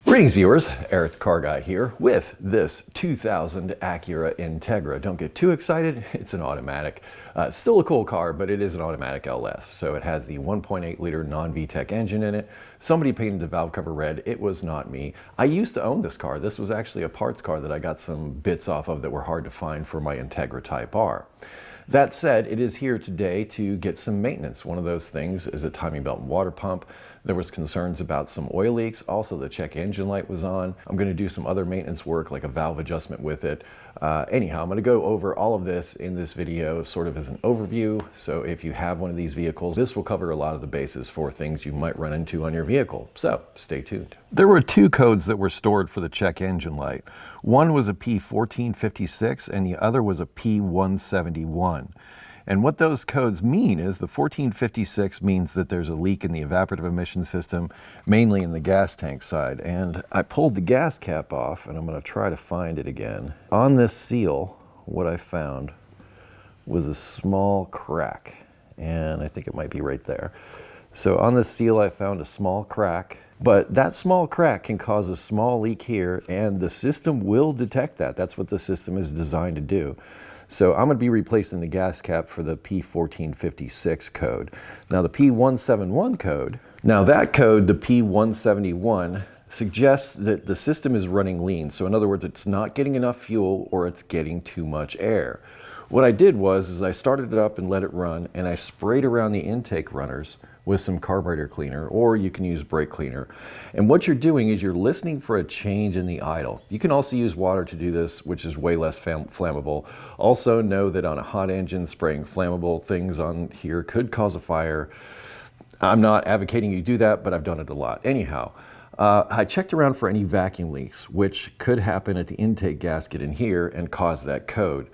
Greetings viewers, EricTheCarGuy here with this 2000 Acura Integra. Don't get too excited, it's an automatic. Still a cool car, but it is an automatic LS. So it has the 1.8 liter non-VTEC engine in it. Somebody painted the valve cover red, it was not me. I used to own this car. This was actually a parts car that I got some bits off of that were hard to find for my Integra Type R. That said, it is here today to get some maintenance. One of those things is a timing belt and water pump. There was concerns about some oil leaks. Also, the check engine light was on. I'm going to do some other maintenance work like a valve adjustment with it. Anyhow, I'm going to go over all of this in this video sort of as an overview. So if you have one of these vehicles, this will cover a lot of the bases for things you might run into on your vehicle. So stay tuned. There were two codes that were stored for the check engine light. One was a P1456 and the other was a P171. And what those codes mean is the 1456 means that there's a leak in the evaporative emission system, mainly in the gas tank side. And I pulled the gas cap off, and I'm going to try to find it again. On this seal, what I found was a small crack, and I think it might be right there. So on this seal, I found a small crack, but that small crack can cause a small leak here, and the system will detect that. That's what the system is designed to do. So I'm going to be replacing the gas cap for the P1456 code. Now the P171 code, the P171, suggests that the system is running lean. So in other words, it's not getting enough fuel or it's getting too much air. What I did was I started it up and let it run, and I sprayed around the intake runners with some carburetor cleaner, or you can use brake cleaner. And what you're doing is you're listening for a change in the idle. You can also use water to do this, which is way less flammable. Also know that on a hot engine, spraying flammable things on here could cause a fire. I'm not advocating you do that, but I've done it a lot. Anyhow, I checked around for any vacuum leaks, which could happen at the intake gasket in here and cause that code.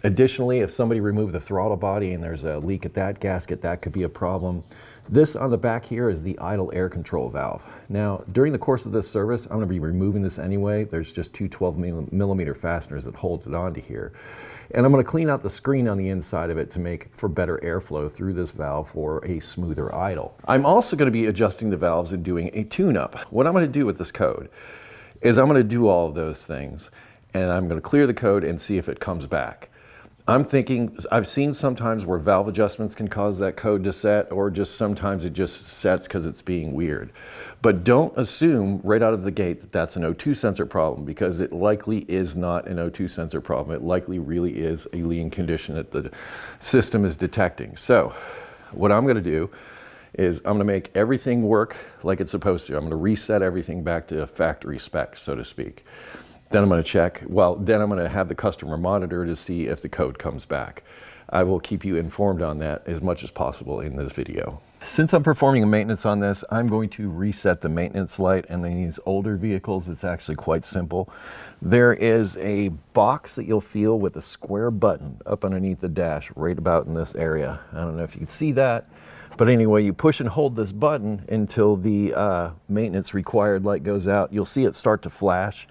Additionally, if somebody removed the throttle body and there's a leak at that gasket, that could be a problem. This on the back here is the idle air control valve. Now, during the course of this service, I'm going to be removing this anyway. There's just two 12mm fasteners that hold it onto here. And I'm going to clean out the screen on the inside of it to make for better airflow through this valve for a smoother idle. I'm also going to be adjusting the valves and doing a tune-up. What I'm going to do with this code is I'm going to do all of those things, and I'm going to clear the code and see if it comes back. I'm thinking, I've seen sometimes where valve adjustments can cause that code to set, or just sometimes it just sets because it's being weird. But don't assume right out of the gate that that's an O2 sensor problem, because it likely is not an O2 sensor problem. It likely really is a lean condition that the system is detecting. So what I'm going to do is I'm going to make everything work like it's supposed to. I'm going to reset everything back to factory spec, so to speak. Then I'm going to check, then I'm going to have the customer monitor to see if the code comes back. I will keep you informed on that as much as possible in this video. Since I'm performing a maintenance on this, I'm going to reset the maintenance light, and in these older vehicles, it's actually quite simple. There is a box that you'll feel with a square button up underneath the dash right about in this area. I don't know if you can see that, but anyway, you push and hold this button until the maintenance required light goes out. You'll see it start to flash,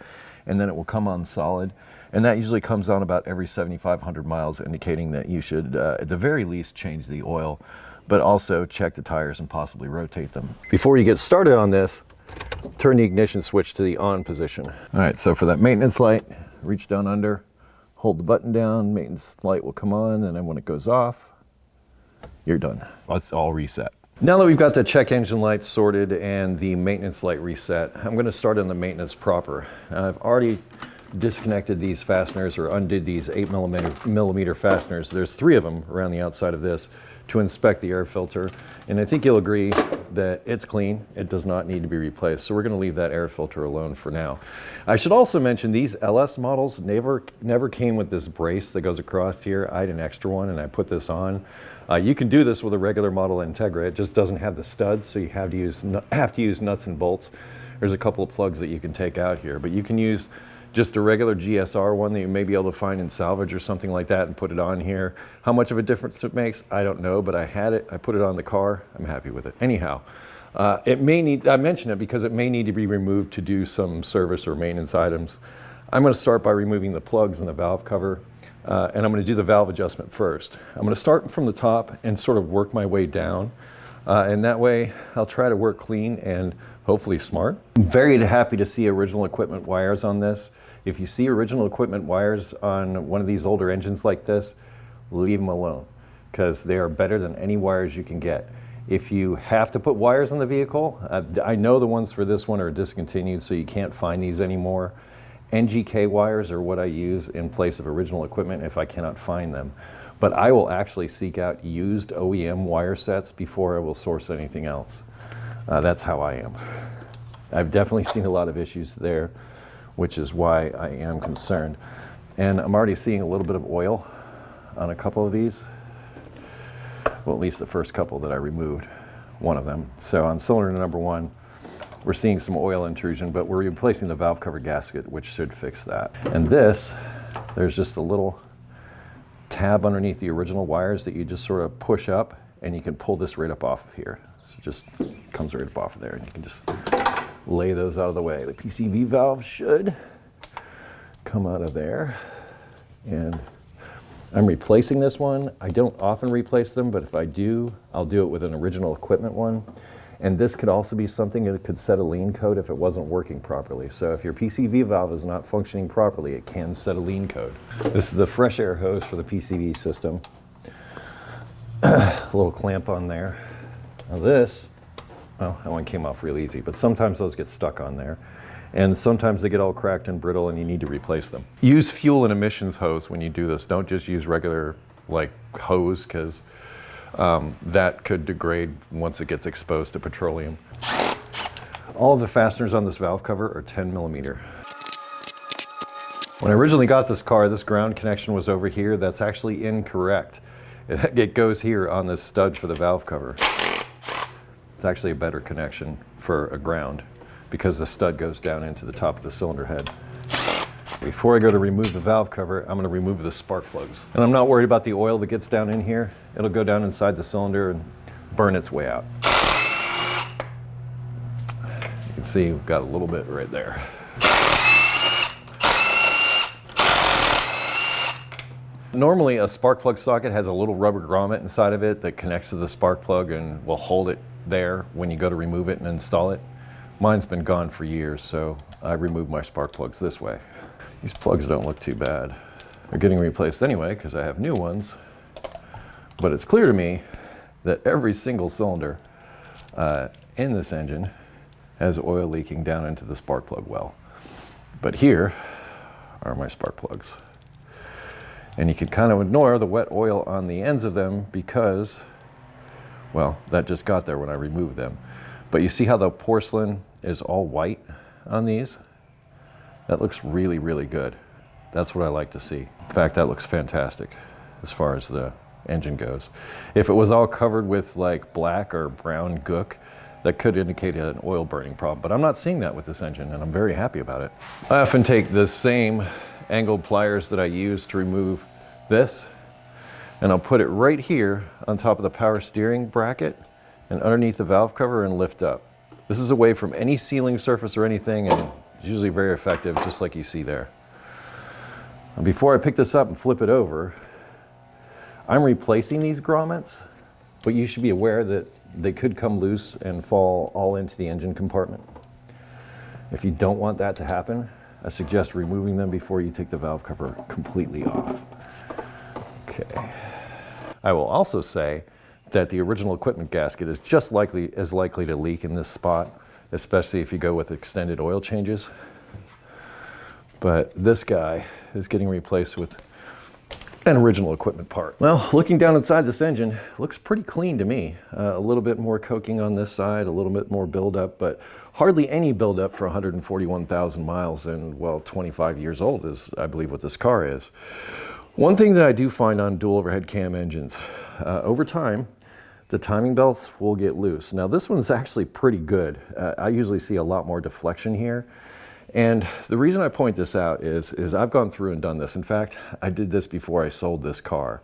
and then it will come on solid. And that usually comes on about every 7,500 miles, indicating that you should, at the very least, change the oil, but also check the tires and possibly rotate them. Before you get started on this, turn the ignition switch to the on position. All right, so for that maintenance light, reach down under, hold the button down, maintenance light will come on, and then when it goes off, you're done. It's all reset. Now that we've got the check engine light sorted and the maintenance light reset, I'm going to start on the maintenance proper. Now, I've already disconnected these fasteners, or undid these 8mm fasteners. There's 3 of them around the outside of this to inspect the air filter. And I think you'll agree that it's clean. It does not need to be replaced. So we're going to leave that air filter alone for now. I should also mention these LS models never came with this brace that goes across here. I had an extra one and I put this on. You can do this with a regular model Integra. It just doesn't have the studs, so you have to use nuts and bolts. There's a couple of plugs that you can take out here, but you can use just a regular GSR one that you may be able to find in salvage or something like that and put it on here. How much of a difference it makes, I don't know, but I had it, I put it on the car, I'm happy with it. Anyhow, it may need, I mention it because it may need to be removed to do some service or maintenance items. I'm going to start by removing the plugs and the valve cover. And I'm going to do the valve adjustment first. I'm going to start from the top and sort of work my way down. And that way I'll try to work clean and hopefully smart. I'm very happy to see original equipment wires on this. If you see original equipment wires on one of these older engines like this, leave them alone, because they are better than any wires you can get. If you have to put wires on the vehicle, I know the ones for this one are discontinued, so you can't find these anymore. NGK wires are what I use in place of original equipment if I cannot find them. But I will actually seek out used OEM wire sets before I will source anything else. That's how I am. I've definitely seen a lot of issues there, which is why I am concerned. And I'm already seeing a little bit of oil on a couple of these. Well, at least the first couple that I removed, one of them. So on cylinder number 1, we're seeing some oil intrusion, but we're replacing the valve cover gasket, which should fix that. And this, there's just a little tab underneath the original wires that you just sort of push up, and you can pull this right up off of here. So it just comes right up off of there, and you can just lay those out of the way. The PCV valve should come out of there. And I'm replacing this one. I don't often replace them, but if I do, I'll do it with an original equipment one. And this could also be something that could set a lean code if it wasn't working properly. So if your PCV valve is not functioning properly, it can set a lean code. This is the fresh air hose for the PCV system. A little clamp on there. Now this, well, that one came off real easy, but sometimes those get stuck on there. And sometimes they get all cracked and brittle and you need to replace them. Use fuel and emissions hose when you do this. Don't just use regular like hose, because that could degrade once it gets exposed to petroleum. All of the fasteners on this valve cover are 10 millimeter. When I originally got this car, this ground connection was over here. That's actually incorrect. It goes here on this stud for the valve cover. It's actually a better connection for a ground, because the stud goes down into the top of the cylinder head. Before I go to remove the valve cover, I'm going to remove the spark plugs. And I'm not worried about the oil that gets down in here. It'll go down inside the cylinder and burn its way out. You can see we've got a little bit right there. Normally a spark plug socket has a little rubber grommet inside of it that connects to the spark plug and will hold it there when you go to remove it and install it. Mine's been gone for years, so I remove my spark plugs this way. These plugs don't look too bad. They're getting replaced anyway because I have new ones. But it's clear to me that every single cylinder in this engine has oil leaking down into the spark plug well. But here are my spark plugs. And you can kind of ignore the wet oil on the ends of them because, well, that just got there when I removed them. But you see how the porcelain is all white on these? That looks really, really good. That's what I like to see. In fact, that looks fantastic as far as the engine goes. If it was all covered with like black or brown gook, that could indicate an oil burning problem. But I'm not seeing that with this engine, and I'm very happy about it. I often take the same angled pliers that I use to remove this, and I'll put it right here on top of the power steering bracket and underneath the valve cover and lift up. This is away from any sealing surface or anything, and it's usually very effective, just like you see there. And before I pick this up and flip it over, I'm replacing these grommets, but you should be aware that they could come loose and fall all into the engine compartment. If you don't want that to happen, I suggest removing them before you take the valve cover completely off. Okay. I will also say that the original equipment gasket is just as likely to leak in this spot, especially if you go with extended oil changes. But this guy is getting replaced with an original equipment part. Well, looking down inside this engine, it looks pretty clean to me. A little bit more coking on this side, a little bit more buildup, but hardly any buildup for 141,000 miles and, well, 25 years old is, I believe, what this car is. One thing that I do find on dual overhead cam engines, over time, the timing belts will get loose. Now, this one's actually pretty good. I usually see a lot more deflection here. And the reason I point this out is I've gone through and done this. In fact, I did this before I sold this car.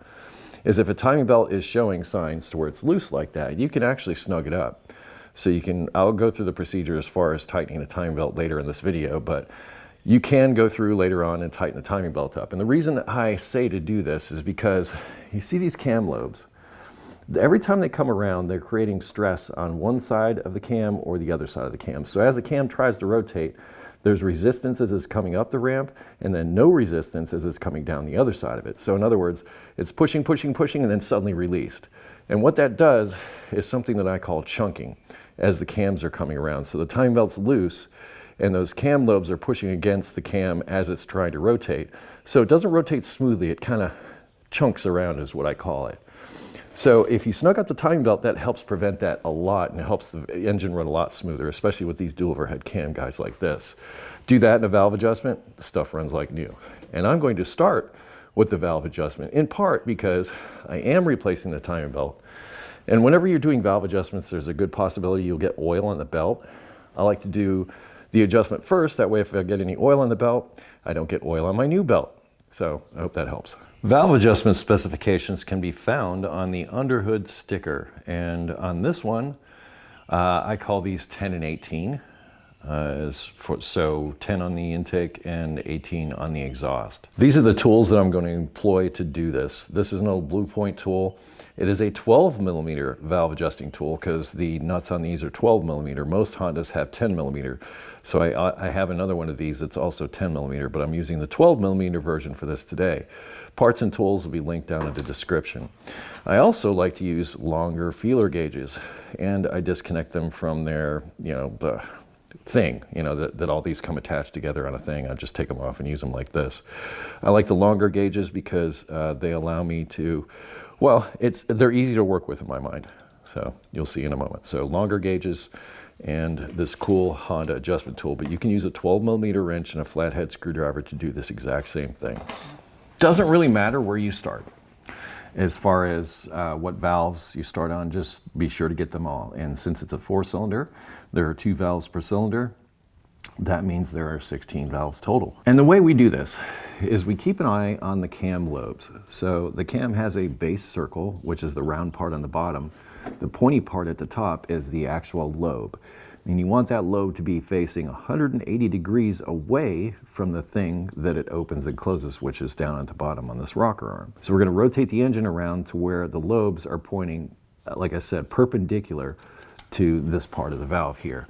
Is if a timing belt is showing signs to where it's loose like that, you can actually snug it up. So you can, I'll go through the procedure as far as tightening the timing belt later in this video, but you can go through later on and tighten the timing belt up. And the reason I say to do this is because you see these cam lobes, Every time they come around, they're creating stress on one side of the cam or the other side of the cam. So as the cam tries to rotate, there's resistance as it's coming up the ramp, and then no resistance as it's coming down the other side of it. So in other words, it's pushing, pushing, pushing, and then suddenly released. And what that does is something that I call chunking as the cams are coming around. So the timing belt's loose, and those cam lobes are pushing against the cam as it's trying to rotate. So it doesn't rotate smoothly, it kind of chunks around is what I call it. So if you snug up the timing belt, that helps prevent that a lot, and it helps the engine run a lot smoother, especially with these dual overhead cam guys like this. Do that in a valve adjustment, the stuff runs like new. And I'm going to start with the valve adjustment, in part because I am replacing the timing belt. And whenever you're doing valve adjustments, there's a good possibility you'll get oil on the belt. I like to do the adjustment first, that way if I get any oil on the belt, I don't get oil on my new belt. So I hope that helps. Valve adjustment specifications can be found on the underhood sticker, and on this one I call these 10 and 18, so 10 on the intake and 18 on the exhaust. These are the tools that I'm going to employ to do this. This is no Blue Point tool. It is a 12 millimeter valve adjusting tool because the nuts on these are 12 millimeter. Most Hondas have 10 millimeter. So I have another one of these that's also 10 millimeter, but I'm using the 12 millimeter version for this today. Parts and tools will be linked down in the description. I also like to use longer feeler gauges, and I disconnect them from their, the thing, that all these come attached together on a thing. I just take them off and use them like this. I like the longer gauges because they allow me to, they're easy to work with in my mind. So you'll see in a moment. So longer gauges and this cool Honda adjustment tool, but you can use a 12 millimeter wrench and a flathead screwdriver to do this exact same thing. Doesn't really matter where you start. As far as what valves you start on, just be sure to get them all. And since it's a 4-cylinder, there are 2 valves per cylinder. That means there are 16 valves total. And the way we do this is we keep an eye on the cam lobes. So the cam has a base circle, which is the round part on the bottom. The pointy part at the top is the actual lobe. And you want that lobe to be facing 180 degrees away from the thing that it opens and closes, which is down at the bottom on this rocker arm. So we're going to rotate the engine around to where the lobes are pointing, like I said, perpendicular to this part of the valve here.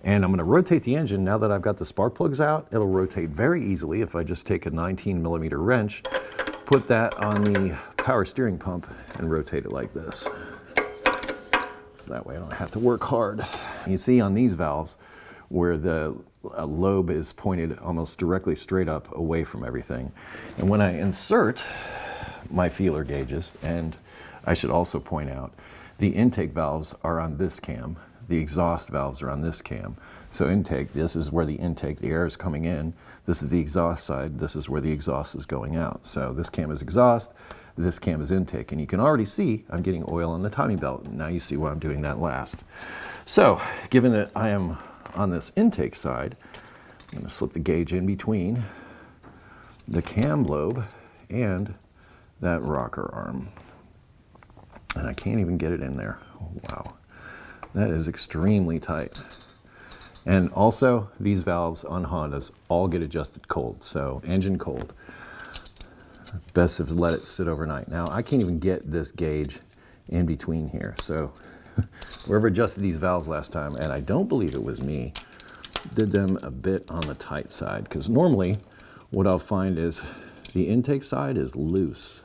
And I'm going to rotate the engine. Now that I've got the spark plugs out, it'll rotate very easily if I just take a 19 millimeter wrench, put that on the power steering pump, and rotate it like this. So that way I don't have to work hard. You see on these valves where the lobe is pointed almost directly straight up away from everything. And when I insert my feeler gauges, and I should also point out, the intake valves are on this cam, the exhaust valves are on this cam. So intake, this is where the intake, the air is coming in. This is the exhaust side, this is where the exhaust is going out. So this cam is exhaust, this cam is intake, and you can already see I'm getting oil on the timing belt. Now you see why I'm doing that last. So, given that I am on this intake side, I'm going to slip the gauge in between the cam lobe and that rocker arm. And I can't even get it in there. Wow. That is extremely tight. And also, these valves on Hondas all get adjusted cold, so engine cold. Best if let it sit overnight. Now I can't even get this gauge in between here, so whoever adjusted these valves last time, and I don't believe it was me, did them a bit on the tight side, because normally what I'll find is the intake side is loose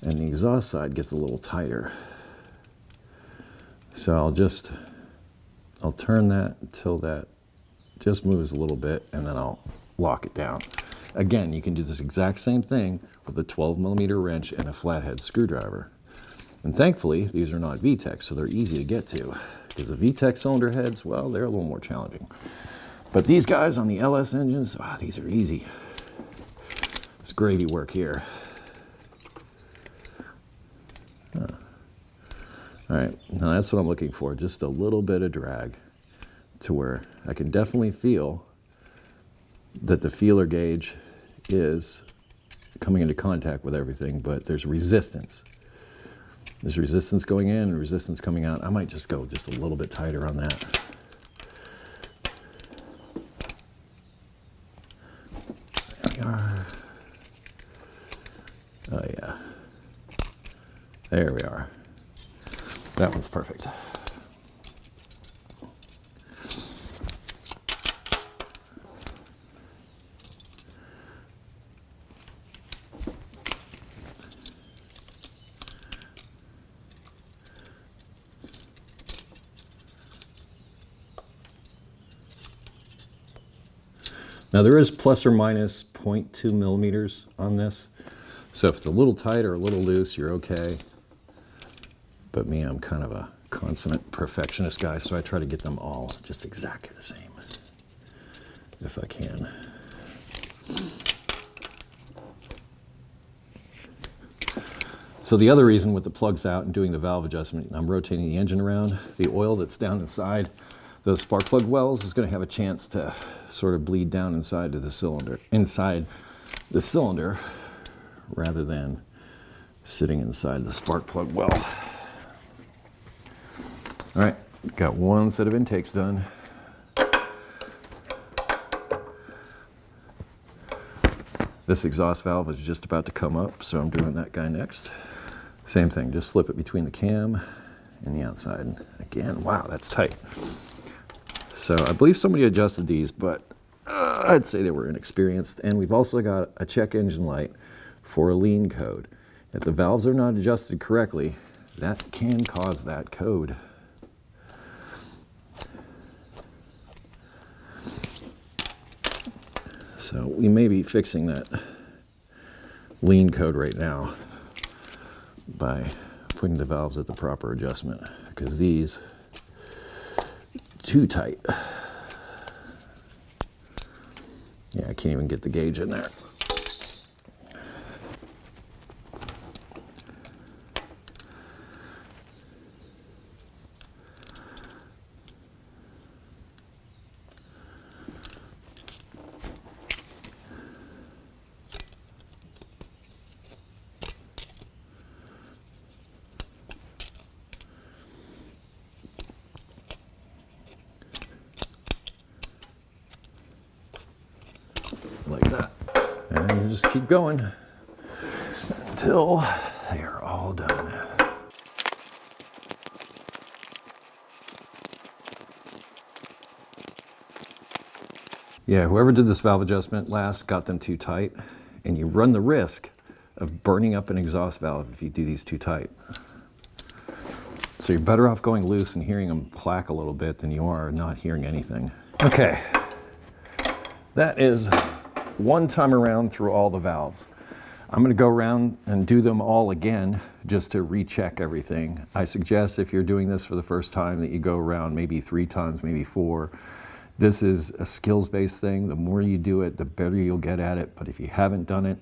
and the exhaust side gets a little tighter. So I'll turn that until that just moves a little bit, and then I'll lock it down. Again, you can do this exact same thing with a 12 millimeter wrench and a flathead screwdriver. And thankfully, these are not VTEC, so they're easy to get to. Because the VTEC cylinder heads, well, they're a little more challenging. But these guys on the LS engines, these are easy. It's gravy work here. All right, now that's what I'm looking for, just a little bit of drag to where I can definitely feel that the feeler gauge is coming into contact with everything, but there's resistance. There's resistance going in and resistance coming out. I might just go just a little bit tighter on that. There we are. Oh yeah. There we are. That one's perfect. Now there is plus or minus 0.2 millimeters on this. So if it's a little tight or a little loose, you're okay. But me, I'm kind of a consummate perfectionist guy, so I try to get them all just exactly the same, if I can. So the other reason with the plugs out and doing the valve adjustment, I'm rotating the engine around, the oil that's down inside those spark plug wells is going to have a chance to sort of bleed down inside the cylinder, rather than sitting inside the spark plug well. All right, got one set of intakes done. This exhaust valve is just about to come up, so I'm doing that guy next. Same thing, just slip it between the cam and the outside. Again, wow, that's tight. So I believe somebody adjusted these, but I'd say they were inexperienced. And we've also got a check engine light for a lean code. If the valves are not adjusted correctly, that can cause that code. So we may be fixing that lean code right now by putting the valves at the proper adjustment, because these too tight. Yeah, I can't even get the gauge in there. Like that. And you just keep going until they are all done. Yeah, whoever did this valve adjustment last got them too tight, and you run the risk of burning up an exhaust valve if you do these too tight. So you're better off going loose and hearing them clack a little bit than you are not hearing anything. Okay, that is one time around through all the valves. I'm going to go around and do them all again just to recheck everything. I suggest if you're doing this for the first time that you go around maybe 3 times, maybe 4. This is a skills-based thing. The more you do it, the better you'll get at it. But if you haven't done it,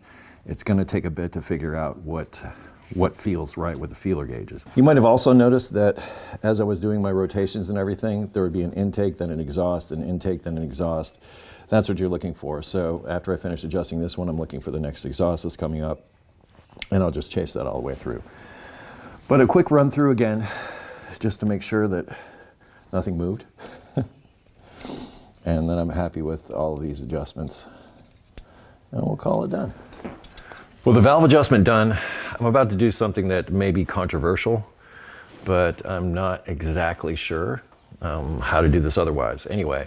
it's going to take a bit to figure out what feels right with the feeler gauges. You might have also noticed that as I was doing my rotations and everything, there would be an intake, then an exhaust, an intake, then an exhaust. That's what you're looking for. So after I finish adjusting this one, I'm looking for the next exhaust that's coming up, and I'll just chase that all the way through. But a quick run through again, just to make sure that nothing moved. And then I'm happy with all of these adjustments. And we'll call it done. With the valve adjustment done, I'm about to do something that may be controversial, but I'm not exactly sure how to do this otherwise. Anyway,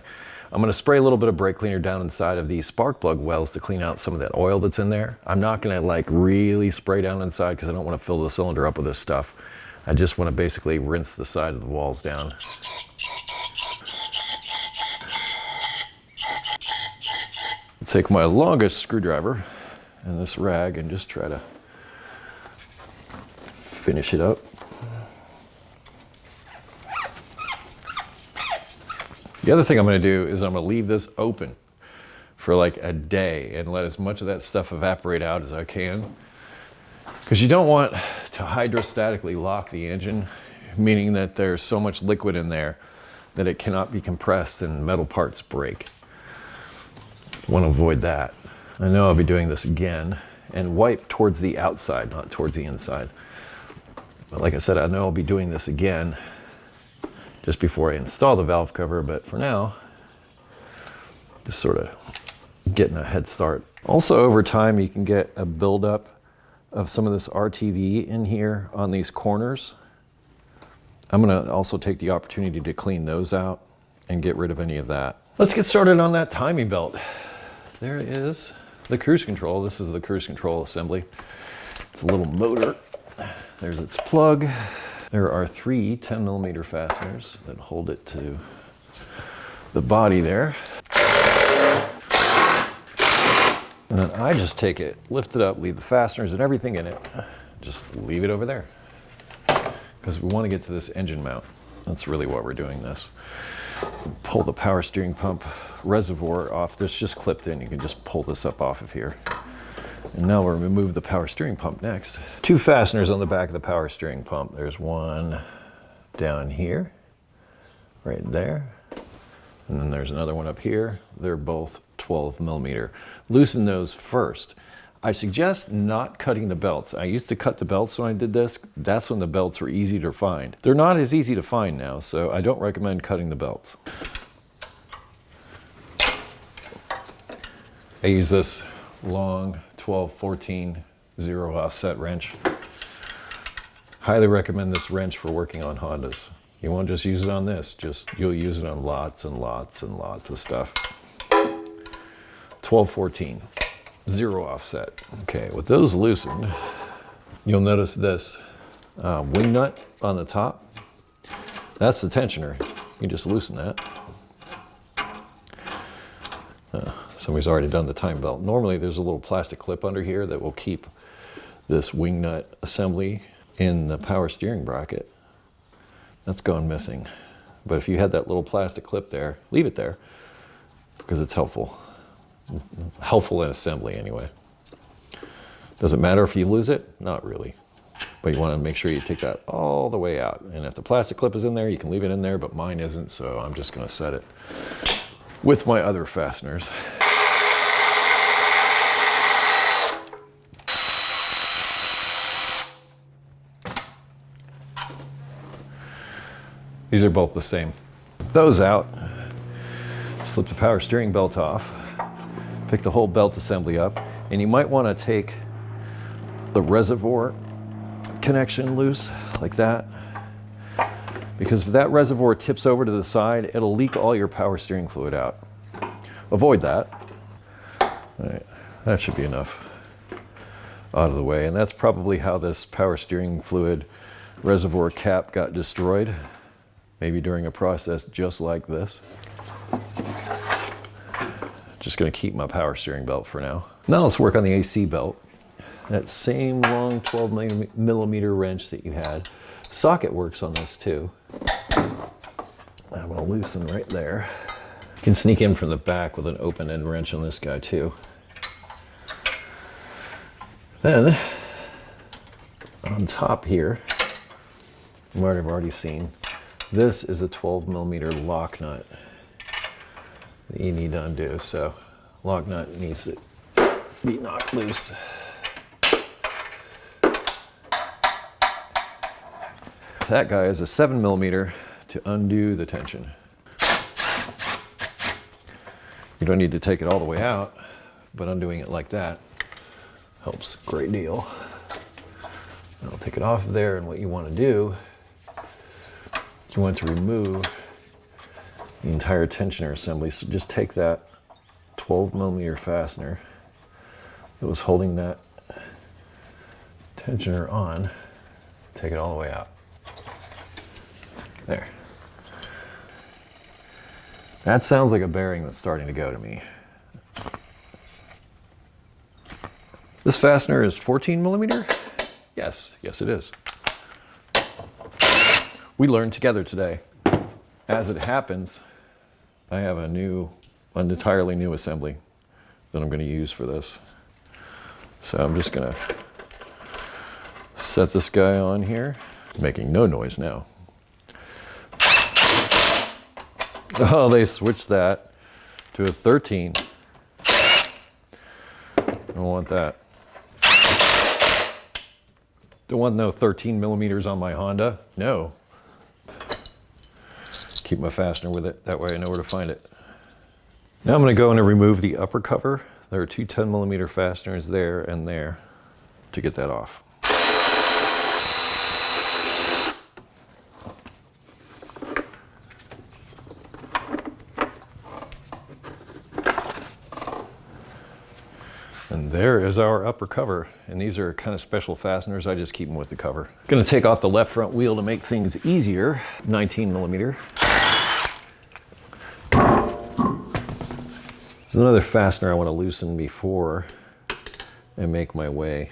I'm going to spray a little bit of brake cleaner down inside of these spark plug wells to clean out some of that oil that's in there. I'm not going to like really spray down inside because I don't want to fill the cylinder up with this stuff. I just want to basically rinse the side of the walls down. Take my longest screwdriver and this rag and just try to finish it up. The other thing I'm going to do is I'm going to leave this open for like a day and let as much of that stuff evaporate out as I can. Because you don't want to hydrostatically lock the engine, meaning that there's so much liquid in there that it cannot be compressed and metal parts break. Want to avoid that. I know I'll be doing this again, and wipe towards the outside, not towards the inside. But like I said, I know I'll be doing this again just before I install the valve cover, but for now, just sort of getting a head start. Also, over time, you can get a buildup of some of this RTV in here on these corners. I'm going to also take the opportunity to clean those out and get rid of any of that. Let's get started on that timing belt. There is the cruise control. This is the cruise control assembly. It's a little motor. There's its plug. There are 3 10mm fasteners that hold it to the body there. And then I just take it, lift it up, leave the fasteners and everything in it. Just leave it over there. Because we want to get to this engine mount. That's really why we're doing this. Pull the power steering pump reservoir off. This just clipped in. You can just pull this up off of here. And now we'll remove the power steering pump next. 2 fasteners on the back of the power steering pump. There's one down here, right there. And then there's another one up here. They're both 12mm. Loosen those first. I suggest not cutting the belts. I used to cut the belts when I did this. That's when the belts were easy to find. They're not as easy to find now, so I don't recommend cutting the belts. I use this long 12-14 zero offset wrench. Highly recommend this wrench for working on Hondas. You won't just use it on this, you'll use it on lots and lots and lots of stuff. 12-14, zero offset. Okay, with those loosened, you'll notice this wing nut on the top. That's the tensioner. You just loosen that. Somebody's already done the time belt. Normally there's a little plastic clip under here that will keep this wing nut assembly in the power steering bracket. That's gone missing. But if you had that little plastic clip there, leave it there because it's helpful. Helpful in assembly anyway. Does it matter if you lose it? Not really. But you want to make sure you take that all the way out. And if the plastic clip is in there, you can leave it in there, but mine isn't, so I'm just going to set it with my other fasteners. These are both the same. Those out, slip the power steering belt off, pick the whole belt assembly up, and you might want to take the reservoir connection loose like that, because if that reservoir tips over to the side, it'll leak all your power steering fluid out. Avoid that. All right, that should be enough out of the way, and that's probably how this power steering fluid reservoir cap got destroyed. Maybe during a process just like this. Just gonna keep my power steering belt for now. Now let's work on the AC belt. That same long 12mm wrench that you had. Socket works on this too. I'm gonna loosen right there. You can sneak in from the back with an open end wrench on this guy too. Then, on top here, you might have already seen, this is a 12mm lock nut that you need to undo. So lock nut needs to be knocked loose. That guy is a 7mm to undo the tension. You don't need to take it all the way out, but undoing it like that helps a great deal. I'll take it off of there, and what you want to do, you want to remove the entire tensioner assembly. So just take that 12mm fastener that was holding that tensioner on, take it all the way out. There. That sounds like a bearing that's starting to go to me. This fastener is 14mm? Yes, it is. We learned together today. As it happens, I have an entirely new assembly that I'm going to use for this. So I'm just going to set this guy on here, making no noise now. Oh, they switched that to a 13. I don't want that. Don't want no 13mm on my Honda. No. Keep my fastener with it. That way I know where to find it. Now I'm going to go in and remove the upper cover. There are two 10mm fasteners there and there to get that off. And there is our upper cover. And these are kind of special fasteners. I just keep them with the cover. Gonna take off the left front wheel to make things easier. 19 millimeter. There's another fastener I want to loosen before I make my way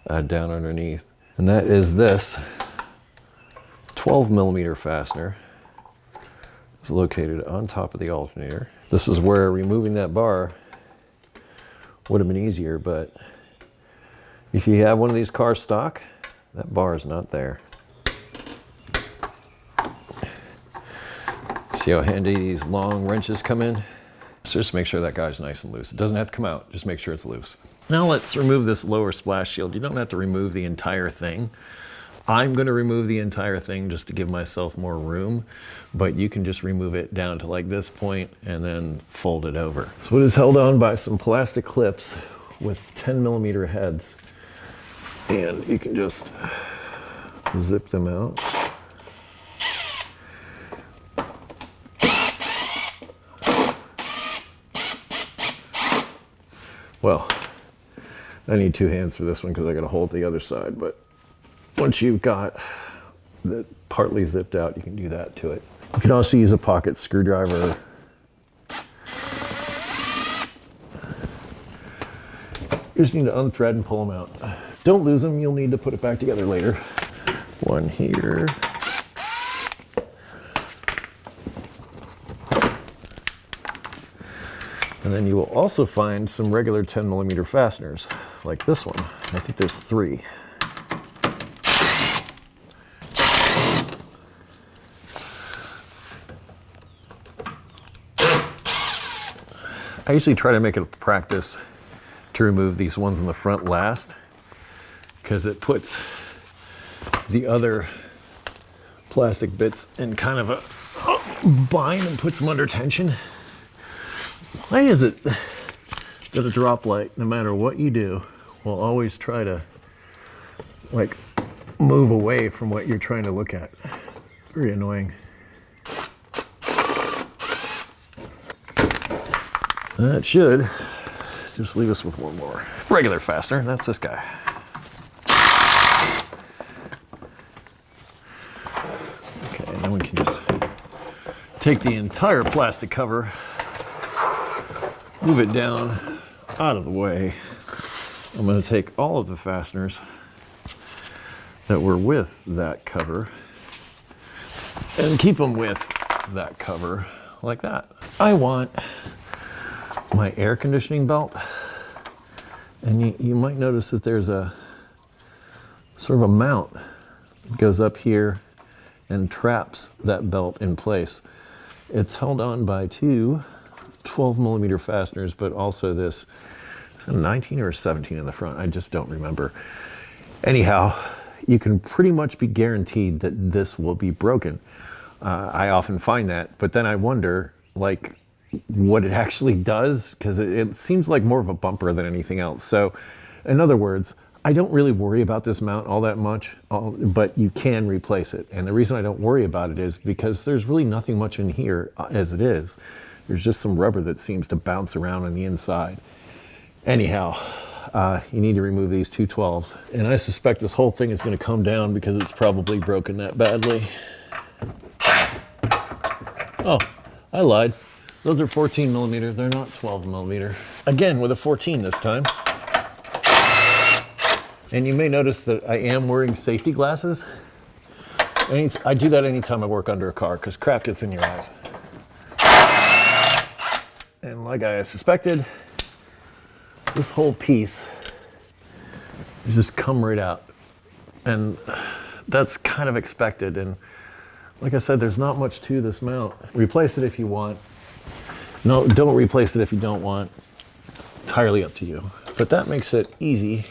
down underneath. And that is this 12 millimeter fastener. It's located on top of the alternator. This is where removing that bar would have been easier, but if you have one of these cars stock, that bar is not there. See how handy these long wrenches come in? So just make sure that guy's nice and loose. It doesn't have to come out, just make sure it's loose. Now let's remove this lower splash shield. You don't have to remove the entire thing. I'm going to remove the entire thing just to give myself more room, but you can just remove it down to like this point and then fold it over. So it is held on by some plastic clips with 10 millimeter heads, and you can just zip them out. Well, I need two hands for this one because I got to hold the other side, but once you've got it partly zipped out, you can do that to it. You can also use a pocket screwdriver. You just need to unthread and pull them out. Don't lose them, you'll need to put it back together later. One here. And then you will also find some regular 10 millimeter fasteners, like this one. I think there's 3. I usually try to make it a practice to remove these ones in the front last, because it puts the other plastic bits in kind of a bind and puts them under tension. Why is it that a drop light, no matter what you do, will always try to like move away from what you're trying to look at? Very annoying. That should just leave us with one more regular fastener, and that's this guy. Okay, then we can just take the entire plastic cover, move it down out of the way. I'm going to take all of the fasteners that were with that cover and keep them with that cover like that. I want my air conditioning belt, and you might notice that there's a sort of a mount that goes up here and traps that belt in place. It's held on by 2 12 millimeter fasteners, but also this 19 or 17 in the front. I just don't remember. Anyhow, you can pretty much be guaranteed that this will be broken. I often find that, but then I wonder, like, what it actually does, because it seems like more of a bumper than anything else. So in other words, I don't really worry about this mount all that much, but you can replace it. And the reason I don't worry about it is because there's really nothing much in here as it is. There's just some rubber that seems to bounce around on the inside. Anyhow, you need to remove these 2 12s. And I suspect this whole thing is going to come down because it's probably broken that badly. Oh, I lied. Those are 14 millimeter, they're not 12 millimeter. Again, with a 14 this time. And you may notice that I am wearing safety glasses. I do that anytime I work under a car, because crap gets in your eyes. And like I suspected, this whole piece just come right out. And that's kind of expected. And like I said, there's not much to this mount. Replace it if you want. No, don't replace it if you don't want. Entirely up to you. But that makes it easy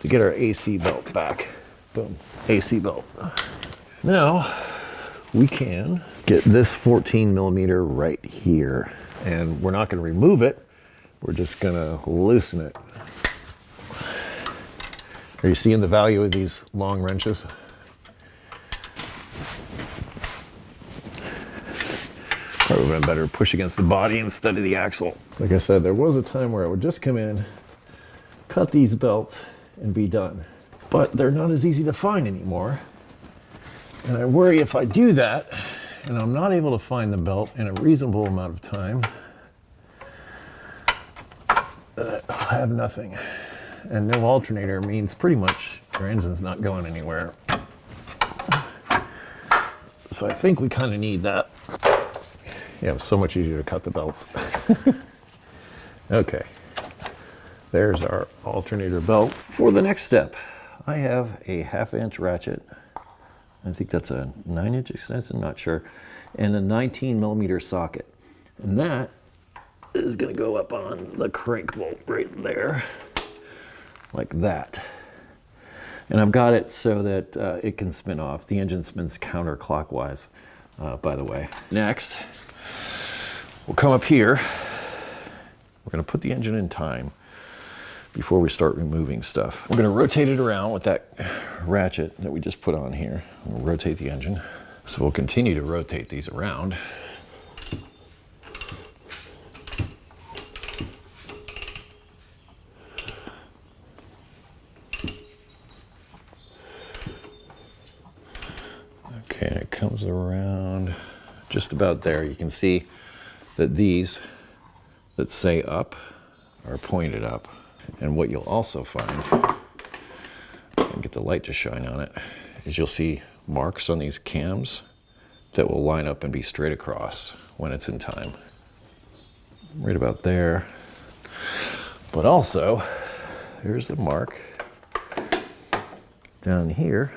to get our AC belt back. Boom, AC belt. Now, we can get this 14 millimeter right here. And we're not going to remove it. We're just going to loosen it. Are you seeing the value of these long wrenches? Probably would have been better to push against the body instead of the axle. Like I said, there was a time where I would just come in, cut these belts, and be done. But they're not as easy to find anymore. And I worry if I do that, and I'm not able to find the belt in a reasonable amount of time, I'll have nothing. And no alternator means pretty much your engine's not going anywhere. So I think we kind of need that. Yeah, it was so much easier to cut the belts. Okay, there's our alternator belt. For the next step, I have a 1/2-inch ratchet. I think that's a 9-inch extension, not sure, and a 19mm socket. And that is going to go up on the crank bolt right there, like that. And I've got it so that it can spin off. The engine spins counterclockwise, by the way. Next, we'll come up here. We're going to put the engine in time before we start removing stuff. We're going to rotate it around with that ratchet that we just put on here. We'll rotate the engine. So we'll continue to rotate these around. Okay, and it comes around just about there. You can see that these that say up are pointed up. And what you'll also find, and get the light to shine on it, is you'll see marks on these cams that will line up and be straight across when it's in time. Right about there. But also, there's the mark down here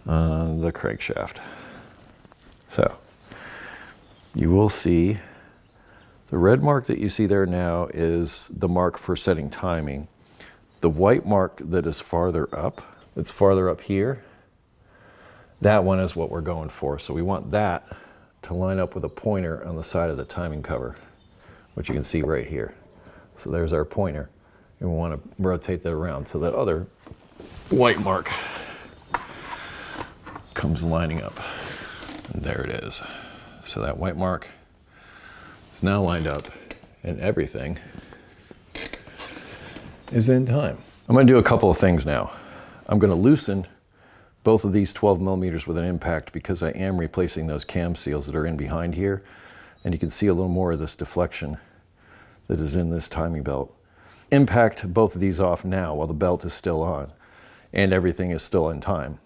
on the crankshaft. So, you will see the red mark that you see there now is the mark for setting timing. The white mark that is farther up, it's farther up here, that one is what we're going for. So we want that to line up with a pointer on the side of the timing cover, which you can see right here. So there's our pointer, and we want to rotate that around so that other white mark comes lining up. And there it is. So that white mark is now lined up, and everything is in time. I'm going to do a couple of things now. I'm going to loosen both of these 12mm with an impact because I am replacing those cam seals that are in behind here, and you can see a little more of this deflection that is in this timing belt. Impact both of these off now while the belt is still on and everything is still in time.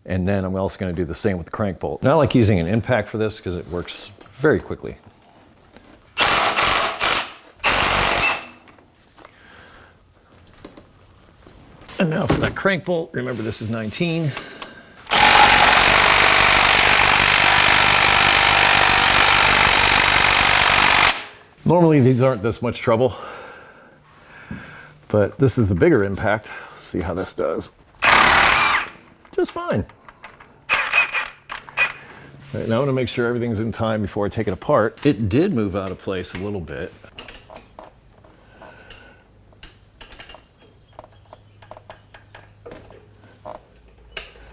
And then I'm also going to do the same with the crank bolt. Now I like using an impact for this because it works very quickly. And now for that crank bolt, remember this is 19. Normally these aren't this much trouble, but this is the bigger impact. Let's see how this does. Just fine. Right, now I want to make sure everything's in time before I take it apart. It did move out of place a little bit.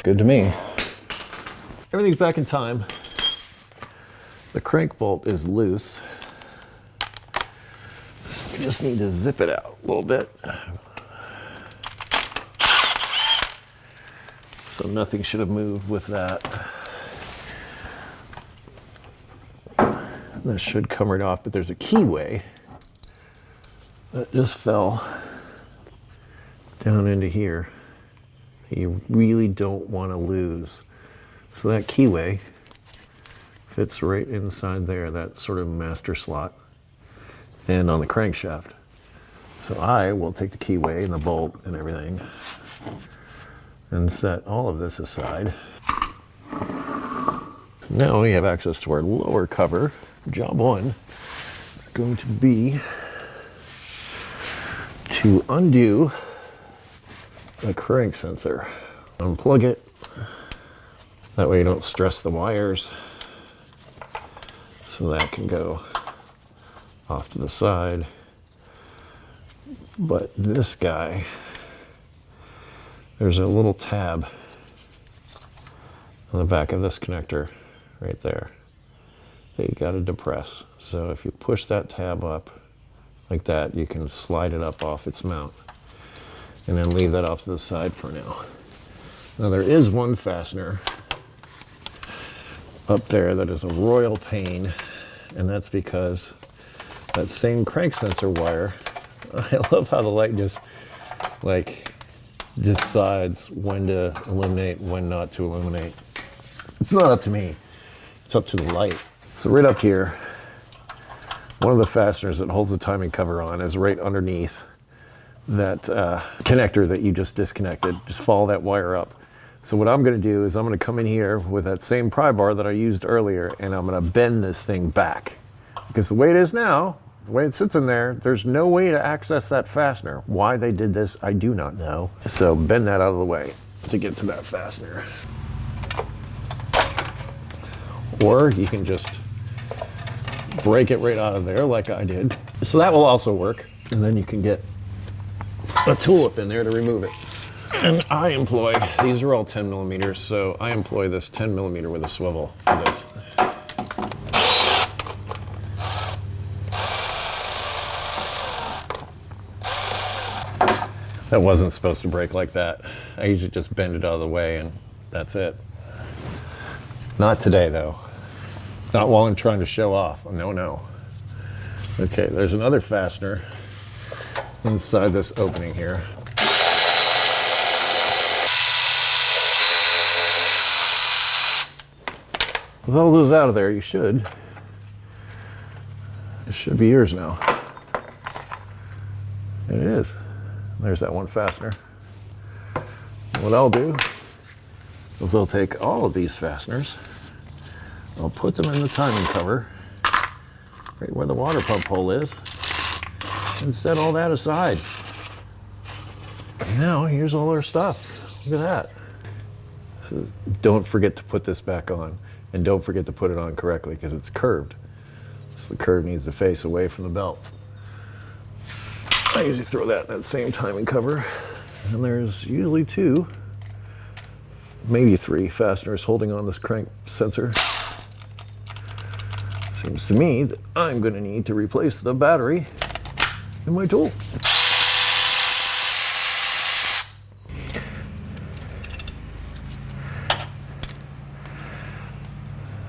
Good to me. Everything's back in time. The crank bolt is loose. So we just need to zip it out a little bit. So nothing should have moved with that. That should come right off, but there's a keyway that just fell down into here. You really don't want to lose. So that keyway fits right inside there, that sort of master slot, and on the crankshaft. So I will take the keyway and the bolt and everything and set all of this aside. Now we have access to our lower cover. Job one is going to be to undo the crank sensor. Unplug it. That way you don't stress the wires. So that can go off to the side. But this guy, there's a little tab on the back of this connector right there. they got to depress. So if you push that tab up like that, you can slide it up off its mount and then leave that off to the side for now. Now there is one fastener up there that is a royal pain, and that's because that same crank sensor wire, I love how the light just like decides when to illuminate, when not to illuminate. It's not up to me, it's up to the light. So right up here, one of the fasteners that holds the timing cover on is right underneath that connector that you just disconnected. Just follow that wire up. So what I'm going to do is I'm going to come in here with that same pry bar that I used earlier, and I'm going to bend this thing back. Because the way it is now, the way it sits in there, there's no way to access that fastener. Why they did this, I do not know. So bend that out of the way to get to that fastener. Or you can just break it right out of there like I did. So that will also work. And then you can get a tulip in there to remove it. And I employ, these are all 10 millimeters, so I employ this 10 millimeter with a swivel for this. That wasn't supposed to break like that. I usually just bend it out of the way and that's it. Not today though. Not while I'm trying to show off. No, no. Okay, there's another fastener inside this opening here. With all those out of there, you should. It should be yours now. And it is. There's that one fastener. What I'll do is I'll take all of these fasteners, I'll put them in the timing cover, right where the water pump hole is, and set all that aside. Now, here's all our stuff. Look at that. Says, don't forget to put this back on, and don't forget to put it on correctly because it's curved. So the curve needs to face away from the belt. I usually throw that in that same timing cover, and there's usually 2, maybe 3 fasteners holding on this crank sensor. Seems to me that I'm going to need to replace the battery in my tool.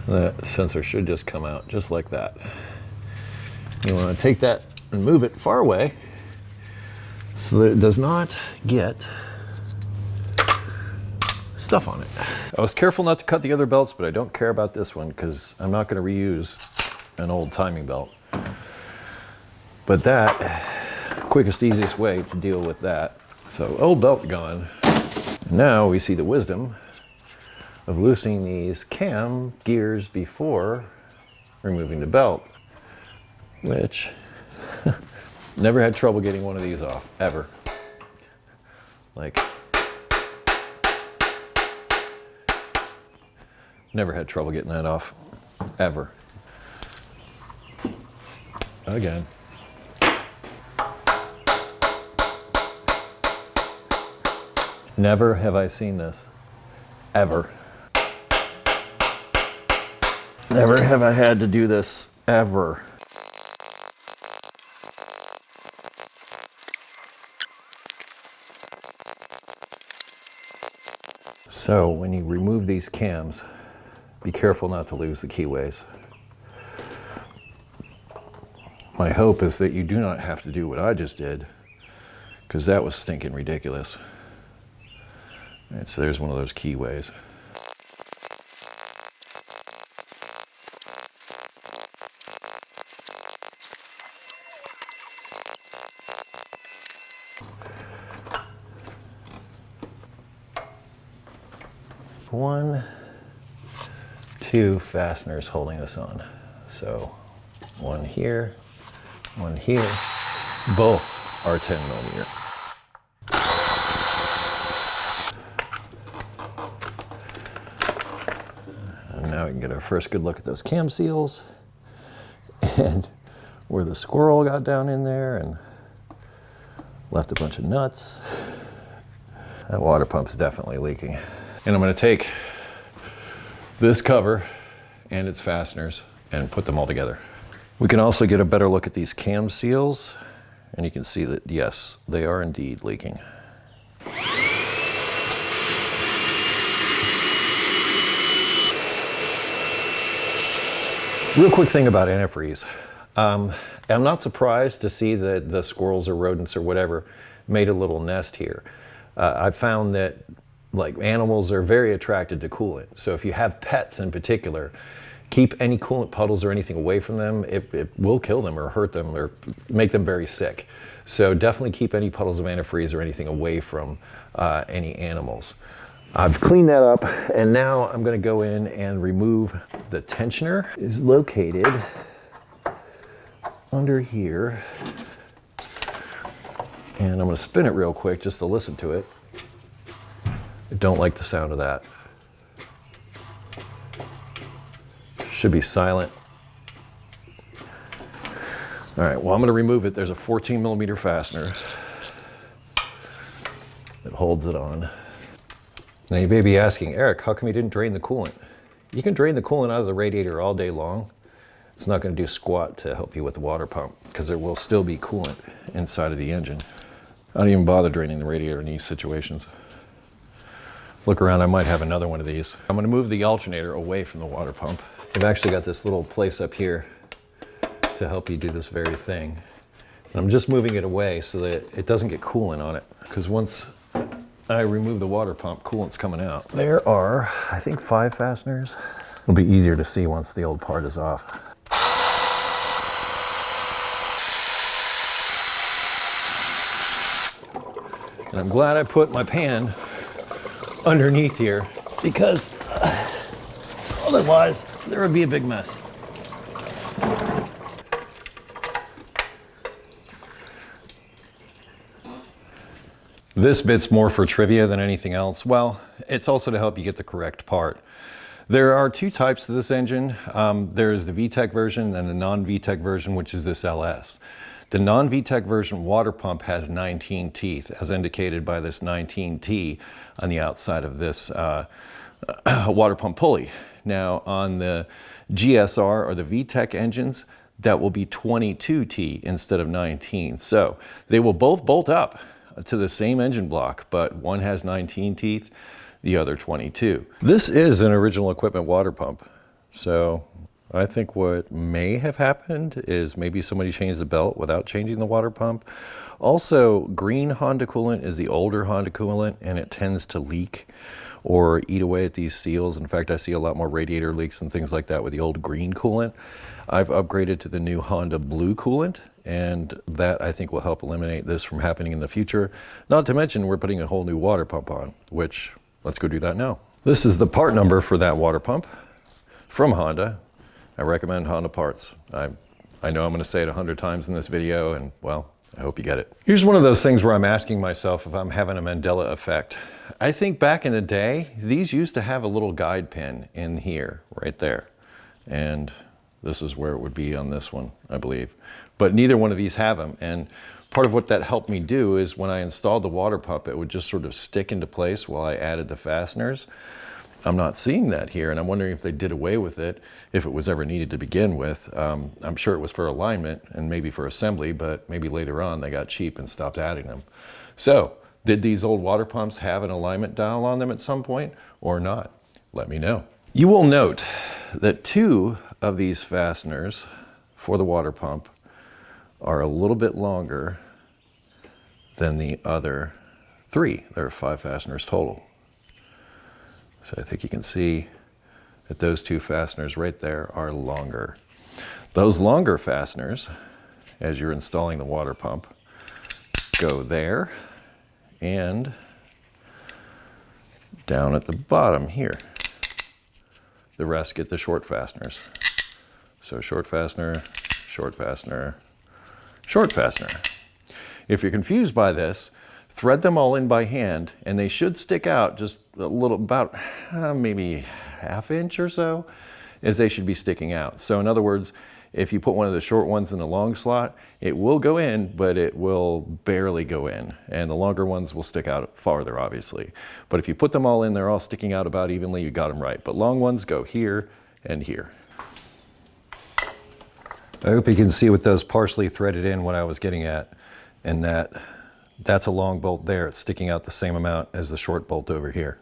That sensor should just come out just like that. You want to take that and move it far away so that it does not get stuff on it. I was careful not to cut the other belts, but I don't care about this one because I'm not going to reuse an old timing belt. But that, quickest, easiest way to deal with that. So old belt gone. Now we see the wisdom of loosening these cam gears before removing the belt, which never had trouble getting one of these off, ever. Like, never had trouble getting that off, ever. Again. Never have I seen this, ever. Never have I had to do this, ever. So when you remove these cams, be careful not to lose the keyways. My hope is that you do not have to do what I just did, because that was stinking ridiculous. All right, so there's one of those keyways. One, 2 fasteners holding this on. So one here, both are 10 millimeter. And now we can get our first good look at those cam seals and where the squirrel got down in there and left a bunch of nuts. That water pump's definitely leaking. And I'm going to take this cover and its fasteners and put them all together. We can also get a better look at these cam seals, and you can see that, yes, they are indeed leaking. Real quick thing about antifreeze. I'm not surprised to see that the squirrels or rodents or whatever made a little nest here. I've found that like animals are very attracted to coolant. So if you have pets in particular, keep any coolant puddles or anything away from them. It will kill them or hurt them or make them very sick. So definitely keep any puddles of antifreeze or anything away from any animals. I've cleaned that up, and now I'm going to go in and remove the tensioner. It's located under here, and I'm going to spin it real quick just to listen to it. I don't like the sound of that. Should be silent. All right, well, I'm going to remove it. There's a 14 millimeter fastener that holds it on. Now you may be asking, Eric, how come you didn't drain the coolant? You can drain the coolant out of the radiator all day long. It's not going to do squat to help you with the water pump because there will still be coolant inside of the engine. I don't even bother draining the radiator in these situations. Look around, I might have another one of these. I'm going to move the alternator away from the water pump. I've actually got this little place up here to help you do this very thing. And I'm just moving it away so that it doesn't get coolant on it, because once I remove the water pump, coolant's coming out. There are, I think, 5 fasteners. It'll be easier to see once the old part is off. And I'm glad I put my pan underneath here, because otherwise there would be a big mess. This bit's more for trivia than anything else. Well, it's also to help you get the correct part. There are 2 types to this engine. There's the VTEC version and the non-VTEC version, which is this LS. The non-VTEC version water pump has 19 teeth, as indicated by this 19T on the outside of this water pump pulley. Now, on the GSR or the VTEC engines, that will be 22T instead of 19. So they will both bolt up to the same engine block, but one has 19 teeth, the other 22. This is an original equipment water pump. So I think what may have happened is maybe somebody changed the belt without changing the water pump. Also, green Honda coolant is the older Honda coolant, and it tends to leak or eat away at these seals. In fact, I see a lot more radiator leaks and things like that with the old green coolant. I've upgraded to the new Honda blue coolant, and that I think will help eliminate this from happening in the future. Not to mention we're putting a whole new water pump on, which let's go do that now. This is the part number for that water pump from Honda. I recommend Honda parts. I know I'm going to say it 100 times in this video, and well, I hope you get it. Here's one of those things where I'm asking myself if I'm having a Mandela effect. I think back in the day, these used to have a little guide pin in here, right there. And this is where it would be on this one, I believe. But neither one of these have them. And part of what that helped me do is when I installed the water pump, it would just sort of stick into place while I added the fasteners. I'm not seeing that here, and I'm wondering if they did away with it, if it was ever needed to begin with. I'm sure it was for alignment and maybe for assembly, but maybe later on they got cheap and stopped adding them. So, did these old water pumps have an alignment dial on them at some point or not? Let me know. You will note that 2 of these fasteners for the water pump are a little bit longer than the other 3. There are 5 fasteners total. So I think you can see that those 2 fasteners right there are longer. Those longer fasteners, as you're installing the water pump, go there and down at the bottom here. The rest get the short fasteners. So short fastener, short fastener, short fastener. If you're confused by this, thread them all in by hand, and they should stick out just a little, about maybe ½ inch or so, as they should be sticking out. So in other words, if you put one of the short ones in the long slot, it will go in, but it will barely go in. And the longer ones will stick out farther, obviously. But if you put them all in, they're all sticking out about evenly, you got them right. But long ones go here and here. I hope you can see with those partially threaded in what I was getting at, and that's a long bolt there. It's sticking out the same amount as the short bolt over here.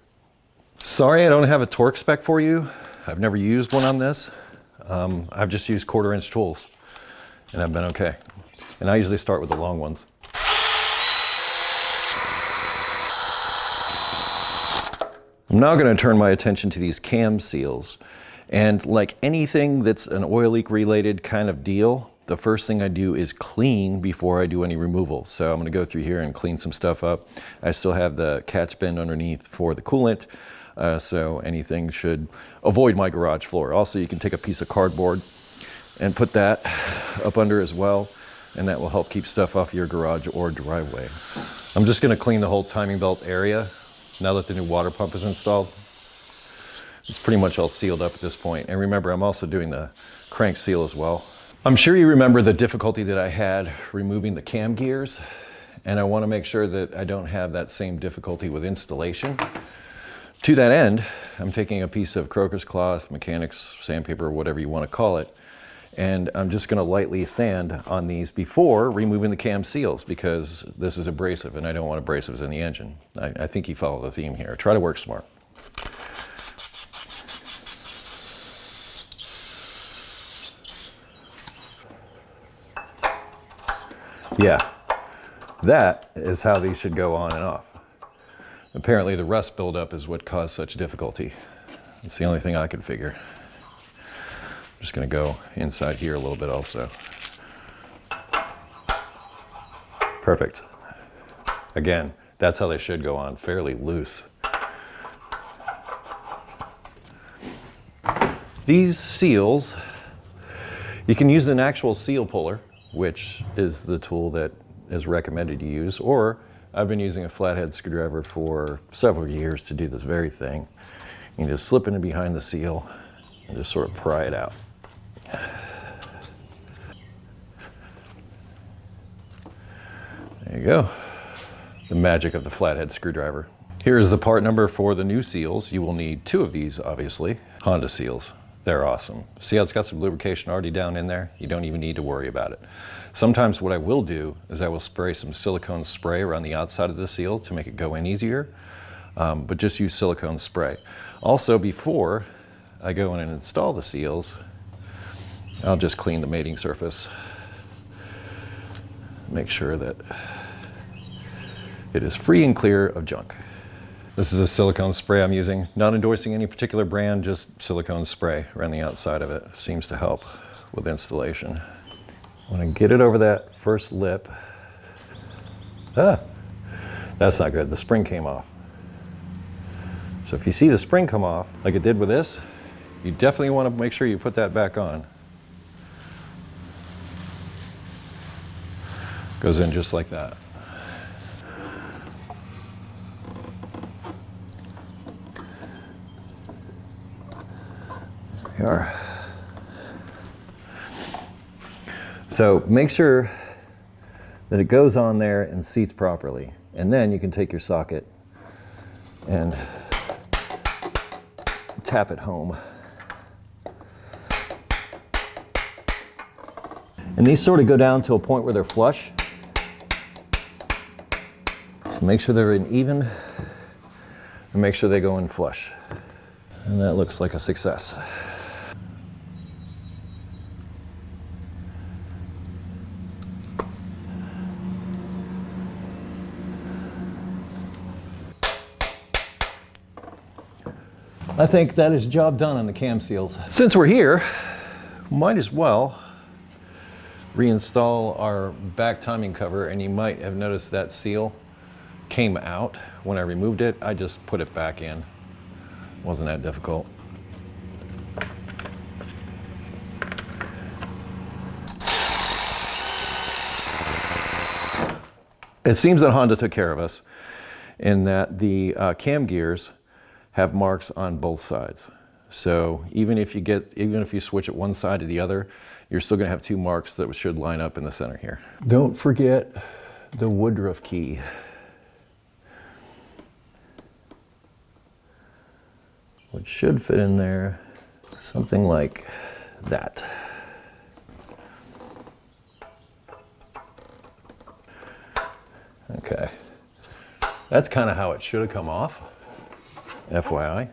Sorry I don't have a torque spec for you. I've never used one on this. I've just used 1/4 inch tools and I've been okay. And I usually start with the long ones. I'm now going to turn my attention to these cam seals. And like anything that's an oil leak related kind of deal, the first thing I do is clean before I do any removal. So I'm going to go through here and clean some stuff up. I still have the catch bend underneath for the coolant, so anything should avoid my garage floor. Also, you can take a piece of cardboard and put that up under as well, and that will help keep stuff off your garage or driveway. I'm just going to clean the whole timing belt area now that the new water pump is installed. It's pretty much all sealed up at this point. And remember, I'm also doing the crank seal as well. I'm sure you remember the difficulty that I had removing the cam gears, and I want to make sure that I don't have that same difficulty with installation. To that end, I'm taking a piece of crocus cloth, mechanics sandpaper, whatever you want to call it, and I'm just going to lightly sand on these before removing the cam seals, because this is abrasive and I don't want abrasives in the engine. I think you follow the theme here. Try to work smart. Yeah, that is how these should go on and off. Apparently the rust buildup is what caused such difficulty. It's the only thing I could figure. I'm just going to go inside here a little bit also. Perfect. Again, that's how they should go on, fairly loose. These seals, you can use an actual seal puller, which is the tool that is recommended you use, or I've been using a flathead screwdriver for several years to do this very thing. You can just slip in behind the seal and just sort of pry it out. There you go. The magic of the flathead screwdriver. Here is the part number for the new seals. You will need 2 of these, obviously. Honda seals. They're awesome. See how it's got some lubrication already down in there? You don't even need to worry about it. Sometimes what I will do is I will spray some silicone spray around the outside of the seal to make it go in easier, but just use silicone spray. Also, before I go in and install the seals, I'll just clean the mating surface. Make sure that it is free and clear of junk. This is a silicone spray I'm using. Not endorsing any particular brand, just silicone spray around the outside of it. Seems to help with installation. I want to get it over that first lip. Ah, that's not good. The spring came off. So if you see the spring come off, like it did with this, you definitely want to make sure you put that back on. Goes in just like that. There we are. So make sure that it goes on there and seats properly. And then you can take your socket and tap it home. And these sort of go down to a point where they're flush. So make sure they're in even and make sure they go in flush. And that looks like a success. I think that is job done on the cam seals. Since we're here, might as well reinstall our back timing cover, and you might have noticed that seal came out when I removed it. I just put it back in. Wasn't that difficult. It seems that Honda took care of us in that the cam gears have marks on both sides. So even if you switch it one side to the other, you're still going to have 2 marks that should line up in the center here. Don't forget the Woodruff key. Which should fit in there something like that. Okay. That's kind of how it should have come off. FYI.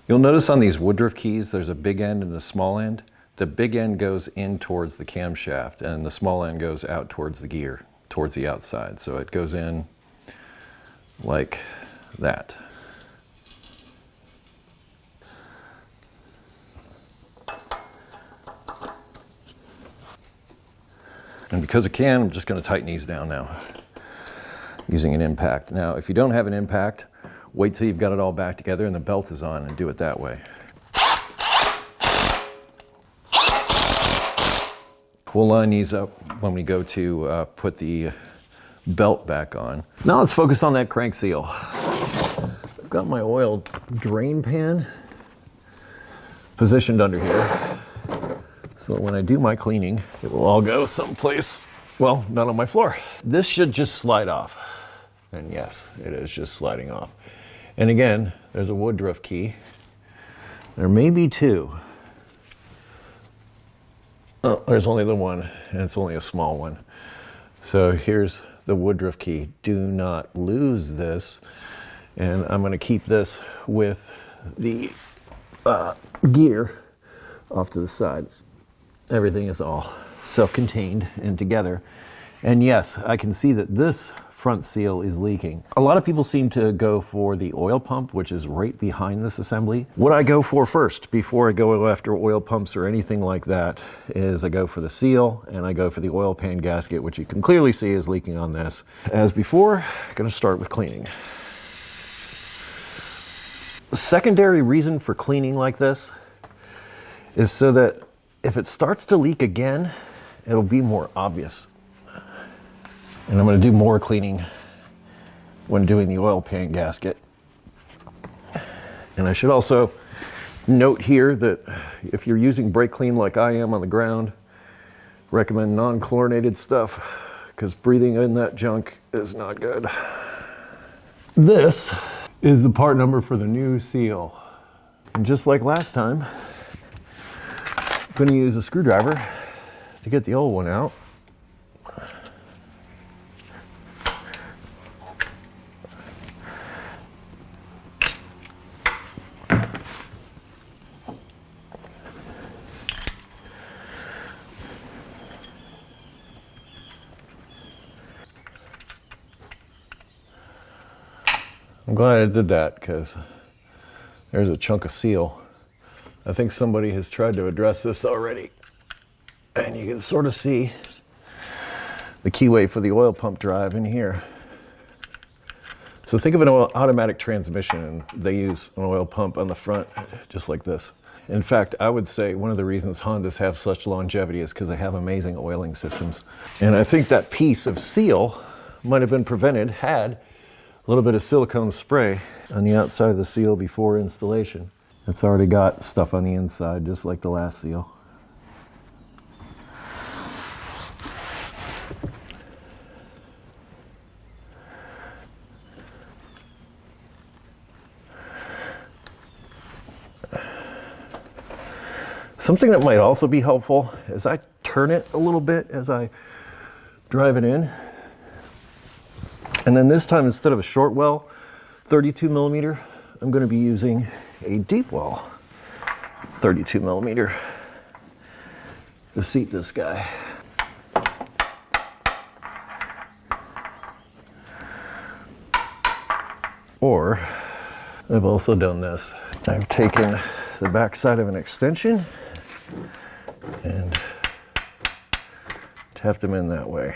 You'll notice on these Woodruff keys, there's a big end and a small end. The big end goes in towards the camshaft and the small end goes out towards the gear, towards the outside. So it goes in like that. And because I can, I'm just going to tighten these down now using an impact. Now, if you don't have an impact, wait till you've got it all back together and the belt is on and do it that way. We'll line these up when we go to put the belt back on. Now let's focus on that crank seal. I've got my oil drain pan positioned under here, so that when I do my cleaning, it will all go someplace, well, not on my floor. This should just slide off. And yes, it is just sliding off. And again, there's a Woodruff key. There may be two. Oh, there's only the one, and it's only a small one. So here's the Woodruff key. Do not lose this. And I'm gonna keep this with the gear off to the side. Everything is all self-contained and together. And yes, I can see that this front seal is leaking. A lot of people seem to go for the oil pump, which is right behind this assembly. What I go for first, before I go after oil pumps or anything like that, is I go for the seal and I go for the oil pan gasket, which you can clearly see is leaking on this. As before, I'm gonna start with cleaning. The secondary reason for cleaning like this is so that if it starts to leak again, it'll be more obvious. And I'm going to do more cleaning when doing the oil pan gasket. And I should also note here that if you're using brake clean like I am on the ground, recommend non-chlorinated stuff because breathing in that junk is not good. This is the part number for the new seal. And just like last time, I'm going to use a screwdriver to get the old one out. I'm glad I did that because there's a chunk of seal. I think somebody has tried to address this already. And you can sort of see the keyway for the oil pump drive in here. So think of an automatic transmission and they use an oil pump on the front just like this. In fact, I would say one of the reasons Hondas have such longevity is because they have amazing oiling systems. And I think that piece of seal might have been prevented had a little bit of silicone spray on the outside of the seal before installation. It's already got stuff on the inside, just like the last seal. Something that might also be helpful is I turn it a little bit as I drive it in. And then this time, instead of a short well, 32 millimeter, I'm going to be using a deep well, 32 millimeter, to seat this guy. Or, I've also done this. I've taken the back side of an extension and tapped them in that way.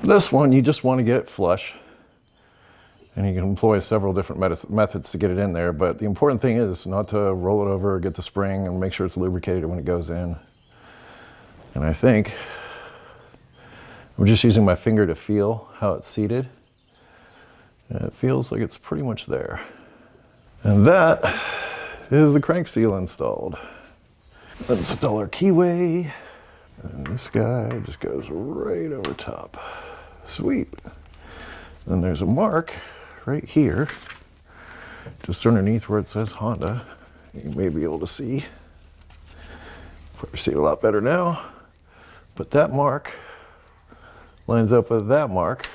This one, you just want to get it flush, and you can employ several different methods to get it in there, but the important thing is not to roll it over or get the spring and make sure it's lubricated when it goes in. And I think I'm just using my finger to feel how it's seated, and it feels like it's pretty much there. And that is the crank seal installed. Let's install our keyway, and this guy just goes right over top. Sweet. Then there's a mark right here just underneath where it says Honda. You may be able to see. Probably see it a lot better now. But that mark lines up with that mark.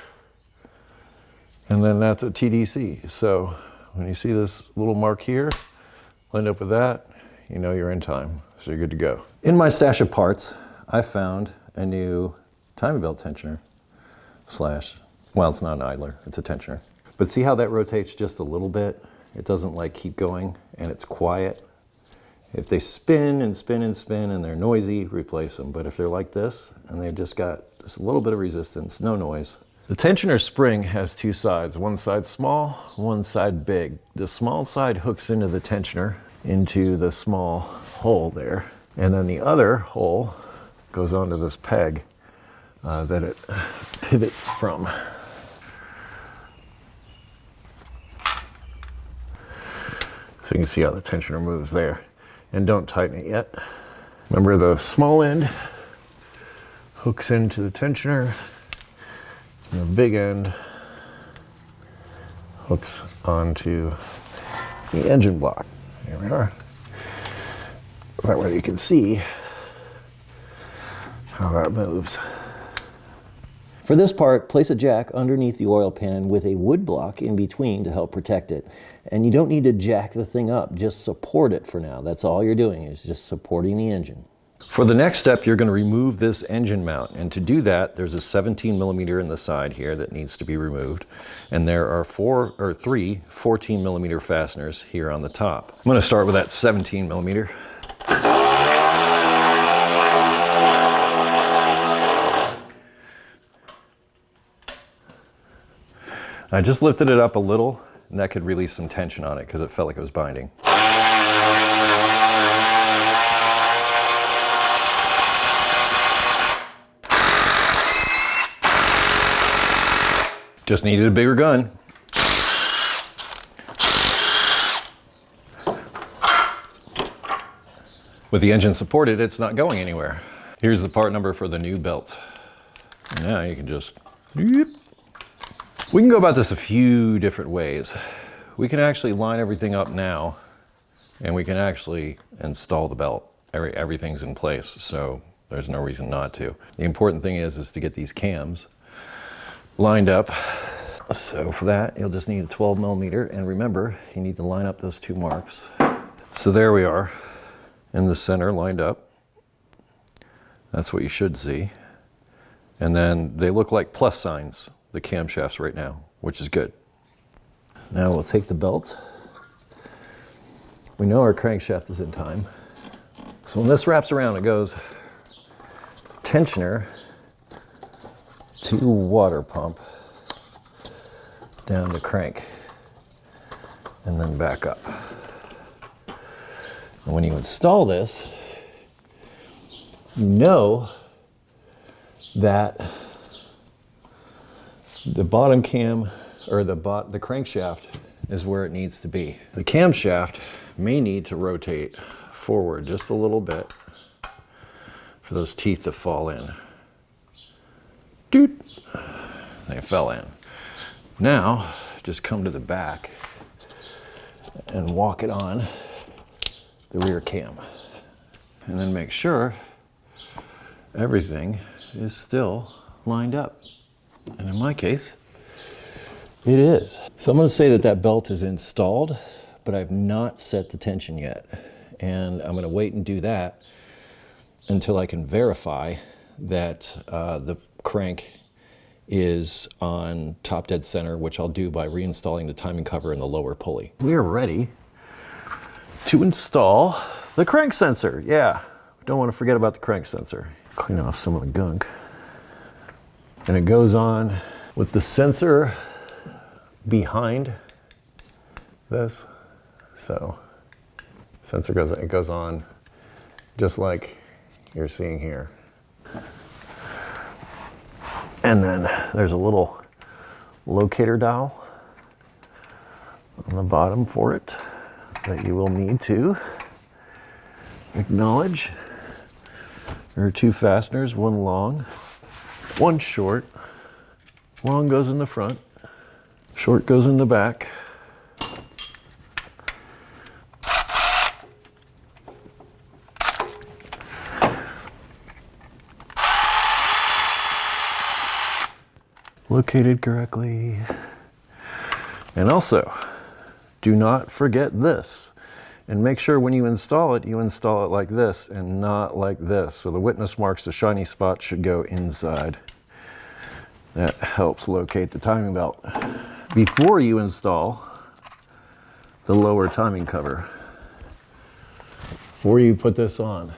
And then that's a TDC. So when you see this little mark here, lined up with that, you know you're in time. So you're good to go. In my stash of parts, I found a new timing belt tensioner well, it's not an idler, it's a tensioner. But see how that rotates just a little bit? It doesn't like keep going, and it's quiet. If they spin and spin and spin and they're noisy, replace them. But if they're like this and they've just got just a little bit of resistance, no noise. The tensioner spring has two sides. One side small, one side big. The small side hooks into the tensioner, into the small hole there. And then the other hole goes onto this peg that it pivots from. So you can see how the tensioner moves there. And don't tighten it yet. Remember, the small end hooks into the tensioner, and the big end hooks onto the engine block. Here we are. That way you can see how that moves. For this part, place a jack underneath the oil pan with a wood block in between to help protect it. And you don't need to jack the thing up, just support it for now. That's all you're doing, is just supporting the engine. For the next step, you're going to remove this engine mount. And to do that, there's a 17 millimeter in the side here that needs to be removed. And there are three 14 millimeter fasteners here on the top. I'm going to start with that 17 millimeter. I just lifted it up a little, and that could release some tension on it because it felt like it was binding. Just needed a bigger gun. With the engine supported, it's not going anywhere. Here's the part number for the new belt. Now you can just... We can go about this a few different ways. We can actually line everything up now, and we can actually install the belt. Everything's in place, so there's no reason not to. The important thing is to get these cams lined up. So for that, you'll just need a 12 millimeter, and remember, you need to line up those two marks. So there we are, in the center, lined up. That's what you should see. And then they look like plus signs, the camshafts right now, which is good. Now we'll take the belt. We know our crankshaft is in time. So when this wraps around, it goes tensioner to water pump down to crank and then back up. And when you install this, you know that the bottom cam, or the crankshaft, is where it needs to be. The camshaft may need to rotate forward just a little bit for those teeth to fall in. Doot! They fell in. Now, just come to the back and walk it on the rear cam. And then make sure everything is still lined up. And in my case, it is. So I'm going to say that belt is installed, but I've not set the tension yet. And I'm going to wait and do that until I can verify that the crank is on top dead center, which I'll do by reinstalling the timing cover in the lower pulley. We are ready to install the crank sensor. Yeah, don't want to forget about the crank sensor. Clean off some of the gunk. And it goes on with the sensor behind this. So sensor goes on just like you're seeing here. And then there's a little locator dial on the bottom for it that you will need to acknowledge. There are two fasteners, one long, one short. Long goes in the front, short goes in the back. located correctly. And also, do not forget this. And make sure when you install it like this and not like this. So the witness marks, the shiny spots should go inside. That helps locate the timing belt. Before you install the lower timing cover, before you put this on,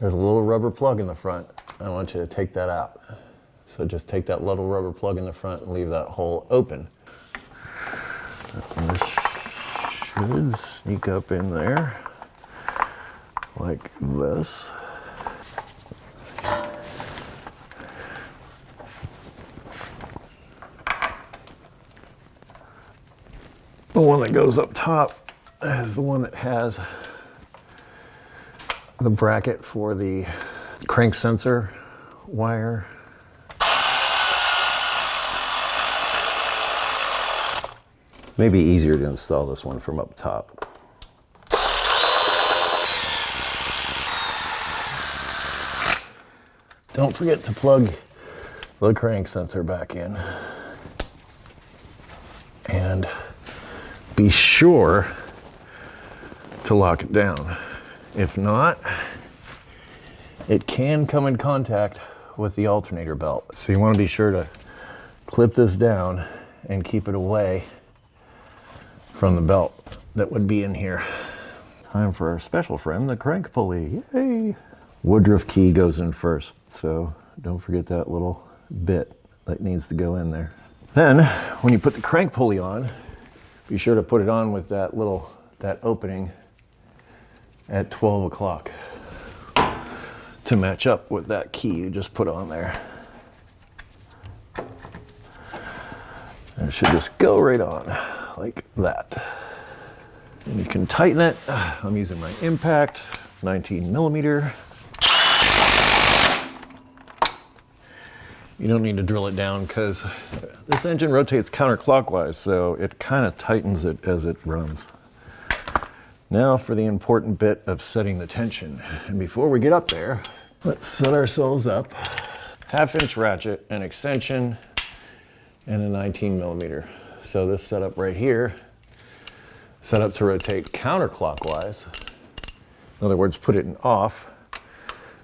there's a little rubber plug in the front. I want you to take that out. So just take that little rubber plug in the front and leave that hole open. This should sneak up in there like this. The one that goes up top is the one that has the bracket for the crank sensor wire. Maybe easier to install this one from up top. Don't forget to plug the crank sensor back in. And be sure to lock it down. If not, it can come in contact with the alternator belt. So you want to be sure to clip this down and keep it away from the belt that would be in here. Time for our special friend, the crank pulley. Yay! Woodruff key goes in first, so don't forget that little bit that needs to go in there. Then, when you put the crank pulley on, be sure to put it on with that opening at 12 o'clock to match up with that key you just put on there. And it should just go right on like that. And you can tighten it. I'm using my Impact 19 millimeter. You don't need to drill it down because this engine rotates counterclockwise, so it kind of tightens it as it runs. Now for the important bit of setting the tension. And before we get up there, let's set ourselves up. 1/2-inch ratchet, an extension, and a 19 millimeter. So this setup right here, set up to rotate counterclockwise. In other words, put it in off,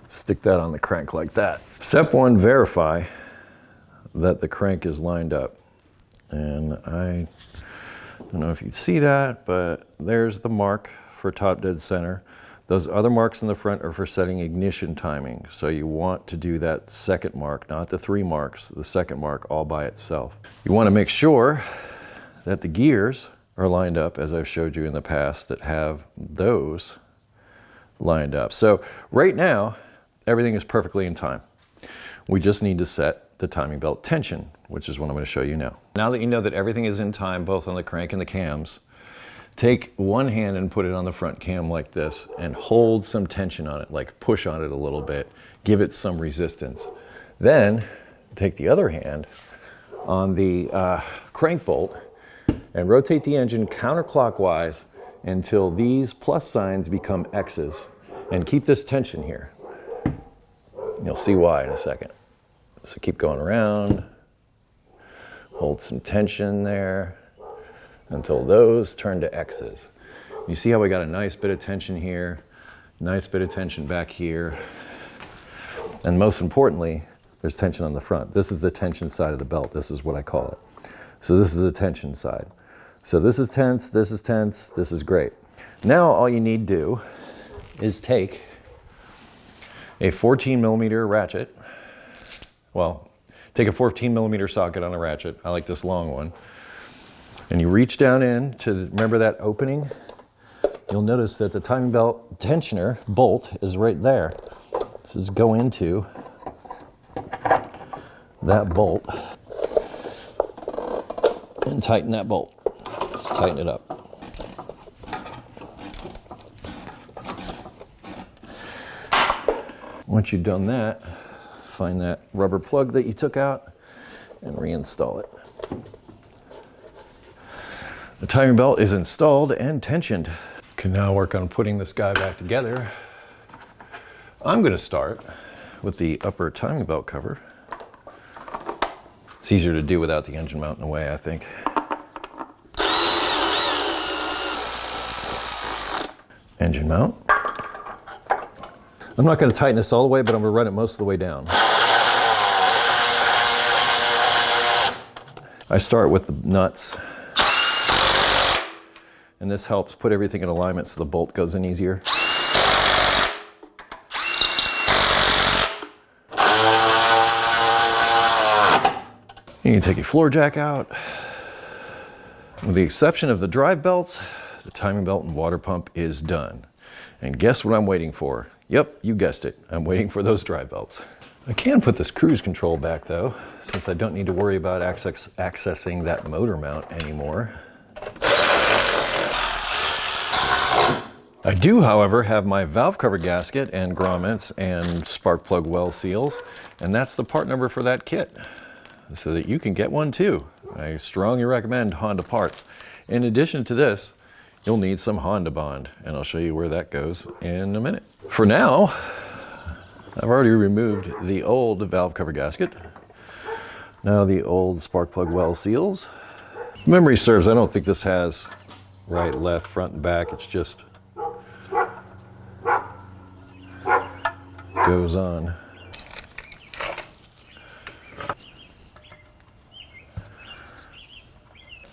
stick that on the crank like that. Step 1, verify that the crank is lined up. And I don't know if you see that, but there's the mark for top dead center. Those other marks in the front are for setting ignition timing. So you want to do that second mark, not the 3 marks, the second mark all by itself. You want to make sure that the gears are lined up, as I've showed you in the past, that have those lined up. So right now, everything is perfectly in time. We just need to set the timing belt tension, which is what I'm going to show you now. Now that you know that everything is in time, both on the crank and the cams, take one hand and put it on the front cam like this and hold some tension on it, like push on it a little bit, give it some resistance. Then take the other hand on the crank bolt and rotate the engine counterclockwise until these plus signs become X's. And keep this tension here. You'll see why in a second. So keep going around, hold some tension there until those turn to X's. You see how we got a nice bit of tension here, nice bit of tension back here, and most importantly, there's tension on the front. This is the tension side of the belt. This is what I call it. So this is the tension side. So this is tense, this is great. Now all you need to do is take a 14 millimeter ratchet. Well, take a 14 millimeter socket on a ratchet. I like this long one. And you reach down in to, remember that opening? You'll notice that the timing belt tensioner bolt is right there. So just go into that bolt and tighten that bolt. Just tighten it up. Once you've done that, find that rubber plug that you took out and reinstall it. The timing belt is installed and tensioned. Can now work on putting this guy back together. I'm going to start with the upper timing belt cover. It's easier to do without the engine mount in the way, I think. Engine mount. I'm not going to tighten this all the way, but I'm going to run it most of the way down. I start with the nuts, and this helps put everything in alignment so the bolt goes in easier. You can take your floor jack out. With the exception of the drive belts, the timing belt and water pump is done. And guess what I'm waiting for? Yep, you guessed it. I'm waiting for those drive belts. I can put this cruise control back though, since I don't need to worry about accessing that motor mount anymore. I do, however, have my valve cover gasket and grommets and spark plug well seals, and that's the part number for that kit, so that you can get one too. I strongly recommend Honda parts. In addition to this, you'll need some Honda bond, and I'll show you where that goes in a minute. For now, I've already removed the old valve cover gasket. Now the old spark plug well seals. If memory serves, I don't think this has right, left, front, and back. It's just goes on.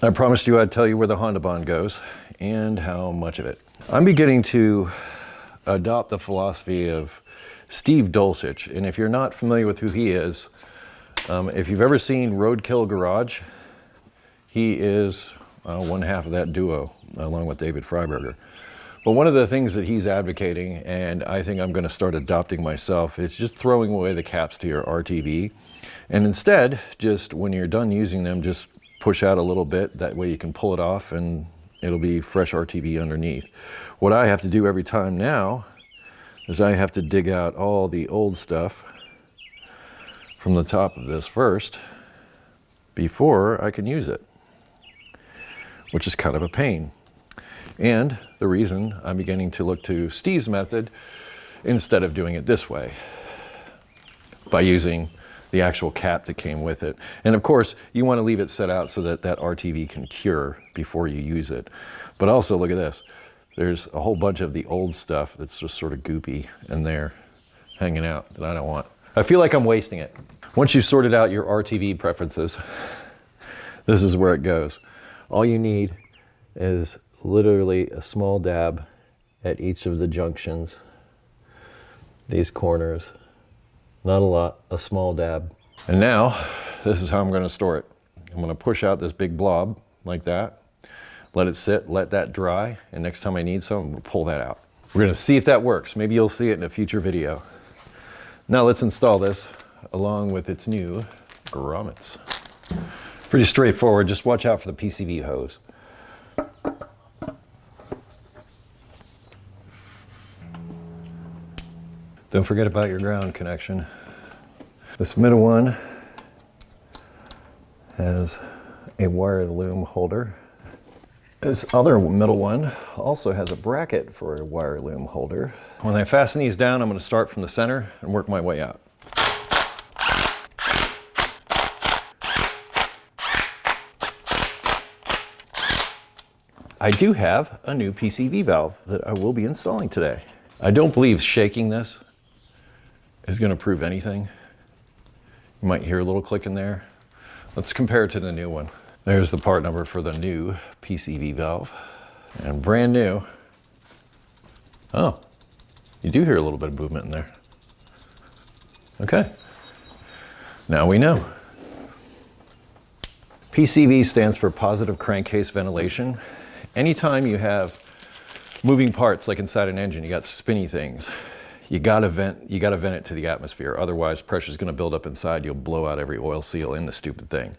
I promised you I'd tell you where the Honda bond goes and how much of it. I'm beginning to adopt the philosophy of Steve Dulcich, and if you're not familiar with who he is, if you've ever seen Roadkill Garage, he is one half of that duo, along with David Freiberger. But one of the things that he's advocating, and I think I'm going to start adopting myself, is just throwing away the caps to your RTV, and instead, just when you're done using them, just push out a little bit. That way you can pull it off and it'll be fresh RTV underneath. What I have to do every time now is I have to dig out all the old stuff from the top of this first before I can use it, which is kind of a pain. And the reason I'm beginning to look to Steve's method instead of doing it this way, by using the actual cap that came with it. And of course, you want to leave it set out so that that RTV can cure before you use it. But also, look at this. There's a whole bunch of the old stuff that's just sort of goopy in there, hanging out, that I don't want. I feel like I'm wasting it. Once you've sorted out your RTV preferences, this is where it goes. All you need is literally a small dab at each of the junctions, these corners. Not a lot, a small dab. And now, this is how I'm going to store it. I'm going to push out this big blob like that, let it sit, let that dry, and next time I need some, we'll pull that out. We're going to see if that works. Maybe you'll see it in a future video. Now let's install this along with its new grommets. Pretty straightforward, just watch out for the PCV hose. Don't forget about your ground connection. This middle one has a wire loom holder. This other middle one also has a bracket for a wire loom holder. When I fasten these down, I'm going to start from the center and work my way out. I do have a new PCV valve that I will be installing today. I don't believe shaking this is going to prove anything. You might hear a little click in there. Let's compare it to the new one. There's the part number for the new PCV valve. And brand new. Oh, you do hear a little bit of movement in there. Okay, now we know. PCV stands for positive crankcase ventilation. Anytime you have moving parts like inside an engine, you got spinny things, you gotta vent it to the atmosphere. Otherwise, pressure's gonna build up inside. You'll blow out every oil seal in the stupid thing.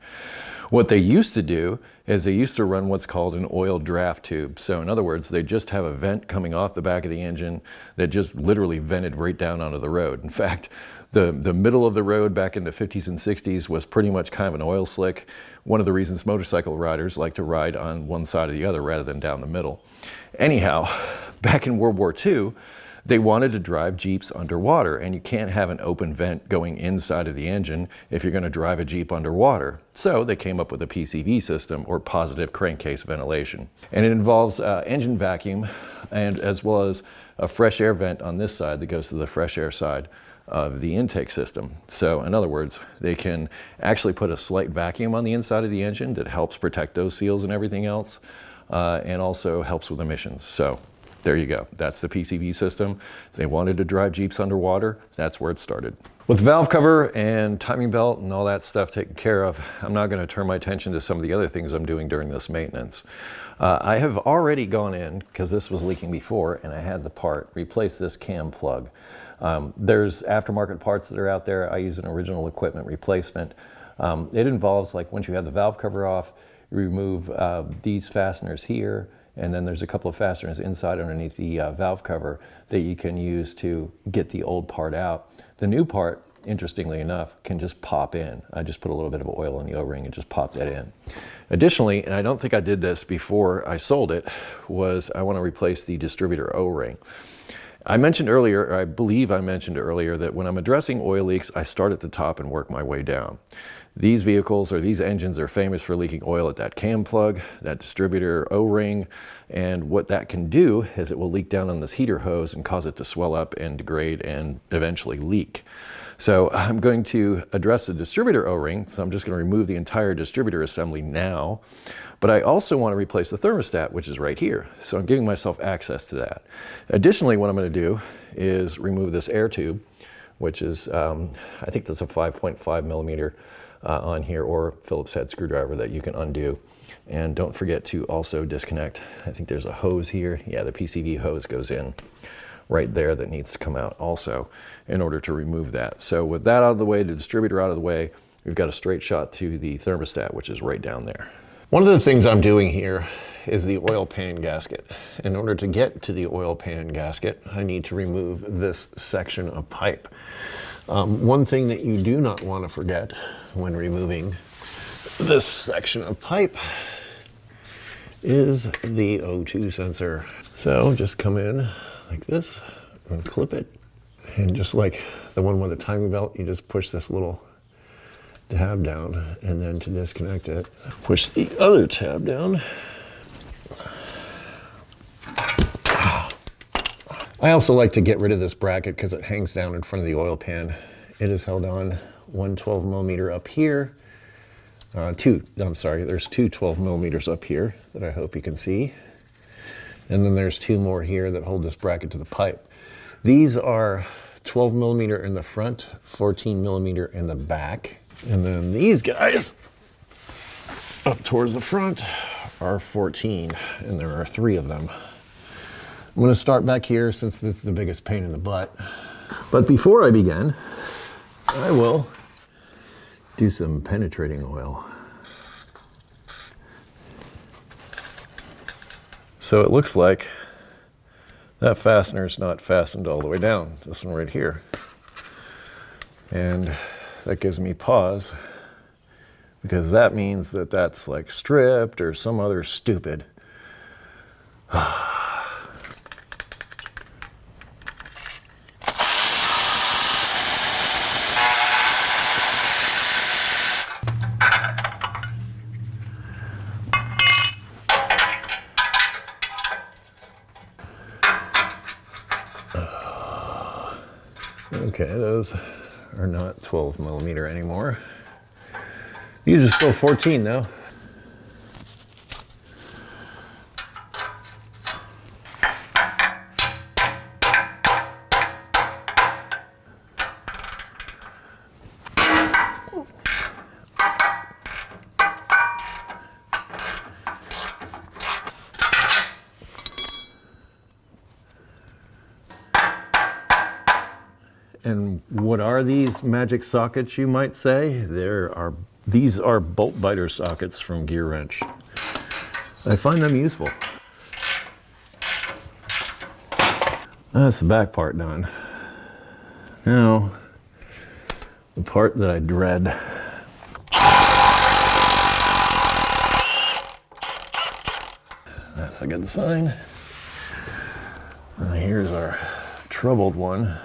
What they used to do is they used to run what's called an oil draft tube. So in other words, they just have a vent coming off the back of the engine that just literally vented right down onto the road. In fact, the middle of the road back in the 50s and 60s was pretty much kind of an oil slick. One of the reasons motorcycle riders like to ride on one side or the other rather than down the middle. Anyhow, back in World War II, They wanted to drive Jeeps underwater, and you can't have an open vent going inside of the engine if you're going to drive a Jeep underwater. So they came up with a PCV system, or positive crankcase ventilation. And it involves engine vacuum, and as well as a fresh air vent on this side that goes to the fresh air side of the intake system. So in other words, they can actually put a slight vacuum on the inside of the engine that helps protect those seals and everything else, and also helps with emissions. So there you go. That's the PCV system. They wanted to drive Jeeps underwater. That's where it started. With valve cover and timing belt and all that stuff taken care of, I'm now going to turn my attention to some of the other things I'm doing during this maintenance. I have already gone in, because this was leaking before and I had the part, replace this cam plug. There's aftermarket parts that are out there. I use an original equipment replacement. It involves, like, once you have the valve cover off, you remove these fasteners here, and then there's a couple of fasteners inside underneath the valve cover that you can use to get the old part out. The new part, interestingly enough, can just pop in. I just put a little bit of oil in the O-ring and just pop that in. Additionally, and I don't think I did this before I sold it, was I want to replace the distributor O-ring. I mentioned earlier, or I believe I mentioned earlier, that when I'm addressing oil leaks, I start at the top and work my way down. These vehicles, or these engines, are famous for leaking oil at that cam plug, that distributor O-ring, and what that can do is it will leak down on this heater hose and cause it to swell up and degrade and eventually leak. So I'm going to address the distributor O-ring, so I'm just going to remove the entire distributor assembly now. But I also want to replace the thermostat, which is right here. So I'm giving myself access to that. Additionally, what I'm going to do is remove this air tube, which is, I think that's a 5.5 millimeter on here, or Phillips head screwdriver that you can undo. And don't forget to also disconnect. I think there's a hose here. Yeah, the PCV hose goes in right there that needs to come out also in order to remove that. So with that out of the way, the distributor out of the way, we've got a straight shot to the thermostat, which is right down there. One of the things I'm doing here is the oil pan gasket. In order to get to the oil pan gasket, I need to remove this section of pipe. One thing that you do not want to forget when removing this section of pipe is the O2 sensor. So just come in like this and clip it. And just like the one with the timing belt, you just push this little tab down, and then to disconnect it, push the other tab down. I also like to get rid of this bracket because it hangs down in front of the oil pan. It is held on one 12 millimeter up here. There's two 12 millimeters up here that I hope you can see. And then there's two more here that hold this bracket to the pipe. These are 12 millimeter in the front, 14 millimeter in the back. And then these guys up towards the front are 14, and there are 3 of them. I'm going to start back here since this is the biggest pain in the butt. But before I begin, I will do some penetrating oil. So it looks like that fastener is not fastened all the way down, this one right here. And that gives me pause, because that means that that's like stripped or some other stupid. Okay, those are not 12 millimeter anymore. These are still 14 though. And what are these magic sockets, you might say? These are bolt biter sockets from Gear Wrench. I find them useful. That's the back part done. Now, the part that I dread. That's a good sign. Here's our troubled one.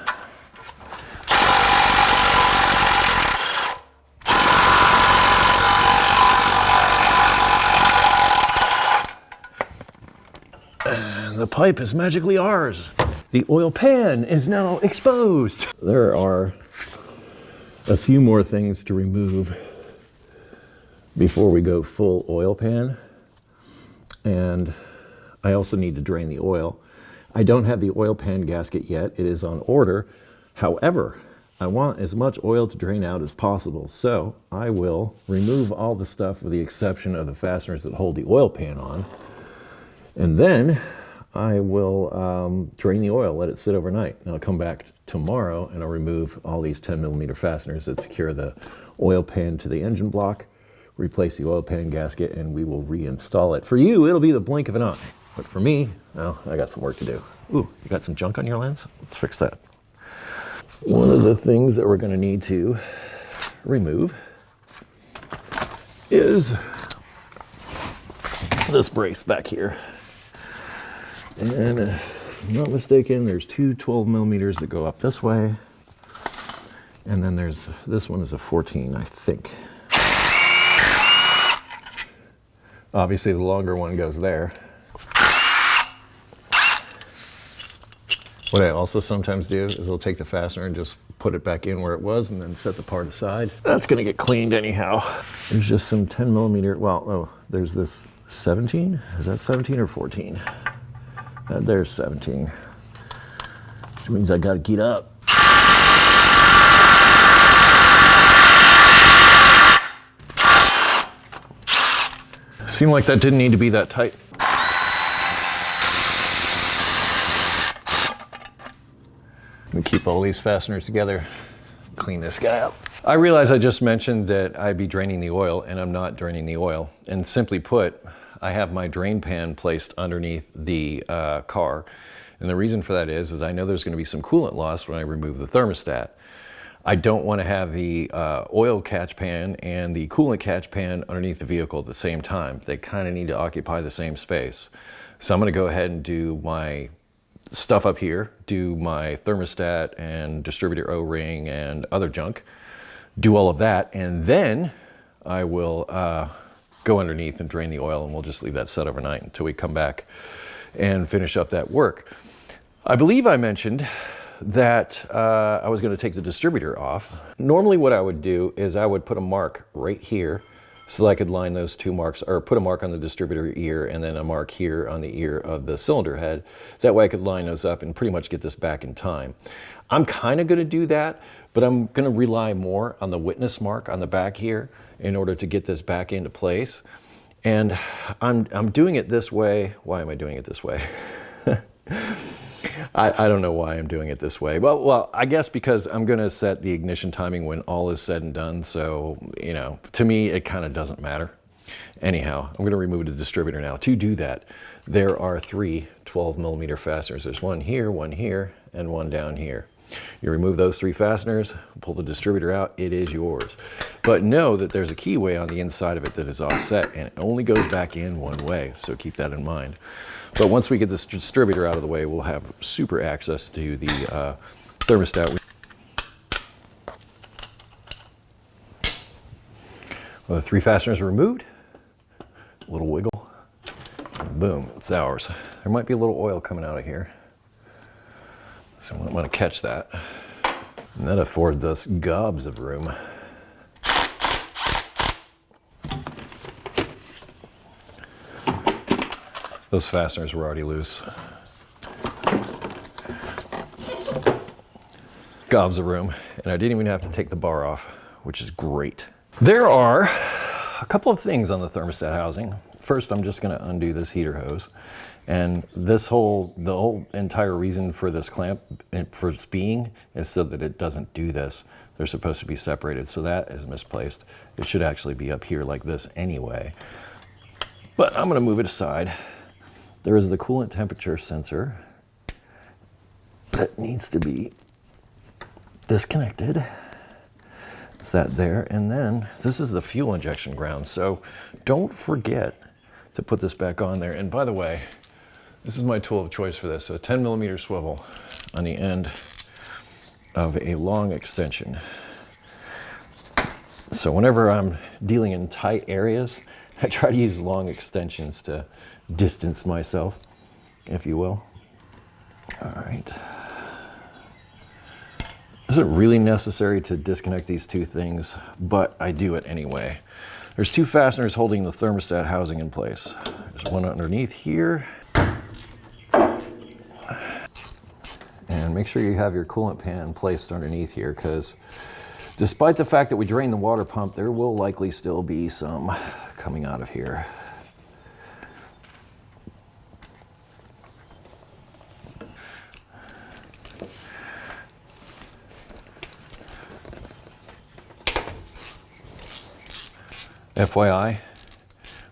And the pipe is magically ours. The oil pan is now exposed. There are a few more things to remove before we go full oil pan. And I also need to drain the oil. I don't have the oil pan gasket yet. It is on order. However, I want as much oil to drain out as possible. So I will remove all the stuff with the exception of the fasteners that hold the oil pan on. And then I will drain the oil, let it sit overnight. And I'll come back tomorrow and I'll remove all these 10mm fasteners that secure the oil pan to the engine block, replace the oil pan gasket, and we will reinstall it. For you, it'll be the blink of an eye. But for me, well, I got some work to do. Ooh, you got some junk on your lens? Let's fix that. One of the things that we're gonna need to remove is this brace back here. And if I'm not mistaken, there's two 12mm that go up this way. And then there's, this one is a 14, I think. Obviously the longer one goes there. What I also sometimes do is I'll take the fastener and just put it back in where it was and then set the part aside. That's gonna get cleaned anyhow. There's just some 10mm, well, oh, there's this 17? Is that 17 or 14? There's 17. Which means I gotta get up. Seemed like that didn't need to be that tight. We keep all these fasteners together, clean this guy up. I realize I just mentioned that I'd be draining the oil, and I'm not draining the oil. And simply put, I have my drain pan placed underneath the car. And the reason for that is I know there's gonna be some coolant loss when I remove the thermostat. I don't wanna have the oil catch pan and the coolant catch pan underneath the vehicle at the same time. They kinda need to occupy the same space. So I'm gonna go ahead and do my stuff up here, do my thermostat and distributor O-ring and other junk, do all of that, and then I will go underneath and drain the oil, and we'll just leave that set overnight until we come back and finish up that work. I believe I mentioned that I was going to take the distributor off. Normally what I would do is I would put a mark right here so that I could line those two marks, or put a mark on the distributor ear and then a mark here on the ear of the cylinder head. That way I could line those up and pretty much get this back in time. I'm kind of going to do that, but I'm going to rely more on the witness mark on the back here in order to get this back into place. And I'm doing it this way. Why am I doing it this way? I don't know why I'm doing it this way. Well, I guess because I'm going to set the ignition timing when all is said and done. So, you know, to me, it kind of doesn't matter. Anyhow, I'm going to remove the distributor now. To do that, there are three 12mm fasteners. There's one here, and one down here. You remove those three fasteners, pull the distributor out, it is yours. But know that there's a keyway on the inside of it that is offset, and it only goes back in one way, so keep that in mind. But once we get this distributor out of the way, we'll have super access to the thermostat. Well, the three fasteners are removed, a little wiggle, and boom, it's ours. There might be a little oil coming out of here, so I want to catch that. And that affords us gobs of room. Those fasteners were already loose. Gobs of room, and I didn't even have to take the bar off, which is great. There are a couple of things on the thermostat housing. First, I'm just gonna undo this heater hose. And the whole entire reason for this clamp, for its being, is so that it doesn't do this. They're supposed to be separated, so that is misplaced. It should actually be up here like this anyway. But I'm gonna move it aside. There is the coolant temperature sensor that needs to be disconnected. It's that there, and then this is the fuel injection ground. So don't forget to put this back on there. And by the way, This is my tool of choice for this, a 10mm swivel on the end of a long extension. So whenever I'm dealing in tight areas, I try to use long extensions to distance myself, if you will. All right. Isn't really necessary to disconnect these two things, but I do it anyway. There's two fasteners holding the thermostat housing in place. There's one underneath here. And make sure you have your coolant pan placed underneath here, because despite the fact that we drain the water pump, there will likely still be some coming out of here. FYI,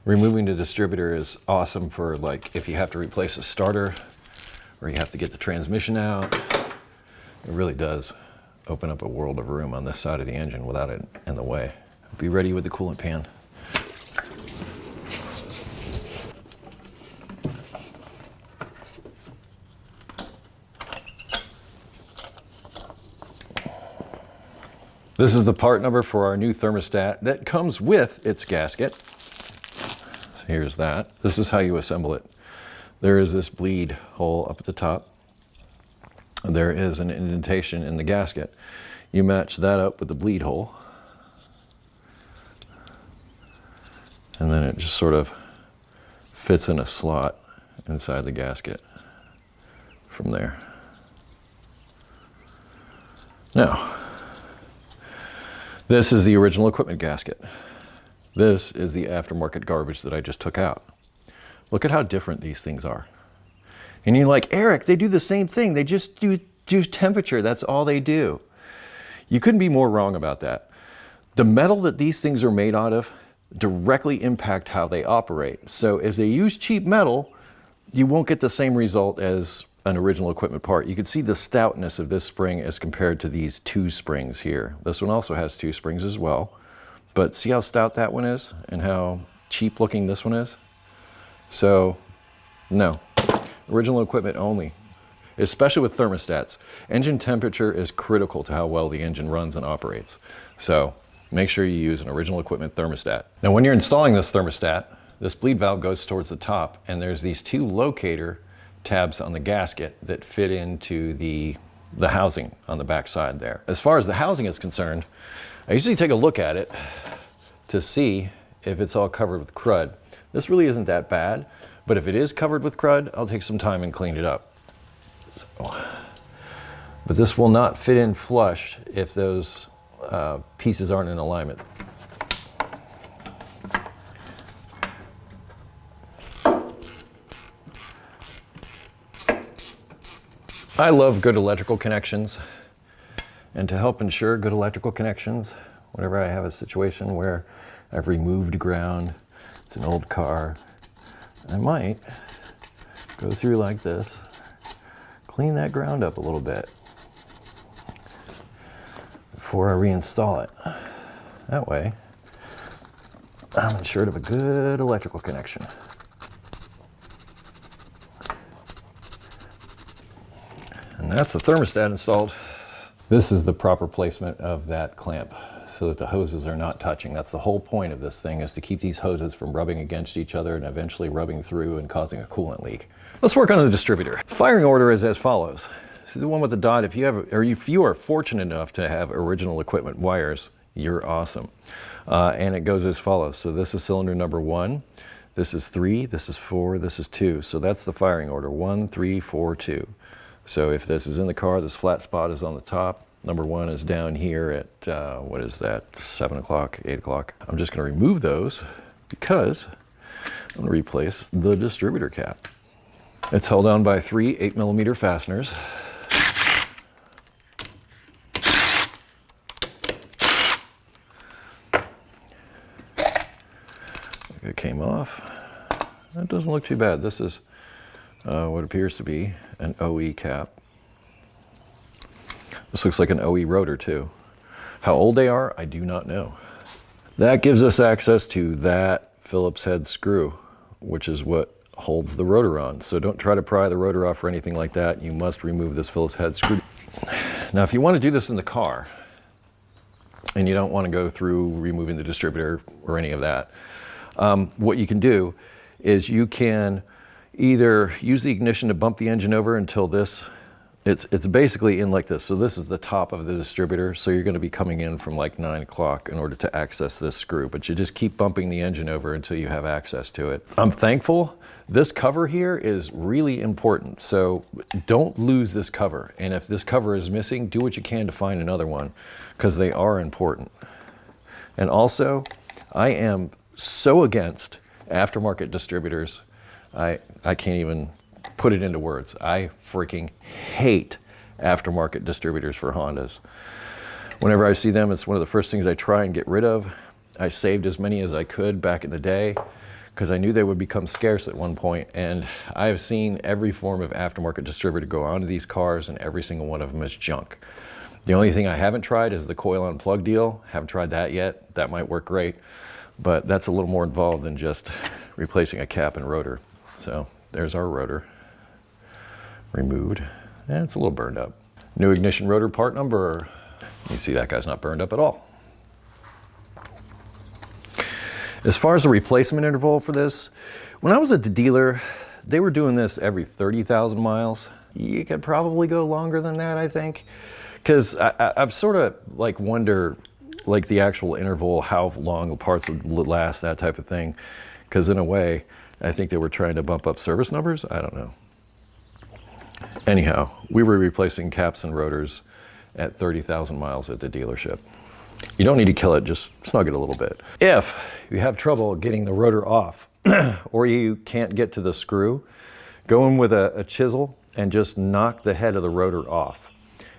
removing the distributor is awesome for, like, if you have to replace a starter or you have to get the transmission out. It really does open up a world of room on this side of the engine without it in the way. Be ready with the coolant pan. This is the part number for our new thermostat that comes with its gasket. So here's that. This is how you assemble it. There is this bleed hole up at the top. There is an indentation in the gasket. You match that up with the bleed hole. And then it just sort of fits in a slot inside the gasket from there. Now, this is the original equipment gasket. This is the aftermarket garbage that I just took out. Look at how different these things are. And you're like, Eric, they do the same thing. They just do temperature. That's all they do. You couldn't be more wrong about that. The metal that these things are made out of directly impact how they operate. So if they use cheap metal, you won't get the same result as an original equipment part. You can see the stoutness of this spring as compared to these two springs here. This one also has two springs as well, but see how stout that one is and how cheap looking this one is? So no, original equipment only, especially with thermostats. Engine temperature is critical to how well the engine runs and operates. So make sure you use an original equipment thermostat. Now when you're installing this thermostat, this bleed valve goes towards the top and there's these two locator tabs on the gasket that fit into the housing on the back side there. As far as the housing is concerned, I usually take a look at it to see if it's all covered with crud. This really isn't that bad, but if it is covered with crud, I'll take some time and clean it up. So, but this will not fit in flush if those pieces aren't in alignment. I love good electrical connections, and to help ensure good electrical connections, whenever I have a situation where I've removed ground, it's an old car, I might go through like this, clean that ground up a little bit before I reinstall it. That way, I'm ensured of a good electrical connection. And that's the thermostat installed. This is the proper placement of that clamp so that the hoses are not touching. That's the whole point of this thing, is to keep these hoses from rubbing against each other and eventually rubbing through and causing a coolant leak. Let's work on the distributor. Firing order is as follows. See the one with the dot, if you are fortunate enough to have original equipment wires, you're awesome. And it goes as follows. So this is cylinder number 1. This is 3, this is 4, this is 2. So that's the firing order, 1, 3, 4, 2. So if this is in the car, this flat spot is on the top. Number 1 is down here at, what is that, 7 o'clock, 8 o'clock. I'm just gonna remove those because I'm gonna replace the distributor cap. It's held on by 3 8mm fasteners. It came off. That doesn't look too bad. This is what appears to be an OE cap. This looks like an OE rotor too. How old they are, I do not know. That gives us access to that Phillips head screw, which is what holds the rotor on. So don't try to pry the rotor off or anything like that. You must remove this Phillips head screw. Now, if you want to do this in the car, and you don't want to go through removing the distributor or any of that, what you can do is you can either use the ignition to bump the engine over until this, it's basically in like this. So this is the top of the distributor. So you're going to be coming in from like 9 o'clock in order to access this screw, but you just keep bumping the engine over until you have access to it. I'm thankful. This cover here is really important. So don't lose this cover. And if this cover is missing, do what you can to find another one, because they are important. And also, I am so against aftermarket distributors. I can't even put it into words. I freaking hate aftermarket distributors for Hondas. Whenever I see them, it's one of the first things I try and get rid of. I saved as many as I could back in the day because I knew they would become scarce at one point, and I've seen every form of aftermarket distributor go onto these cars, and every single one of them is junk. The only thing I haven't tried is the coil on plug deal. Haven't tried that yet. That might work great, but that's a little more involved than just replacing a cap and rotor. So there's our rotor removed, and it's a little burned up. New ignition rotor part number. You see that guy's not burned up at all. As far as the replacement interval for this, when I was at the dealer, they were doing this every 30,000 miles. You could probably go longer than that, I think, because I've sort of like wonder like the actual interval, how long the parts would last, that type of thing. Because in a way, I think they were trying to bump up service numbers. I don't know. Anyhow, we were replacing caps and rotors at 30,000 miles at the dealership. You don't need to kill it, just snug it a little bit. If you have trouble getting the rotor off or you can't get to the screw, go in with a chisel and just knock the head of the rotor off.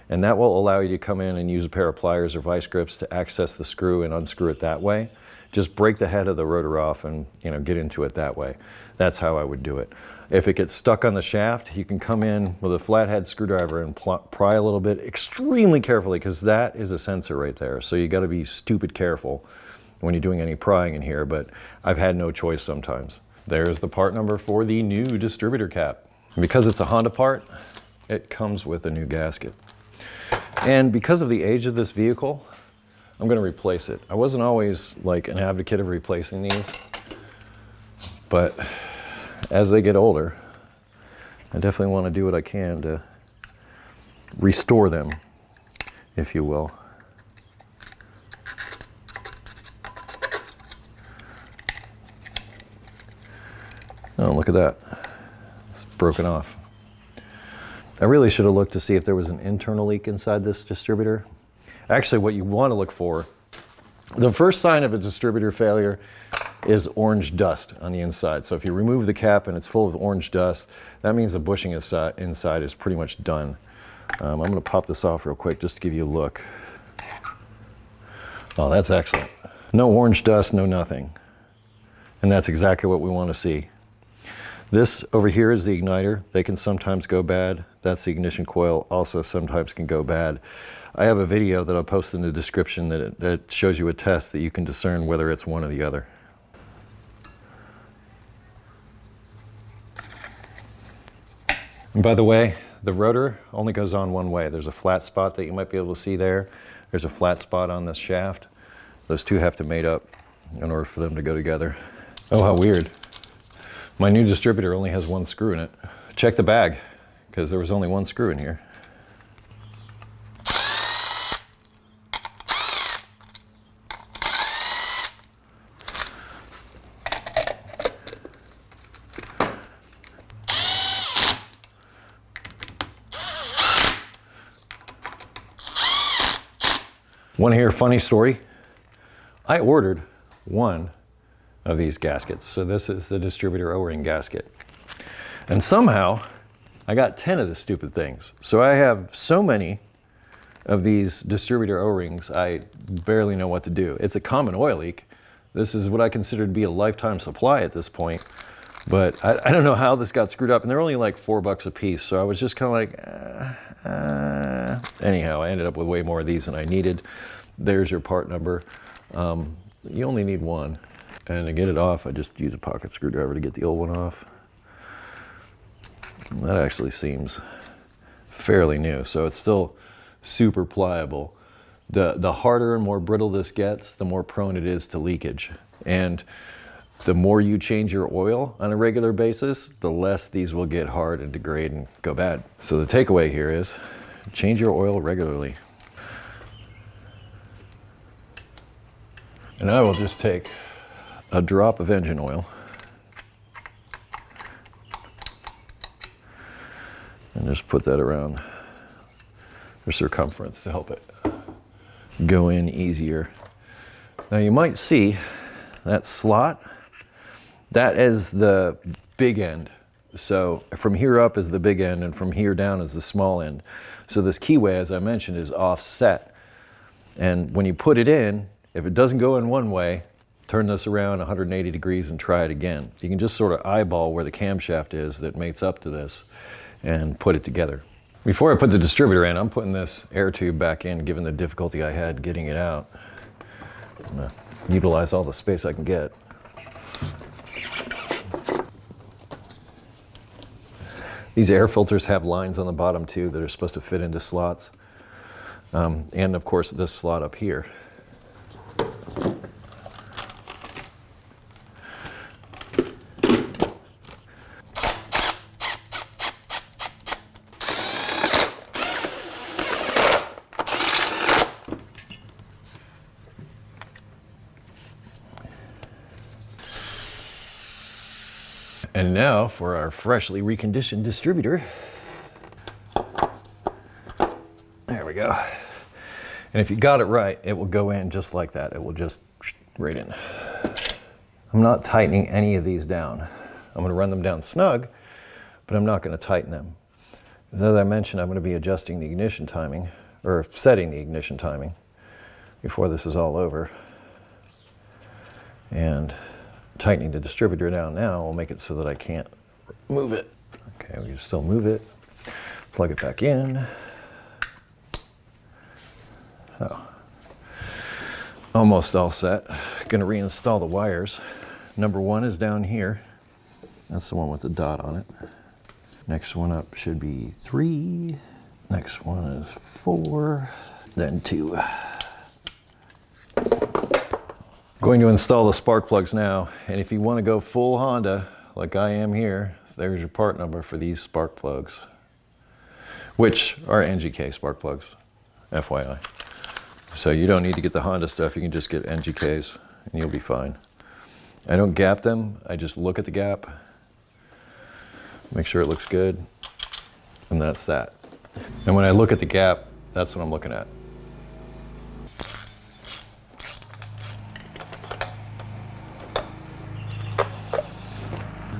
And that will allow you to come in and use a pair of pliers or vice grips to access the screw and unscrew it that way. Just break the head of the rotor off and get into it that way. That's how I would do it. If it gets stuck on the shaft, you can come in with a flathead screwdriver and pry a little bit extremely carefully, because that is a sensor right there. So you got to be stupid careful when you're doing any prying in here, but I've had no choice sometimes. There's the part number for the new distributor cap. Because it's a Honda part, it comes with a new gasket. And because of the age of this vehicle, I'm going to replace it. I wasn't always like an advocate of replacing these, but as they get older, I definitely want to do what I can to restore them, if you will. Oh, look at that. It's broken off. I really should have looked to see if there was an internal leak inside this distributor. Actually, what you want to look for, the first sign of a distributor failure is orange dust on the inside. So if you remove the cap and it's full of orange dust, that means the bushing inside is pretty much done. I'm going to pop this off real quick just to give you a look. Oh, that's excellent. No orange dust, no nothing. And that's exactly what we want to see. This over here is the igniter. They can sometimes go bad. That's the ignition coil, also sometimes can go bad. I have a video that I'll post in the description that shows you a test that you can discern whether it's one or the other. And by the way, the rotor only goes on one way. There's a flat spot that you might be able to see there. There's a flat spot on this shaft. Those two have to mate up in order for them to go together. Oh, how weird. My new distributor only has one screw in it. Check the bag, because there was only one screw in here. Want to hear a funny story? I ordered one of these gaskets. So this is the distributor O-ring gasket. And somehow I got 10 of the stupid things. So I have so many of these distributor O-rings, I barely know what to do. It's a common oil leak. This is what I consider to be a lifetime supply at this point. But I don't know how this got screwed up, and they're only like $4 a piece. So I was just kind of like, anyhow, I ended up with way more of these than I needed. There's your part number. You only need one. And to get it off, I just use a pocket screwdriver to get the old one off. That actually seems fairly new, so it's still super pliable. The harder and more brittle this gets, the more prone it is to leakage. And the more you change your oil on a regular basis, the less these will get hard and degrade and go bad. So the takeaway here is change your oil regularly. And I will just take a drop of engine oil and just put that around the circumference to help it go in easier. Now you might see that slot, that is the big end. So from here up is the big end and from here down is the small end. So this keyway, as I mentioned, is offset. And when you put it in, if it doesn't go in one way, turn this around 180 degrees and try it again. You can just sort of eyeball where the camshaft is that mates up to this and put it together. Before I put the distributor in, I'm putting this air tube back in, given the difficulty I had getting it out. I'm gonna utilize all the space I can get. These air filters have lines on the bottom too that are supposed to fit into slots. And of course this slot up here. And now for our freshly reconditioned distributor. There we go. And if you got it right, it will go in just like that. It will just right in. I'm not tightening any of these down. I'm going to run them down snug, but I'm not going to tighten them. As I mentioned, I'm going to be adjusting the ignition timing, or setting the ignition timing before this is all over. And tightening the distributor down now will make it so that I can't move it. Okay, we can still move it. Plug it back in. So, almost all set. Gonna reinstall the wires. Number 1 is down here. That's the one with the dot on it. Next one up should be 3. Next one is 4, then 2. Going to install the spark plugs now, and if you want to go full Honda, like I am here, there's your part number for these spark plugs, which are NGK spark plugs, FYI. So you don't need to get the Honda stuff, you can just get NGKs, and you'll be fine. I don't gap them, I just look at the gap, make sure it looks good, and that's that. And when I look at the gap, that's what I'm looking at.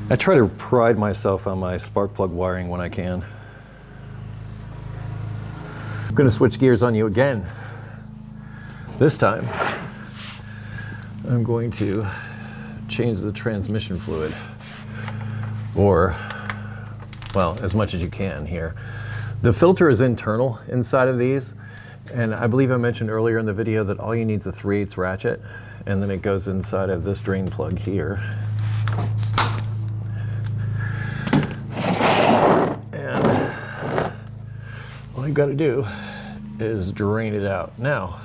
I try to pride myself on my spark plug wiring when I can. I'm going to switch gears on you again. This time, I'm going to change the transmission fluid, or, well, as much as you can here. The filter is internal inside of these, and I believe I mentioned earlier in the video that all you need is a 3/8 ratchet, and then it goes inside of this drain plug here. All you got to do is drain it out. Now,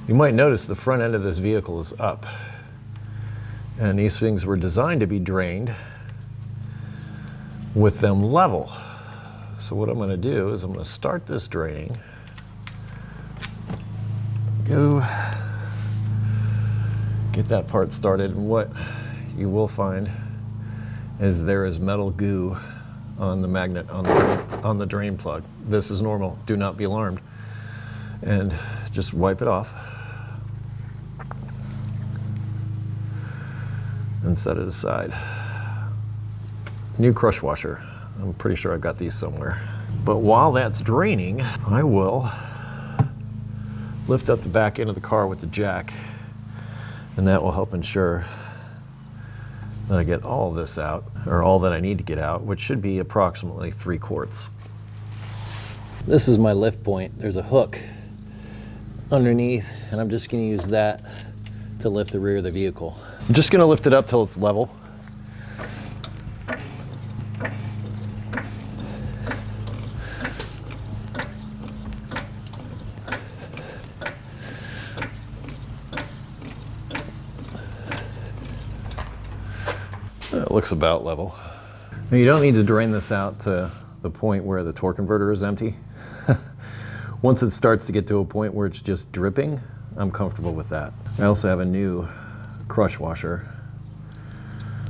you might notice the front end of this vehicle is up, and these things were designed to be drained with them level. So what I'm going to do is I'm going to start this draining. Go get that part started, and what you will find is there is metal goo on the magnet on the drain plug. This is normal, do not be alarmed. And just wipe it off and set it aside. New crush washer. I'm pretty sure I've got these somewhere. But while that's draining, I will lift up the back end of the car with the jack, and that will help ensure that I get all of this out, or all that I need to get out, which should be approximately 3 quarts. This is my lift point. There's a hook underneath, and I'm just going to use that to lift the rear of the vehicle. I'm just going to lift it up till it's level. It looks about level. Now you don't need to drain this out to the point where the torque converter is empty. Once it starts to get to a point where it's just dripping, I'm comfortable with that. I also have a new crush washer.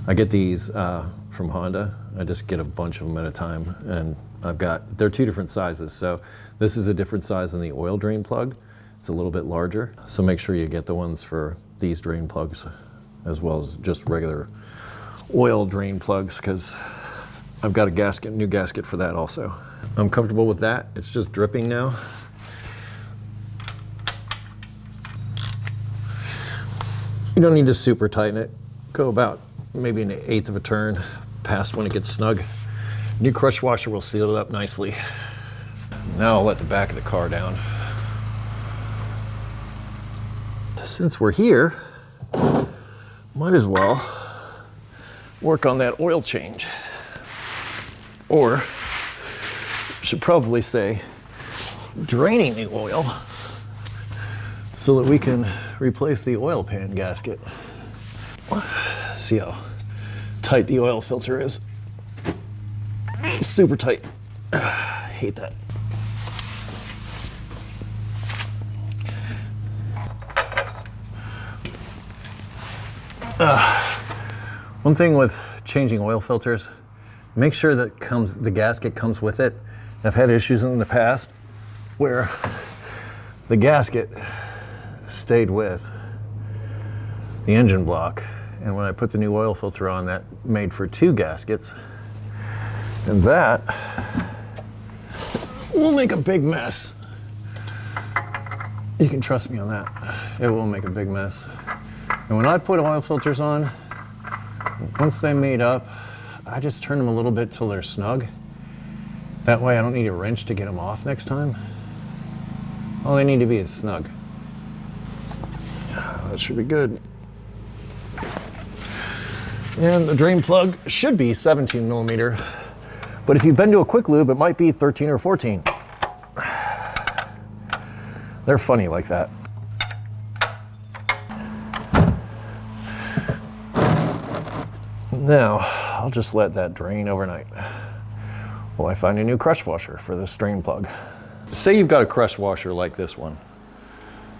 I get these from Honda. I just get a bunch of them at a time, and they're two different sizes. So this is a different size than the oil drain plug. It's a little bit larger. So make sure you get the ones for these drain plugs as well as just regular oil drain plugs, because I've got a new gasket for that also. I'm comfortable with that. It's just dripping now. You don't need to super tighten it. Go about maybe 1/8 of a turn past when it gets snug. New crush washer will seal it up nicely. Now I'll let the back of the car down. Since we're here, might as well work on that oil change. Or, should probably say, draining the oil so that we can replace the oil pan gasket. See how tight the oil filter is. It's super tight. Hate that. One thing with changing oil filters, make sure that the gasket comes with it. I've had issues in the past where the gasket stayed with the engine block, and when I put the new oil filter on, that made for 2 gaskets, and that will make a big mess. You can trust me on that. It will make a big mess. And when I put oil filters on, once they made up, I just turn them a little bit till they're snug. That way I don't need a wrench to get them off next time. All they need to be is snug. That should be good. And the drain plug should be 17 millimeter, but if you've been to a quick lube, it might be 13 or 14. They're funny like that. Now, I'll just let that drain overnight while I find a new crush washer for this drain plug. Say you've got a crush washer like this one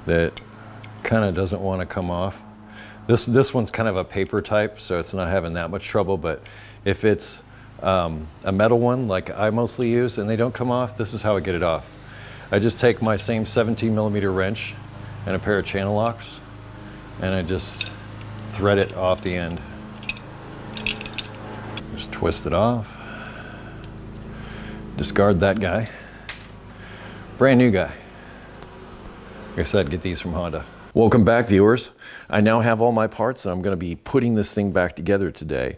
that kind of doesn't want to come off. This one's kind of a paper type, so it's not having that much trouble, but if it's a metal one like I mostly use and they don't come off, this is how I get it off. I just take my same 17 millimeter wrench and a pair of channel locks, and I just thread it off the end. Just twist it off. Discard that guy. Brand new guy. Like I said, get these from Honda. Welcome back, viewers. I now have all my parts, and I'm going to be putting this thing back together today.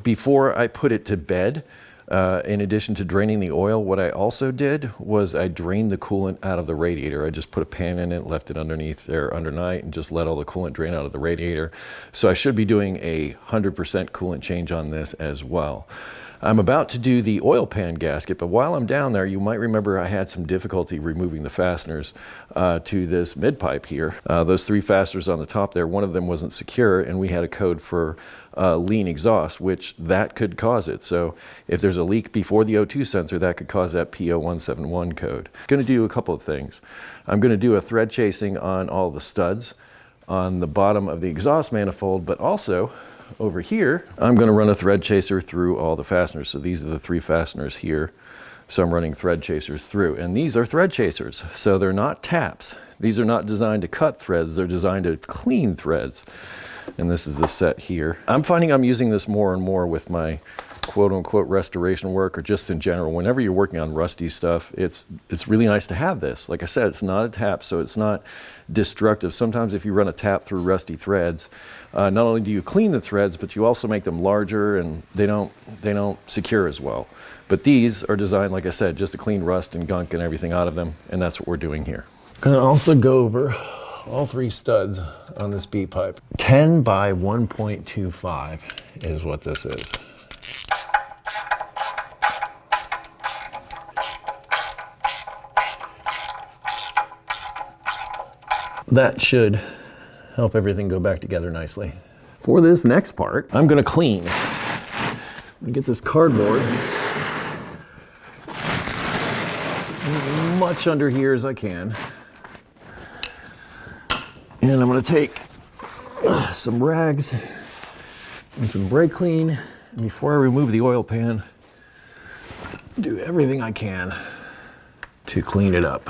Before I put it to bed, in addition to draining the oil, what I also did was I drained the coolant out of the radiator. I just put a pan in it, left it underneath there undernight, and just let all the coolant drain out of the radiator. So I should be doing a 100% coolant change on this as well. I'm about to do the oil pan gasket, but while I'm down there, you might remember I had some difficulty removing the fasteners to this mid-pipe here. Those 3 fasteners on the top there, one of them wasn't secure, and we had a code for lean exhaust, which that could cause it. So if there's a leak before the O2 sensor, that could cause that P0171 code. I'm going to do a couple of things. I'm going to do a thread chasing on all the studs on the bottom of the exhaust manifold, but also over here, I'm going to run a thread chaser through all the fasteners. So these are the 3 fasteners here. So I'm running thread chasers through, and these are thread chasers. So they're not taps. These are not designed to cut threads. They're designed to clean threads. And this is the set here. I'm finding I'm using this more and more with my quote unquote restoration work, or just in general. Whenever you're working on rusty stuff, it's really nice to have this. Like I said, it's not a tap, so it's not destructive. Sometimes if you run a tap through rusty threads, not only do you clean the threads, but you also make them larger, and they don't secure as well. But these are designed, like I said, just to clean rust and gunk and everything out of them, and that's what we're doing here. I'm gonna also go over all 3 studs on this B pipe. 10 by 1.25 is what this is. That should help everything go back together nicely. For this next part, I'm gonna clean. I'm gonna get this cardboard much under here as I can. And I'm gonna take some rags and some brake clean. And before I remove the oil pan, do everything I can to clean it up.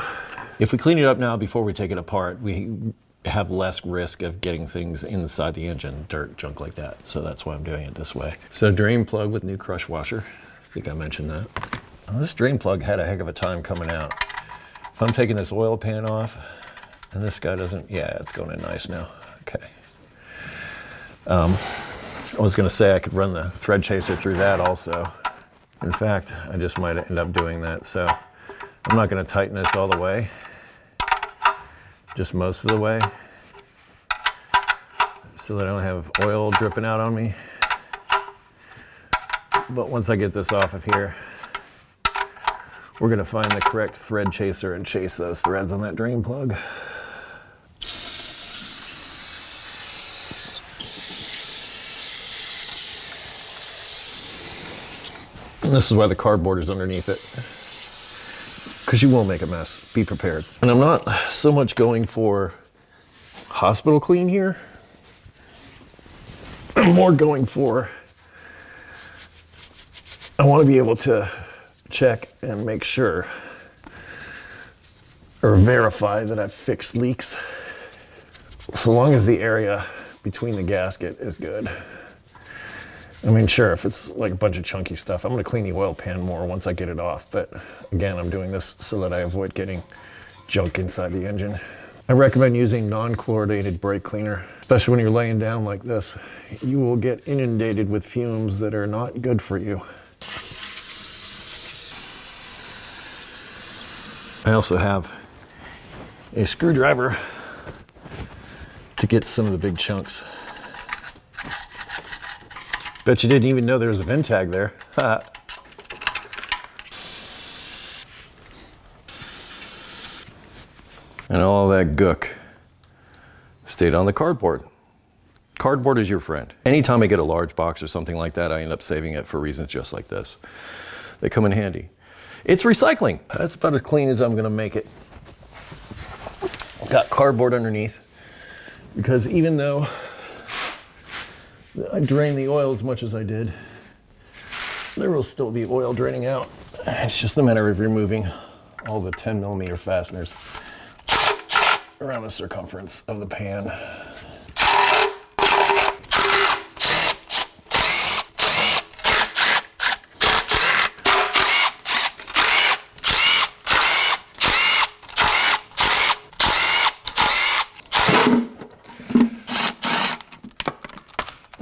If we clean it up now before we take it apart, we have less risk of getting things inside the engine, dirt, junk like that. So that's why I'm doing it this way. So drain plug with new crush washer. I think I mentioned that. Well, this drain plug had a heck of a time coming out. If I'm taking this oil pan off and this guy doesn't, yeah, it's going in nice now. Okay. I was gonna say I could run the thread chaser through that also. In fact, I just might end up doing that. So I'm not gonna tighten this all the way, just most of the way, so that I don't have oil dripping out on me. But once I get this off of here, we're gonna find the correct thread chaser and chase those threads on that drain plug. And this is why the cardboard is underneath it, because you will make a mess. Be prepared. And I'm not so much going for hospital clean here. I'm more going for, I want to be able to check and make sure or verify that I've fixed leaks, so long as the area between the gasket is good. I mean, sure, if it's like a bunch of chunky stuff, I'm going to clean the oil pan more once I get it off. But again, I'm doing this so that I avoid getting junk inside the engine. I recommend using non-chlorinated brake cleaner, especially when you're laying down like this. You will get inundated with fumes that are not good for you. I also have a screwdriver to get some of the big chunks. Bet you didn't even know there was a VIN tag there. And all that gook stayed on the cardboard. Cardboard is your friend. Anytime I get a large box or something like that, I end up saving it for reasons just like this. They come in handy. It's recycling. That's about as clean as I'm gonna make it. Got cardboard underneath, because even though I drained the oil as much as I did, there will still be oil draining out. It's just a matter of removing all the 10mm fasteners around the circumference of the pan.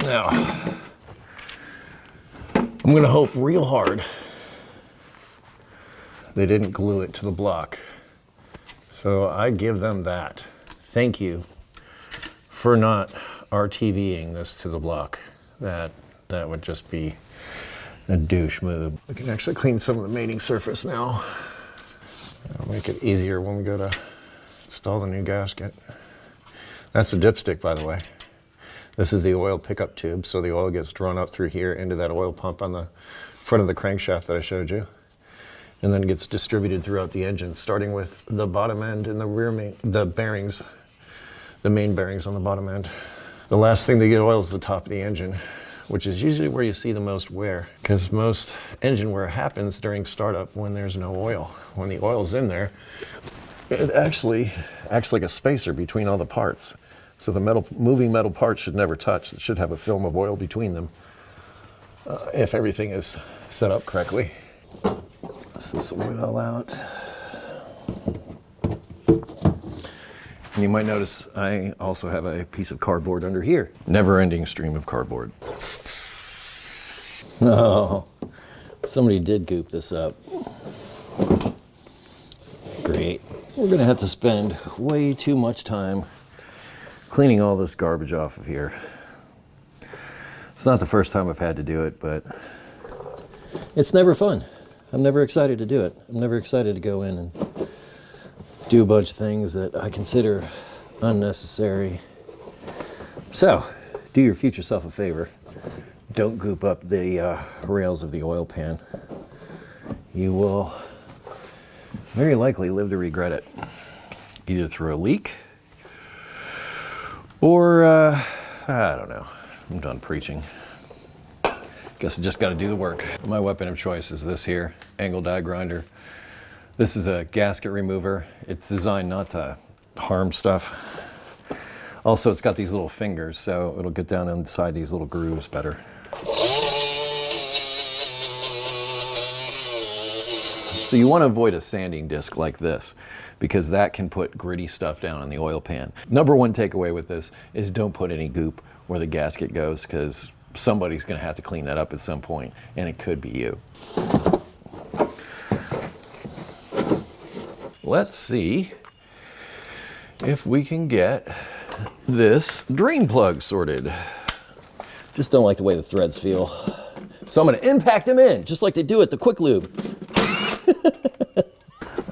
Now, I'm gonna hope real hard they didn't glue it to the block. So I give them that. Thank you for not RTVing this to the block. That would just be a douche move. We can actually clean some of the mating surface now. That'll make it easier when we go to install the new gasket. That's the dipstick, by the way. This is the oil pickup tube, so the oil gets drawn up through here into that oil pump on the front of the crankshaft that I showed you, and then gets distributed throughout the engine, starting with the bottom end and the rear the bearings, the main bearings on the bottom end. The last thing to get oil is the top of the engine, which is usually where you see the most wear, because most engine wear happens during startup when there's no oil. When the oil's in there, it actually acts like a spacer between all the parts. So the moving metal parts should never touch. It should have a film of oil between them if everything is set up correctly. Let's this oil out. And you might notice I also have a piece of cardboard under here. Never-ending stream of cardboard. Oh, somebody did goop this up. Great. We're gonna have to spend way too much time cleaning all this garbage off of here. It's not the first time I've had to do it, but it's never fun. I'm never excited to do it. I'm never excited to go in and do a bunch of things that I consider unnecessary. So, do your future self a favor. Don't goop up the rails of the oil pan. You will very likely live to regret it. Either through a leak or, I don't know. I'm done preaching. Guess I just got to do the work. My weapon of choice is this here, angle die grinder. This is a gasket remover. It's designed not to harm stuff. Also, it's got these little fingers, so it'll get down inside these little grooves better. So you want to avoid a sanding disc like this, because that can put gritty stuff down in the oil pan. Number one takeaway with this is don't put any goop where the gasket goes, because somebody's going to have to clean that up at some point, and it could be you. Let's see if we can get this drain plug sorted. Just don't like the way the threads feel. So I'm going to impact them in, just like they do at the Quick Lube.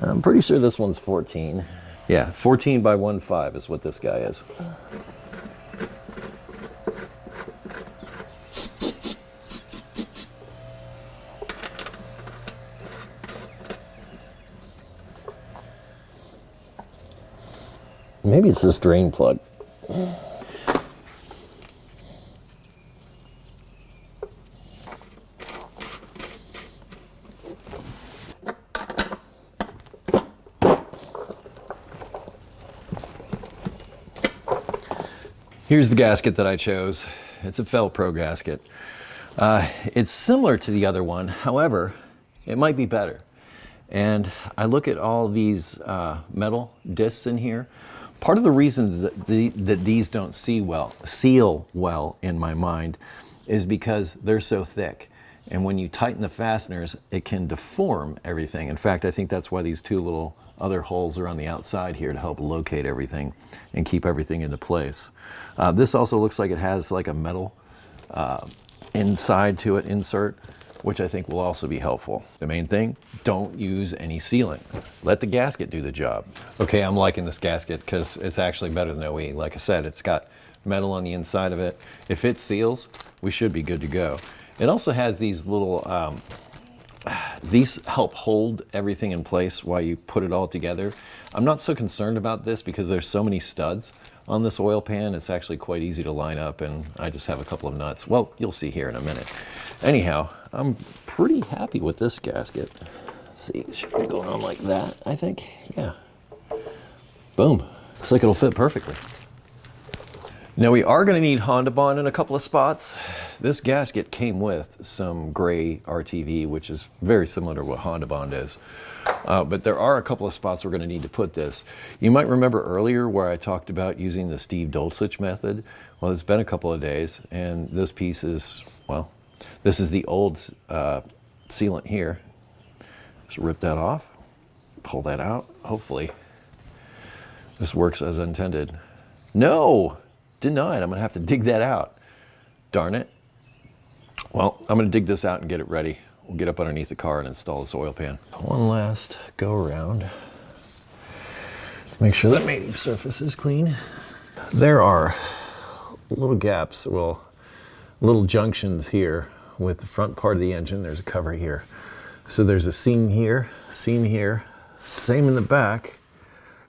I'm pretty sure this one's 14. Yeah, 14 by 1.5 is what this guy is. Maybe it's this drain plug. Here's the gasket that I chose. It's a Fel-Pro gasket. It's similar to the other one, however, it might be better. And I look at all these metal discs in here. Part of the reason that these don't seal well in my mind is because they're so thick. And when you tighten the fasteners, it can deform everything. In fact, I think that's why these two little other holes are on the outside here to help locate everything and keep everything into place. This also looks like it has like a metal inside to it insert, which I think will also be helpful. The main thing, don't use any sealant. Let the gasket do the job. Okay, I'm liking this gasket because it's actually better than OE. Like I said, it's got metal on the inside of it. If it seals, we should be good to go. It also has these little, these help hold everything in place while you put it all together. I'm not so concerned about this because there's so many studs on this oil pan. It's actually quite easy to line up, and I just have a couple of nuts. Well, you'll see here in a minute. Anyhow, I'm pretty happy with this gasket. Let's see, it should be going on like that, I think. Yeah. Boom. Looks like it'll fit perfectly. Now we are going to need Honda Bond in a couple of spots. This gasket came with some gray RTV, which is very similar to what Honda Bond is. But there are a couple of spots we're going to need to put this. You might remember earlier where I talked about using the Steve Dulcich method. Well, it's been a couple of days, and this piece is, well, this is the old sealant here. Just rip that off, pull that out. Hopefully this works as intended. No! Denied. I'm going to have to dig that out. Darn it. Well, I'm going to dig this out and get it ready. We'll get up underneath the car and install this oil pan. One last go around. Make sure that mating surface is clean. There are little gaps, well, little junctions here with the front part of the engine. There's a cover here. So there's a seam here, same in the back.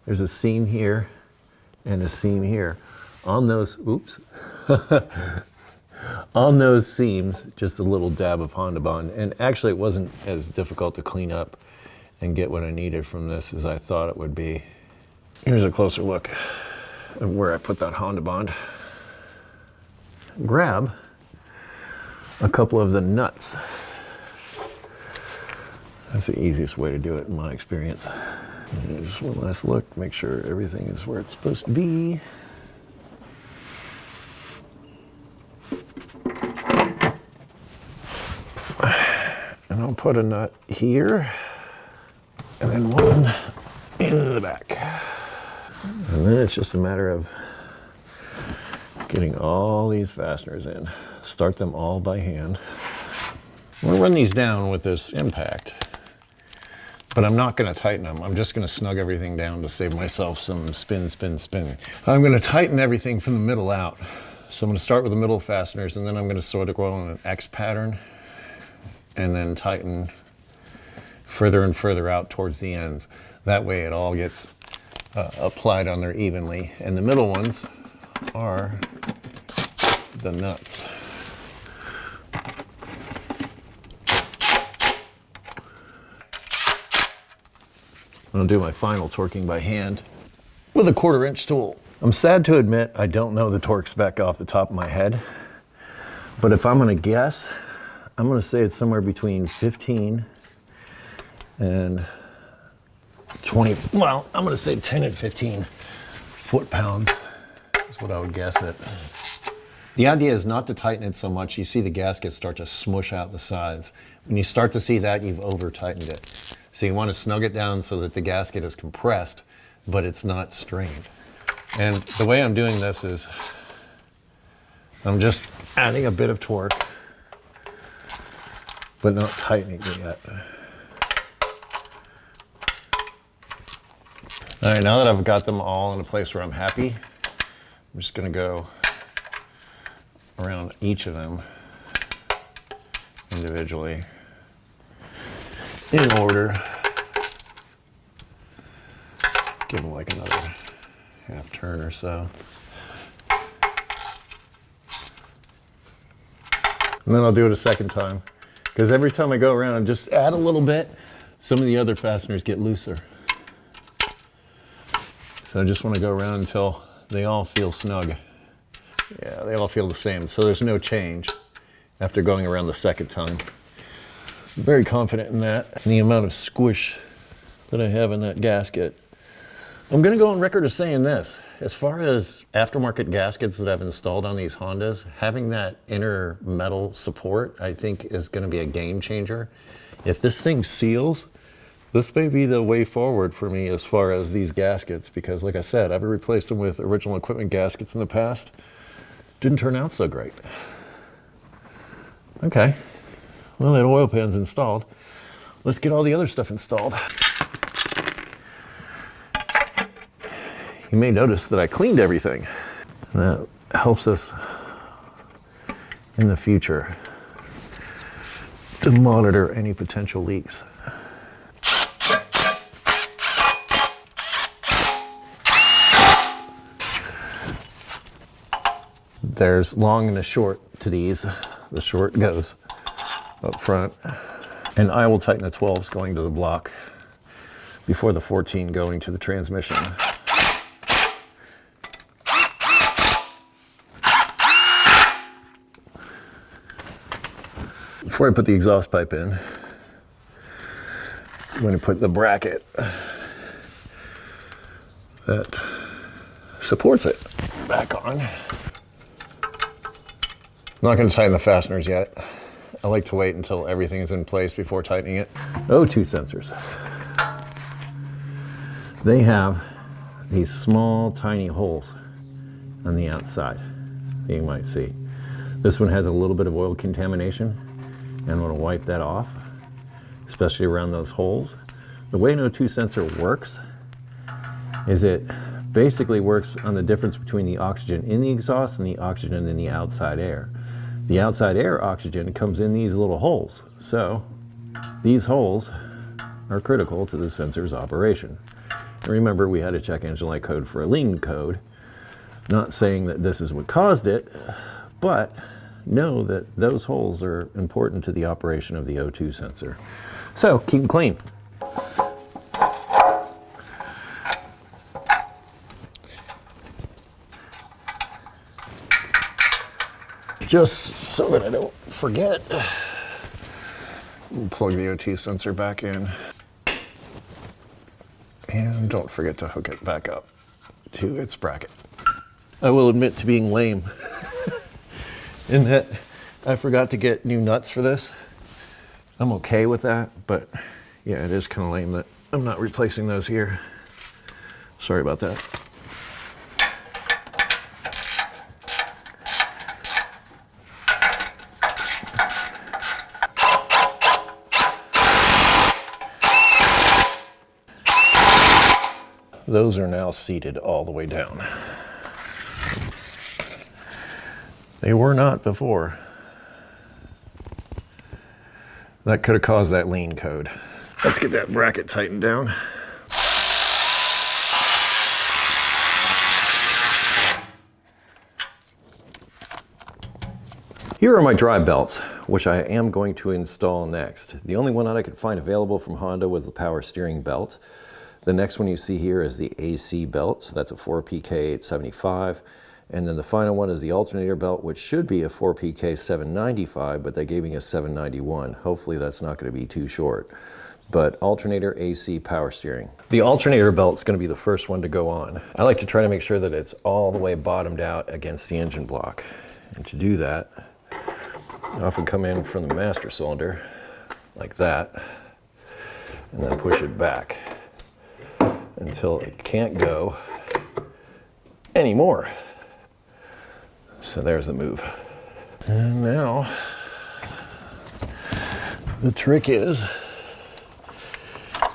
There's a seam here and a seam here. On those, oops, on those seams, just a little dab of Honda Bond. And actually it wasn't as difficult to clean up and get what I needed from this as I thought it would be. Here's a closer look at where I put that Honda Bond. Grab a couple of the nuts. That's the easiest way to do it in my experience. And just one last look, make sure everything is where it's supposed to be. And I'll put a nut here, and then one in the back. And then it's just a matter of getting all these fasteners in. Start them all by hand. I'm gonna run these down with this impact, but I'm not gonna tighten them. I'm just gonna snug everything down to save myself some spin. I'm gonna tighten everything from the middle out. So I'm going to start with the middle fasteners, and then I'm going to sort of go on an X pattern and then tighten further and further out towards the ends. That way it all gets applied on there evenly. And the middle ones are the nuts. I'm going to do my final torquing by hand with a 1/4 inch tool. I'm sad to admit I don't know the torque spec off the top of my head, but if I'm going to guess, I'm going to say it's somewhere between 15 and 20, well, I'm going to say 10 and 15 foot-pounds is what I would guess it. The idea is not to tighten it so much. You see the gasket start to smush out the sides. When you start to see that, you've over-tightened it. So you want to snug it down so that the gasket is compressed, but it's not strained. And the way I'm doing this is I'm just adding a bit of torque, but not tightening it yet. All right, now that I've got them all in a place where I'm happy, I'm just going to go around each of them individually in order. Give them like another half turn or so. And then I'll do it a second time, because every time I go around and just add a little bit, some of the other fasteners get looser. So I just want to go around until they all feel snug. Yeah, they all feel the same, so there's no change after going around the second time. I'm very confident in that, and the amount of squish that I have in that gasket. I'm going to go on record as saying this. As far as aftermarket gaskets that I've installed on these Hondas, having that inner metal support, I think, is going to be a game changer. If this thing seals, this may be the way forward for me as far as these gaskets, because like I said, I've replaced them with original equipment gaskets in the past. Didn't turn out so great. Okay, well, that oil pan's installed. Let's get all the other stuff installed. You may notice that I cleaned everything. That helps us in the future to monitor any potential leaks. There's long and a short to these. The short goes up front, and I will tighten the 12s going to the block before the 14 going to the transmission. Before I put the exhaust pipe in, I'm going to put the bracket that supports it back on. I'm not going to tighten the fasteners yet. I like to wait until everything is in place before tightening it. O2 sensors. They have these small, tiny holes on the outside that you might see. This one has a little bit of oil contamination, and I'm going to wipe that off, especially around those holes. The way an O2 sensor works is it basically works on the difference between the oxygen in the exhaust and the oxygen in the outside air. The outside air oxygen comes in these little holes, so these holes are critical to the sensor's operation. And remember, we had a check engine light code for a lean code. Not saying that this is what caused it, but know that those holes are important to the operation of the O2 sensor. So keep them clean. Just so that I don't forget, we'll plug the O2 sensor back in. And don't forget to hook it back up to its bracket. I will admit to being lame in that I forgot to get new nuts for this. I'm okay with that, but yeah, it is kind of lame that I'm not replacing those here. Sorry about that. Those are now seated all the way down. They were not before. That could have caused that lean code. Let's get that bracket tightened down. Here are my drive belts, which I am going to install next. The only one that I could find available from Honda was the power steering belt. The next one you see here is the AC belt, so that's a 4PK 875. And then the final one is the alternator belt, which should be a 4PK 795, but they gave me a 791. Hopefully that's not going to be too short. But alternator, AC, power steering. The alternator belt is going to be the first one to go on. I like to try to make sure that it's all the way bottomed out against the engine block. And to do that, I often come in from the master cylinder like that, and then push it back until it can't go anymore. So there's the move. And now the trick is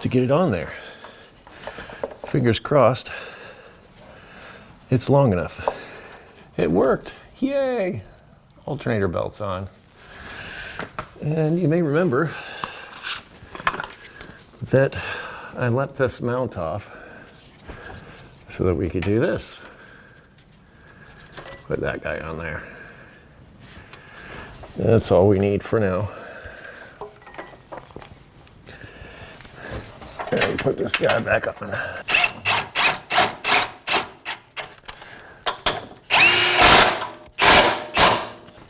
to get it on there. Fingers crossed it's long enough. It worked. Yay! Alternator belt's on. And you may remember that I let this mount off so that we could do this. Put that guy on there. That's all we need for now. And put this guy back on.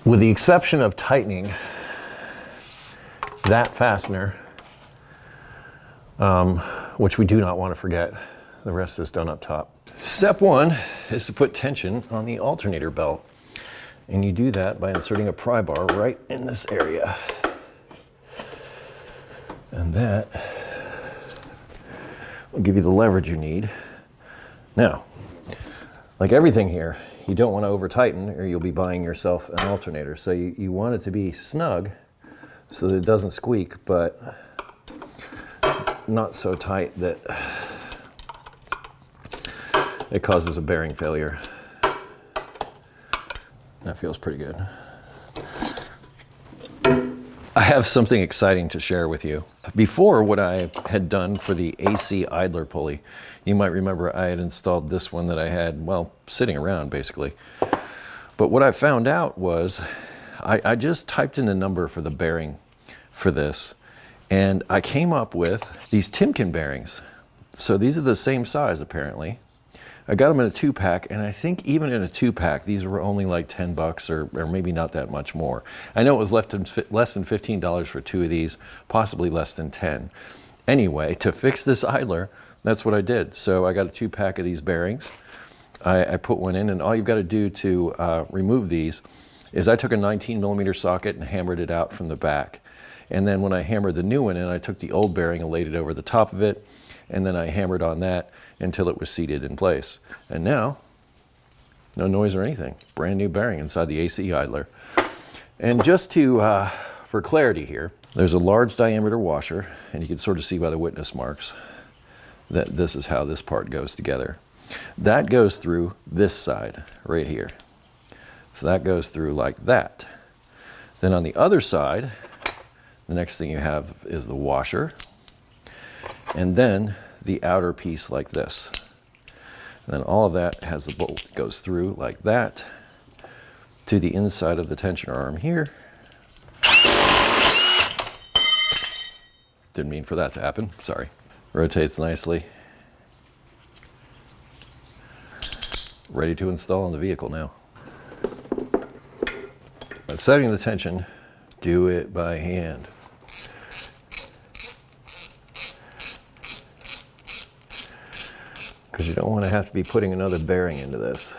With the exception of tightening that fastener, which we do not want to forget, the rest is done up top. Step one is to put tension on the alternator belt. And you do that by inserting a pry bar right in this area. And that will give you the leverage you need. Now, like everything here, you don't want to over tighten or you'll be buying yourself an alternator. So you want it to be snug so that it doesn't squeak, but not so tight that it causes a bearing failure. That feels pretty good. I have something exciting to share with you. Before, what I had done for the AC idler pulley, you might remember I had installed this one that I had, well, sitting around basically. But what I found out was I just typed in the number for the bearing for this, and I came up with these Timken bearings. So these are the same size apparently. I got them in a 2-pack, and I think even in a 2-pack, these were only like $10 or maybe not that much more. I know it was less than $15 for 2 of these, possibly less than 10. Anyway, to fix this idler, that's what I did. So I got a 2-pack of these bearings. I put one in, and all you've got to do to remove these is I took a 19mm socket and hammered it out from the back. And then when I hammered the new one in, I took the old bearing and laid it over the top of it, and then I hammered on that until it was seated in place. And now, no noise or anything. Brand new bearing inside the AC idler. And just to, for clarity here, there's a large diameter washer, and you can sort of see by the witness marks that this is how this part goes together. That goes through this side right here. So that goes through like that. Then on the other side, the next thing you have is the washer, and then the outer piece like this. And then all of that has the bolt that goes through like that to the inside of the tension arm here. Didn't mean for that to happen, sorry. Rotates nicely. Ready to install on the vehicle now. But setting the tension, do it by hand. Because you don't want to have to be putting another bearing into this.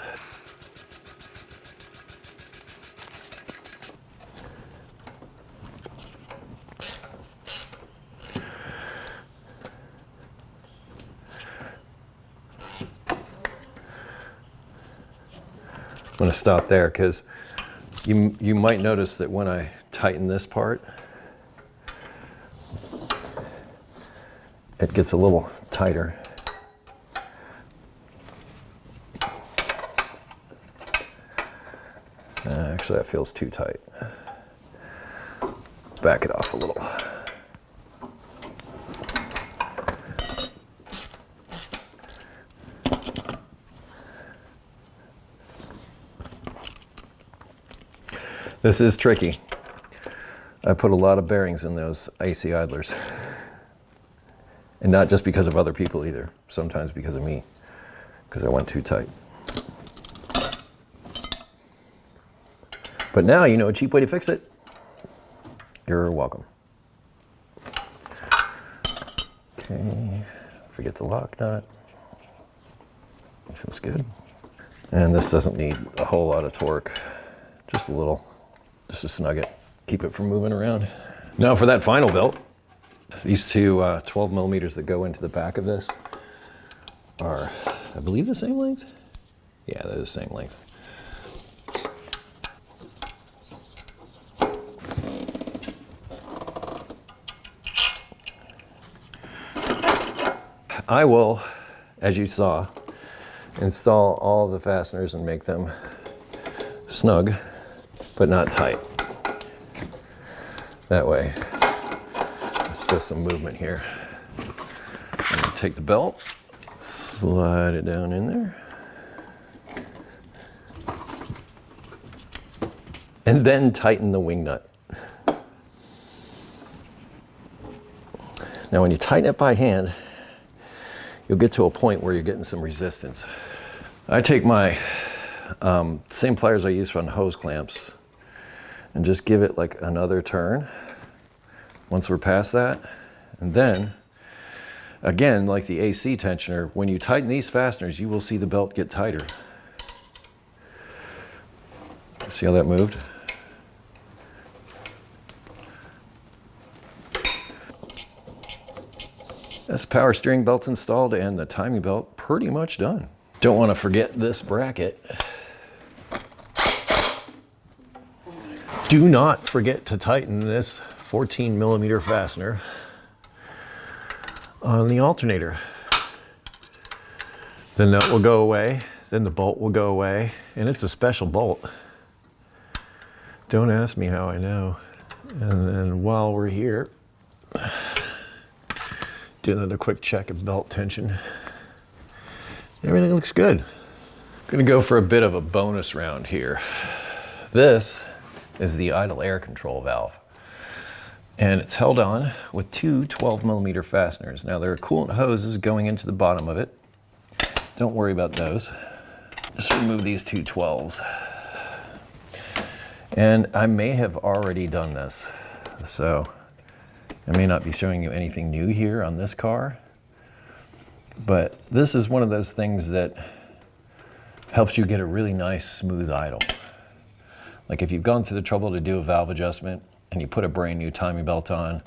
I'm going to stop there because you might notice that when I tighten this part, it gets a little tighter. Actually, that feels too tight. Back it off a little. This is tricky. I put a lot of bearings in those AC idlers. And not just because of other people either. Sometimes because of me. Because I went too tight. But now you know a cheap way to fix it. You're welcome. Okay, forget the lock nut. Feels good. And this doesn't need a whole lot of torque. Just a little, just to snug it. Keep it from moving around. Now for that final belt. These two 12 millimeters that go into the back of this are, I believe, the same length? Yeah, they're the same length. I will, as you saw, install all the fasteners and make them snug, but not tight. That way, there's still some movement here. I'm gonna take the belt, slide it down in there, and then tighten the wing nut. Now when you tighten it by hand, you'll get to a point where you're getting some resistance. I take my same pliers I use for hose clamps and just give it like another turn once we're past that. And then, again, like the AC tensioner, when you tighten these fasteners, you will see the belt get tighter. See how that moved? That's power steering belt installed and the timing belt pretty much done. Don't want to forget this bracket. Do not forget to tighten this 14 millimeter fastener on the alternator. The nut will go away, then the bolt will go away, and it's a special bolt. Don't ask me how I know. And then while we're here, do another quick check of belt tension. Everything looks good. Gonna go for a bit of a bonus round here. This is the idle air control valve. And it's held on with two 12 millimeter fasteners. Now there are coolant hoses going into the bottom of it. Don't worry about those. Just remove these two 12s. And I may have already done this, so I may not be showing you anything new here on this car, but this is one of those things that helps you get a really nice smooth idle. Like if you've gone through the trouble to do a valve adjustment and you put a brand new timing belt on,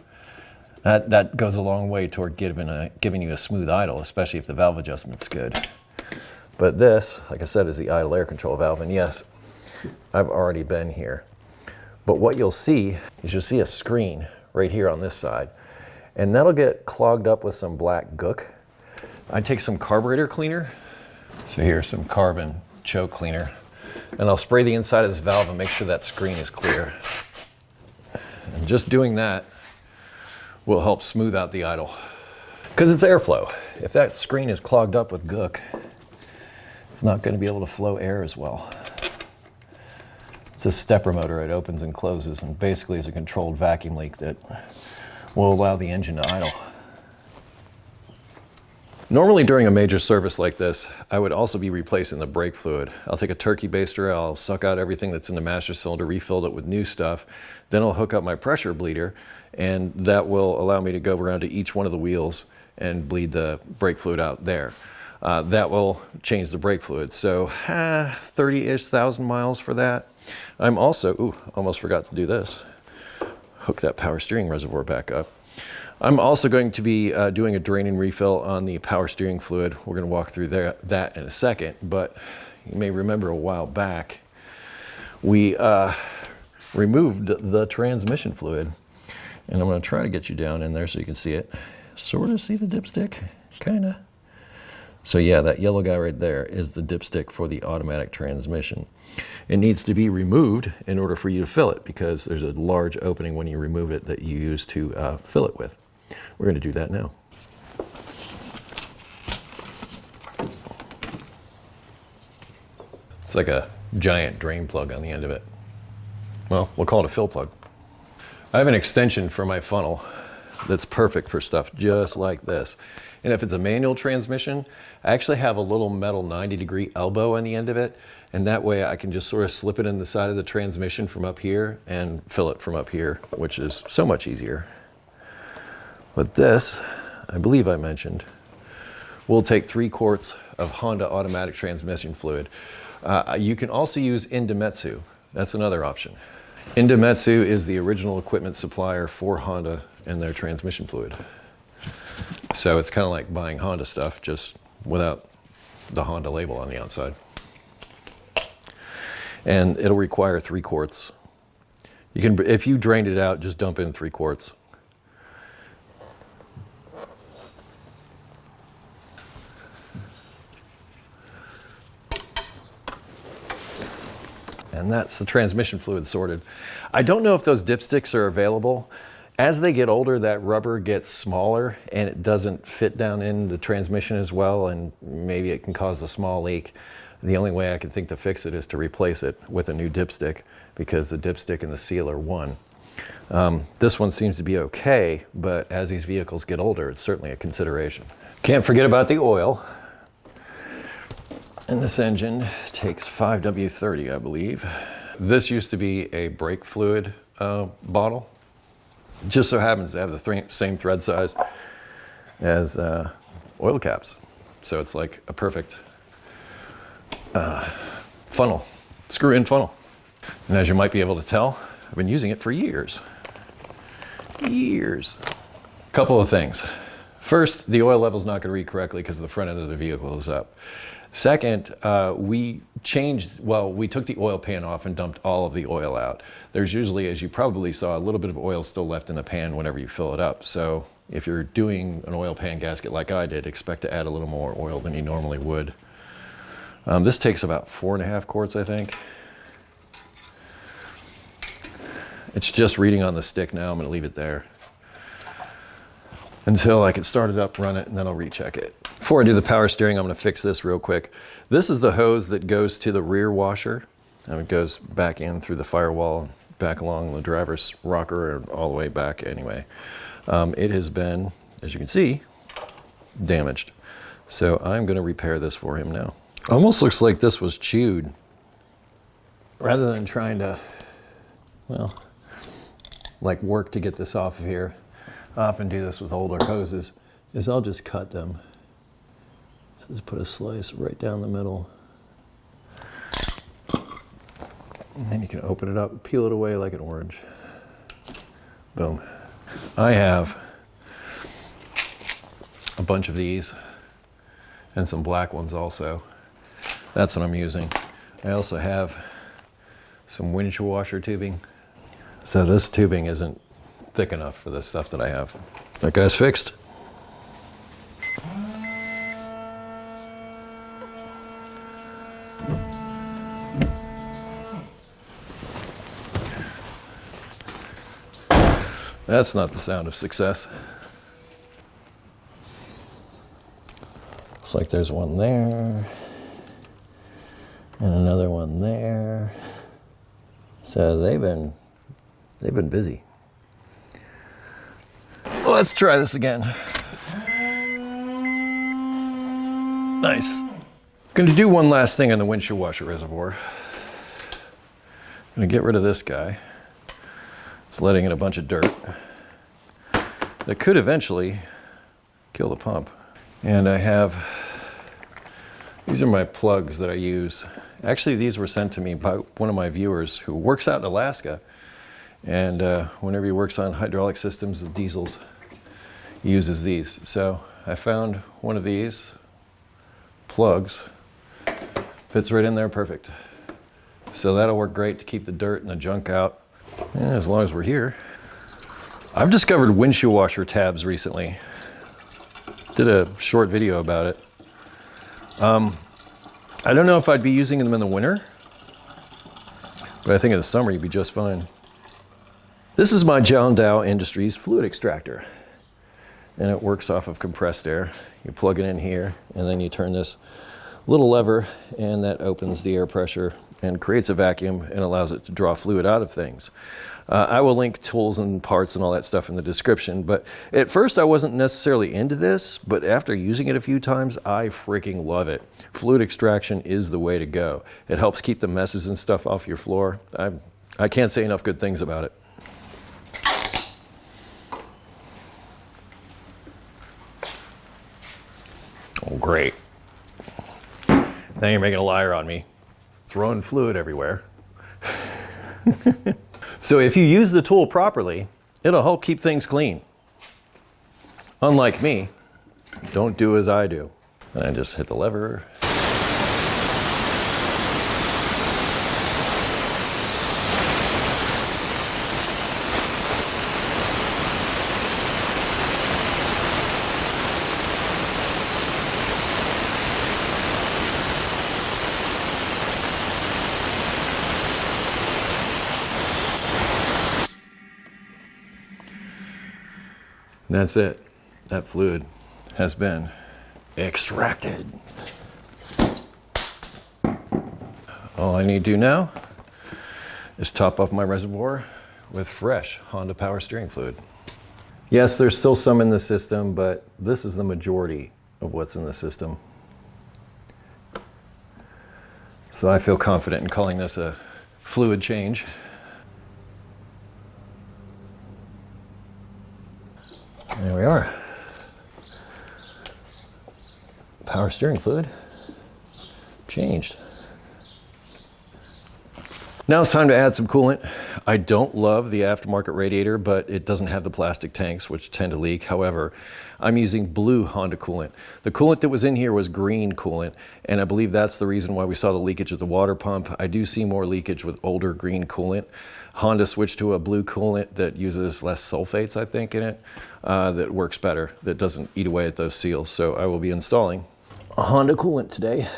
that goes a long way toward giving you a smooth idle, especially if the valve adjustment's good. But this, like I said, is the idle air control valve, and yes, I've already been here. But what you'll see is you'll see a screen right here on this side, and that'll get clogged up with some black gook. I take some carburetor cleaner, so here's some carbon choke cleaner, and I'll spray the inside of this valve and make sure that screen is clear. And just doing that will help smooth out the idle, because it's airflow. If that screen is clogged up with gook, it's not going to be able to flow air as well. It's a stepper motor. It opens and closes, and basically is a controlled vacuum leak that will allow the engine to idle. Normally during a major service like this, I would also be replacing the brake fluid. I'll take a turkey baster, I'll suck out everything that's in the master cylinder, refill it with new stuff, then I'll hook up my pressure bleeder, and that will allow me to go around to each one of the wheels and bleed the brake fluid out there. That will change the brake fluid. So 30-ish thousand miles for that. I'm also, almost forgot to do this. Hook that power steering reservoir back up. I'm also going to be doing a drain and refill on the power steering fluid. We're going to walk through that in a second, but you may remember a while back, we removed the transmission fluid, and I'm going to try to get you down in there so you can see it. Sort of see the dipstick, kind of. So yeah, that yellow guy right there is the dipstick for the automatic transmission. It needs to be removed in order for you to fill it, because there's a large opening when you remove it that you use to fill it with. We're going to do that now. It's like a giant drain plug on the end of it. Well, we'll call it a fill plug. I have an extension for my funnel that's perfect for stuff just like this. And if it's a manual transmission, I actually have a little metal 90-degree elbow on the end of it. And that way I can just sort of slip it in the side of the transmission from up here and fill it from up here, which is so much easier. But this, I believe I mentioned, we'll take 3 quarts of Honda automatic transmission fluid. You can also use Indometsu. That's another option. Indometsu is the original equipment supplier for Honda and their transmission fluid. So it's kind of like buying Honda stuff, just without the Honda label on the outside. And it'll require 3 quarts. You can, if you drained it out, just dump in 3 quarts. And that's the transmission fluid sorted. I don't know if those dipsticks are available. As they get older, that rubber gets smaller and it doesn't fit down in the transmission as well, and maybe it can cause a small leak. The only way I can think to fix it is to replace it with a new dipstick, because the dipstick and the seal are one. This one seems to be okay, but as these vehicles get older, it's certainly a consideration. Can't forget about the oil. And this engine takes 5W30, I believe. This used to be a brake fluid bottle. It just so happens to have the same thread size as oil caps. So it's like a perfect funnel, screw-in funnel. And as you might be able to tell, I've been using it for years. Years. Couple of things. First, the oil level's not going to read correctly because the front end of the vehicle is up. Second, we took the oil pan off and dumped all of the oil out. There's usually, as you probably saw, a little bit of oil still left in the pan whenever you fill it up. So if you're doing an oil pan gasket like I did, expect to add a little more oil than you normally would. This takes about 4.5 quarts, I think. It's just reading on the stick now. I'm going to leave it there until I can start it up, run it, and then I'll recheck it. Before I do the power steering, I'm going to fix this real quick. This is the hose that goes to the rear washer, and it goes back in through the firewall, back along the driver's rocker, and all the way back anyway. It has been, as you can see, damaged. So I'm going to repair this for him now. Almost looks like this was chewed. Rather than trying to, well, like work to get this off of here, I often do this with older hoses, is I'll just cut them. So just put a slice right down the middle. And then you can open it up, peel it away like an orange. Boom. I have a bunch of these and some black ones also. That's what I'm using. I also have some windshield washer tubing. So this tubing isn't thick enough for the stuff that I have. That guy's fixed. That's not the sound of success. Looks like there's one there and another one there. So they've been busy. Let's try this again. Nice. Going to do one last thing on the windshield washer reservoir. I'm going to get rid of this guy. It's letting in a bunch of dirt that could eventually kill the pump. And I have, these are my plugs that I use. Actually, these were sent to me by one of my viewers who works out in Alaska. And whenever he works on hydraulic systems and diesels, he uses these. So I found one of these plugs, fits right in there perfect. So that'll work great to keep the dirt and the junk out. And as long as we're here. I've discovered windshield washer tabs recently. Did a short video about it. I don't know if I'd be using them in the winter, but I think in the summer you'd be just fine. This is my John Dow Industries fluid extractor, and it works off of compressed air. You plug it in here, and then you turn this little lever, and that opens the air pressure and creates a vacuum and allows it to draw fluid out of things. I will link tools and parts and all that stuff in the description, but at first I wasn't necessarily into this, but after using it a few times, I freaking love it. Fluid extraction is the way to go. It helps keep the messes and stuff off your floor. I can't say enough good things about it. Oh, great. Now you're making a liar on me. Throwing fluid everywhere. So if you use the tool properly, it'll help keep things clean. Unlike me, don't do as I do. And I just hit the lever. And that's it. That fluid has been extracted. All I need to do now is top up my reservoir with fresh Honda power steering fluid. Yes, there's still some in the system, but this is the majority of what's in the system. So I feel confident in calling this a fluid change. There we are. Power steering fluid changed. Now it's time to add some coolant. I don't love the aftermarket radiator, but it doesn't have the plastic tanks, which tend to leak. However, I'm using blue Honda coolant. The coolant that was in here was green coolant, and I believe that's the reason why we saw the leakage at the water pump. I do see more leakage with older green coolant. Honda switched to a blue coolant that uses less sulfates, I think, in it, that works better, that doesn't eat away at those seals. So I will be installing a Honda coolant today.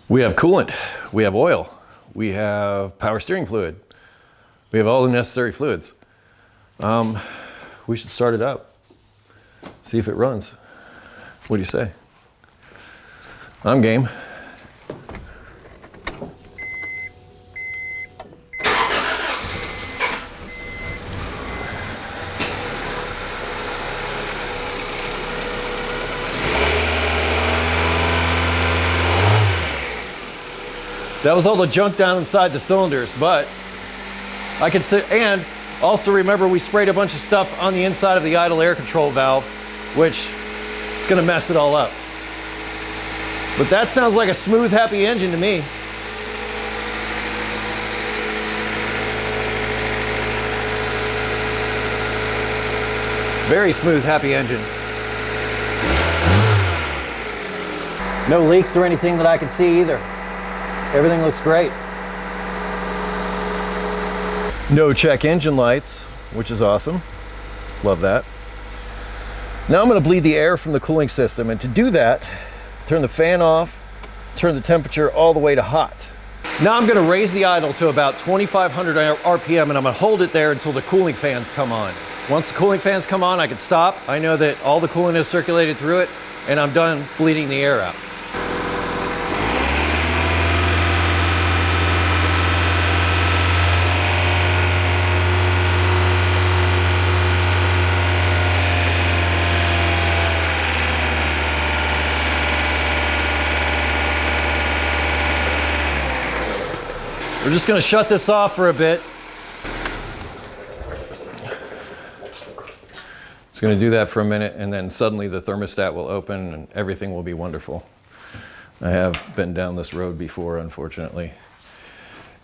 We have coolant, we have oil, we have power steering fluid, we have all the necessary fluids. We should start it up, see if it runs. What do you say? I'm game. That was all the junk down inside the cylinders, but I could say, and also remember we sprayed a bunch of stuff on the inside of the idle air control valve, which is gonna mess it all up. But that sounds like a smooth, happy engine to me. Very smooth, happy engine. No leaks or anything that I can see either. Everything looks great. No check engine lights, which is awesome. Love that. Now I'm going to bleed the air from the cooling system, and to do that, turn the fan off, turn the temperature all the way to hot. Now I'm going to raise the idle to about 2,500 RPM, and I'm going to hold it there until the cooling fans come on. Once the cooling fans come on, I can stop. I know that all the coolant has circulated through it, and I'm done bleeding the air out. We're just going to shut this off for a bit. It's going to do that for a minute, and then suddenly the thermostat will open and everything will be wonderful. I have been down this road before, unfortunately.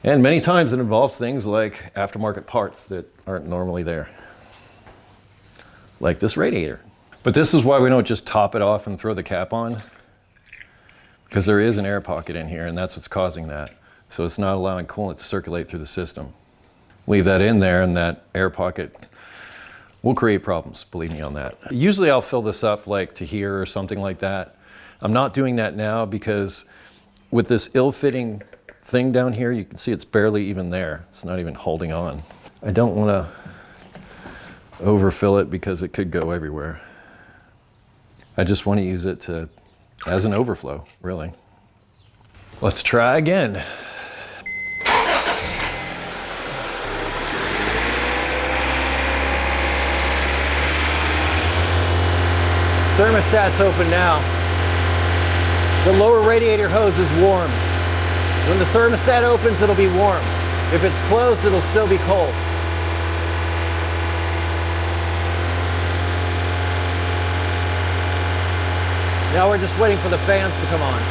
And many times it involves things like aftermarket parts that aren't normally there. Like this radiator. But this is why we don't just top it off and throw the cap on, because there is an air pocket in here, and that's what's causing that. So it's not allowing coolant to circulate through the system. Leave that in there, and that air pocket will create problems, believe me on that. Usually I'll fill this up like to here or something like that. I'm not doing that now because with this ill-fitting thing down here, you can see it's barely even there. It's not even holding on. I don't want to overfill it because it could go everywhere. I just want to use it as an overflow, really. Let's try again. Thermostat's open now. The lower radiator hose is warm. When the thermostat opens, it'll be warm. If it's closed, it'll still be cold. Now we're just waiting for the fans to come on.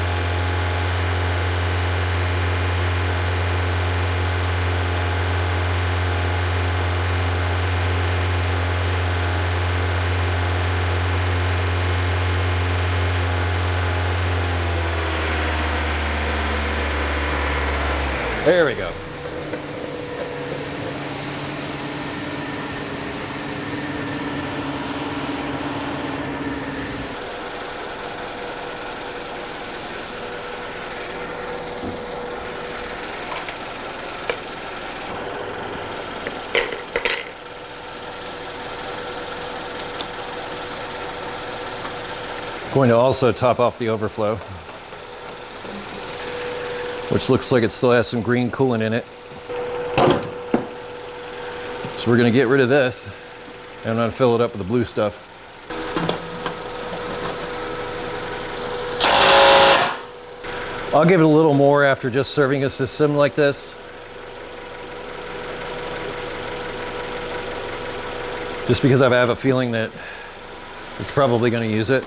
There we go. Going to also top off the overflow, which looks like it still has some green coolant in it. So we're going to get rid of this and I'm going to fill it up with the blue stuff. I'll give it a little more after just serving a system like this. Just because I have a feeling that it's probably going to use it.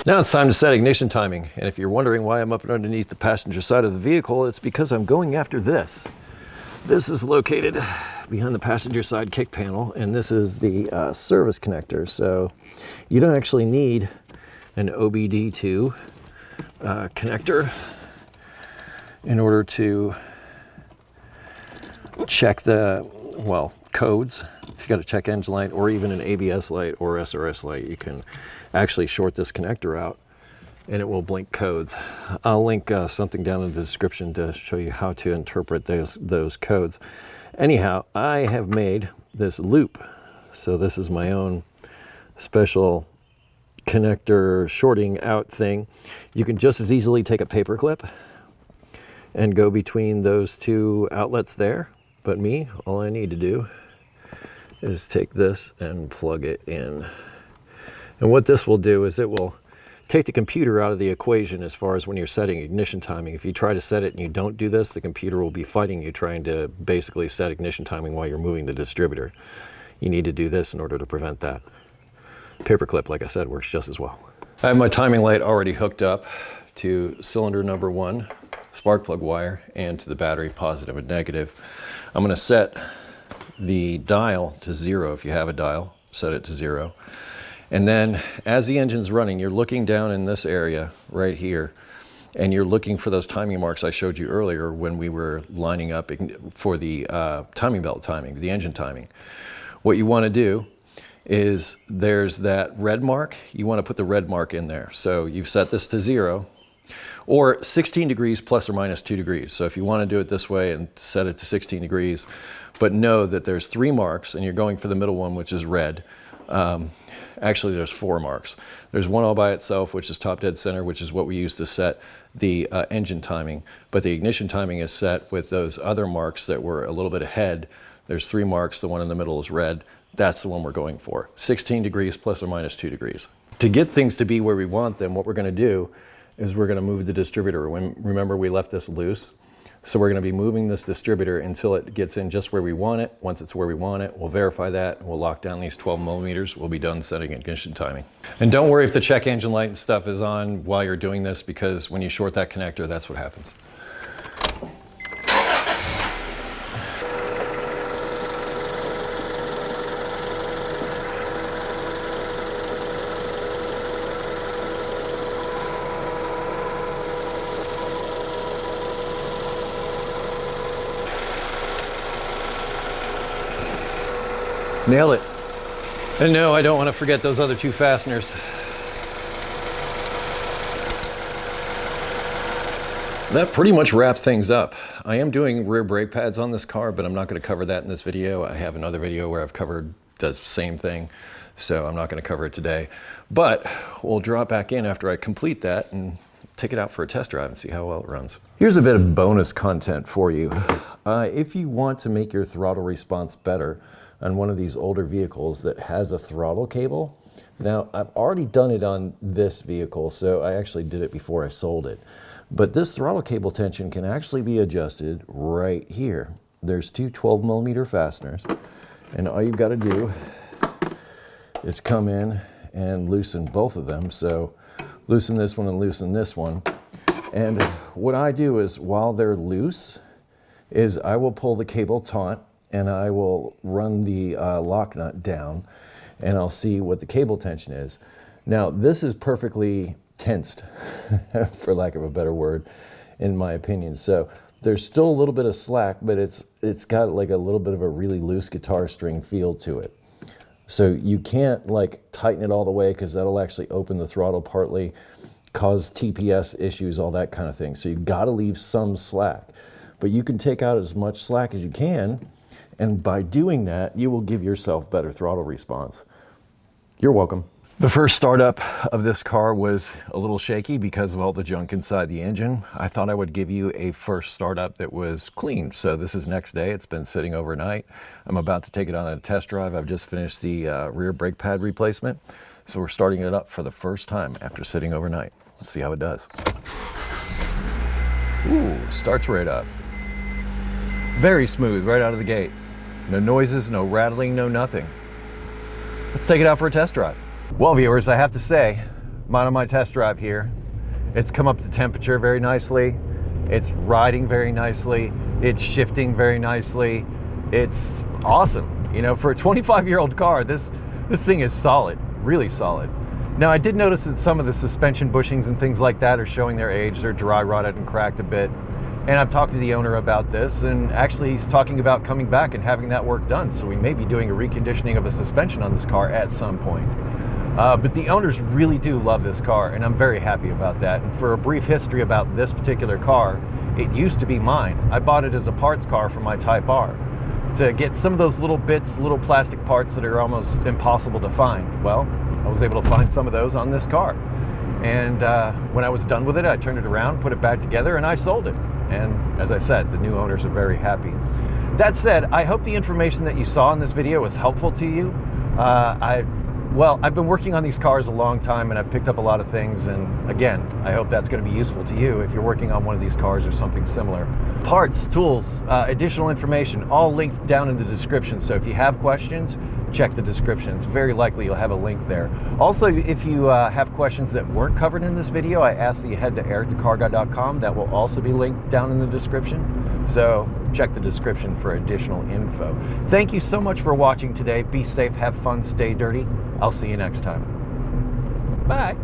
Now it's time to set ignition timing, and if you're wondering why I'm up and underneath the passenger side of the vehicle, it's because I'm going after this. This is located behind the passenger side kick panel, and this is the service connector. So you don't actually need an OBD2 connector in order to check the, well, codes. If you got a check engine light or even an ABS light or SRS light, you can actually short this connector out and it will blink codes. I'll link something down in the description to show you how to interpret those codes. Anyhow, I have made this loop. So this is my own special connector shorting out thing. You can just as easily take a paper clip and go between those two outlets there. But me, all I need to do is take this and plug it in. And what this will do is it will take the computer out of the equation as far as when you're setting ignition timing. If you try to set it and you don't do this, the computer will be fighting you trying to basically set ignition timing while you're moving the distributor. You need to do this in order to prevent that. Paperclip, like I said, works just as well. I have my timing light already hooked up to cylinder number 1, spark plug wire, and to the battery positive and negative. I'm going to set the dial to 0. If you have a dial, set it to 0. And then as the engine's running, you're looking down in this area right here, and you're looking for those timing marks I showed you earlier when we were lining up for the timing belt timing, the engine timing. What you want to do is there's that red mark. You want to put the red mark in there. So you've set this to 0 or 16 degrees plus or minus 2 degrees. So if you want to do it this way and set it to 16 degrees, but know that there's 3 marks and you're going for the middle one, which is red. Actually, there's 4 marks. There's one all by itself, which is top dead center, which is what we use to set the engine timing. But the ignition timing is set with those other marks that were a little bit ahead. There's 3 marks. The one in the middle is red. That's the one we're going for. 16 degrees plus or minus 2 degrees. To get things to be where we want them, what we're going to do is we're going to move the distributor. Remember, we left this loose. So we're going to be moving this distributor until it gets in just where we want it. Once it's where we want it, we'll verify that. We'll lock down these 12 millimeters. We'll be done setting ignition timing. And don't worry if the check engine light and stuff is on while you're doing this, because when you short that connector, that's what happens. Nail it. And no, I don't want to forget those other 2 fasteners. That pretty much wraps things up. I am doing rear brake pads on this car, but I'm not going to cover that in this video. I have another video where I've covered the same thing, so I'm not going to cover it today. But we'll drop back in after I complete that and take it out for a test drive and see how well it runs. Here's a bit of bonus content for you. If you want to make your throttle response better on one of these older vehicles that has a throttle cable, now I've already done it on this vehicle, so I actually did it before I sold it. But this throttle cable tension can actually be adjusted right here. There's 2 12mm fasteners, and all you've got to do is come in and loosen both of them. So loosen this one and loosen this one. And what I do is, while they're loose, is I will pull the cable taut and I will run the lock nut down, and I'll see what the cable tension is. Now, this is perfectly tensed, for lack of a better word, in my opinion. So there's still a little bit of slack, but it's got like a little bit of a really loose guitar string feel to it. So you can't like tighten it all the way, because that'll actually open the throttle partly, cause TPS issues, all that kind of thing. So you've got to leave some slack, but you can take out as much slack as you can, and by doing that, you will give yourself better throttle response. You're welcome. The first startup of this car was a little shaky because of all the junk inside the engine. I thought I would give you a first startup that was clean. So this is next day. It's been sitting overnight. I'm about to take it on a test drive. I've just finished the rear brake pad replacement. So we're starting it up for the first time after sitting overnight. Let's see how it does. Ooh, starts right up. Very smooth right out of the gate. No noises, no rattling, no nothing. Let's take it out for a test drive. Well, viewers, I have to say, on my test drive here, it's come up to temperature very nicely. It's riding very nicely. It's shifting very nicely. It's awesome. You know, for a 25-year-old car, this thing is solid, really solid. Now, I did notice that some of the suspension bushings and things like that are showing their age. They're dry rotted and cracked a bit. And I've talked to the owner about this, and actually he's talking about coming back and having that work done. So we may be doing a reconditioning of a suspension on this car at some point. But the owners really do love this car, and I'm very happy about that. And for a brief history about this particular car, it used to be mine. I bought it as a parts car for my Type R to get some of those little bits, little plastic parts that are almost impossible to find. Well, I was able to find some of those on this car. And when I was done with it, I turned it around, put it back together, and I sold it. And as I said, the new owners are very happy. That said, I hope the information that you saw in this video was helpful to you. Well, I've been working on these cars a long time, and I've picked up a lot of things, and again, I hope that's going to be useful to you if you're working on one of these cars or something similar. Parts, tools, additional information, all linked down in the description, so if you have questions, check the description. It's very likely you'll have a link there. Also, if you have questions that weren't covered in this video, I ask that you head to EricTheCarGuy.com. That will also be linked down in the description. So check the description for additional info. Thank you so much for watching today. Be safe, have fun, stay dirty. I'll see you next time. Bye.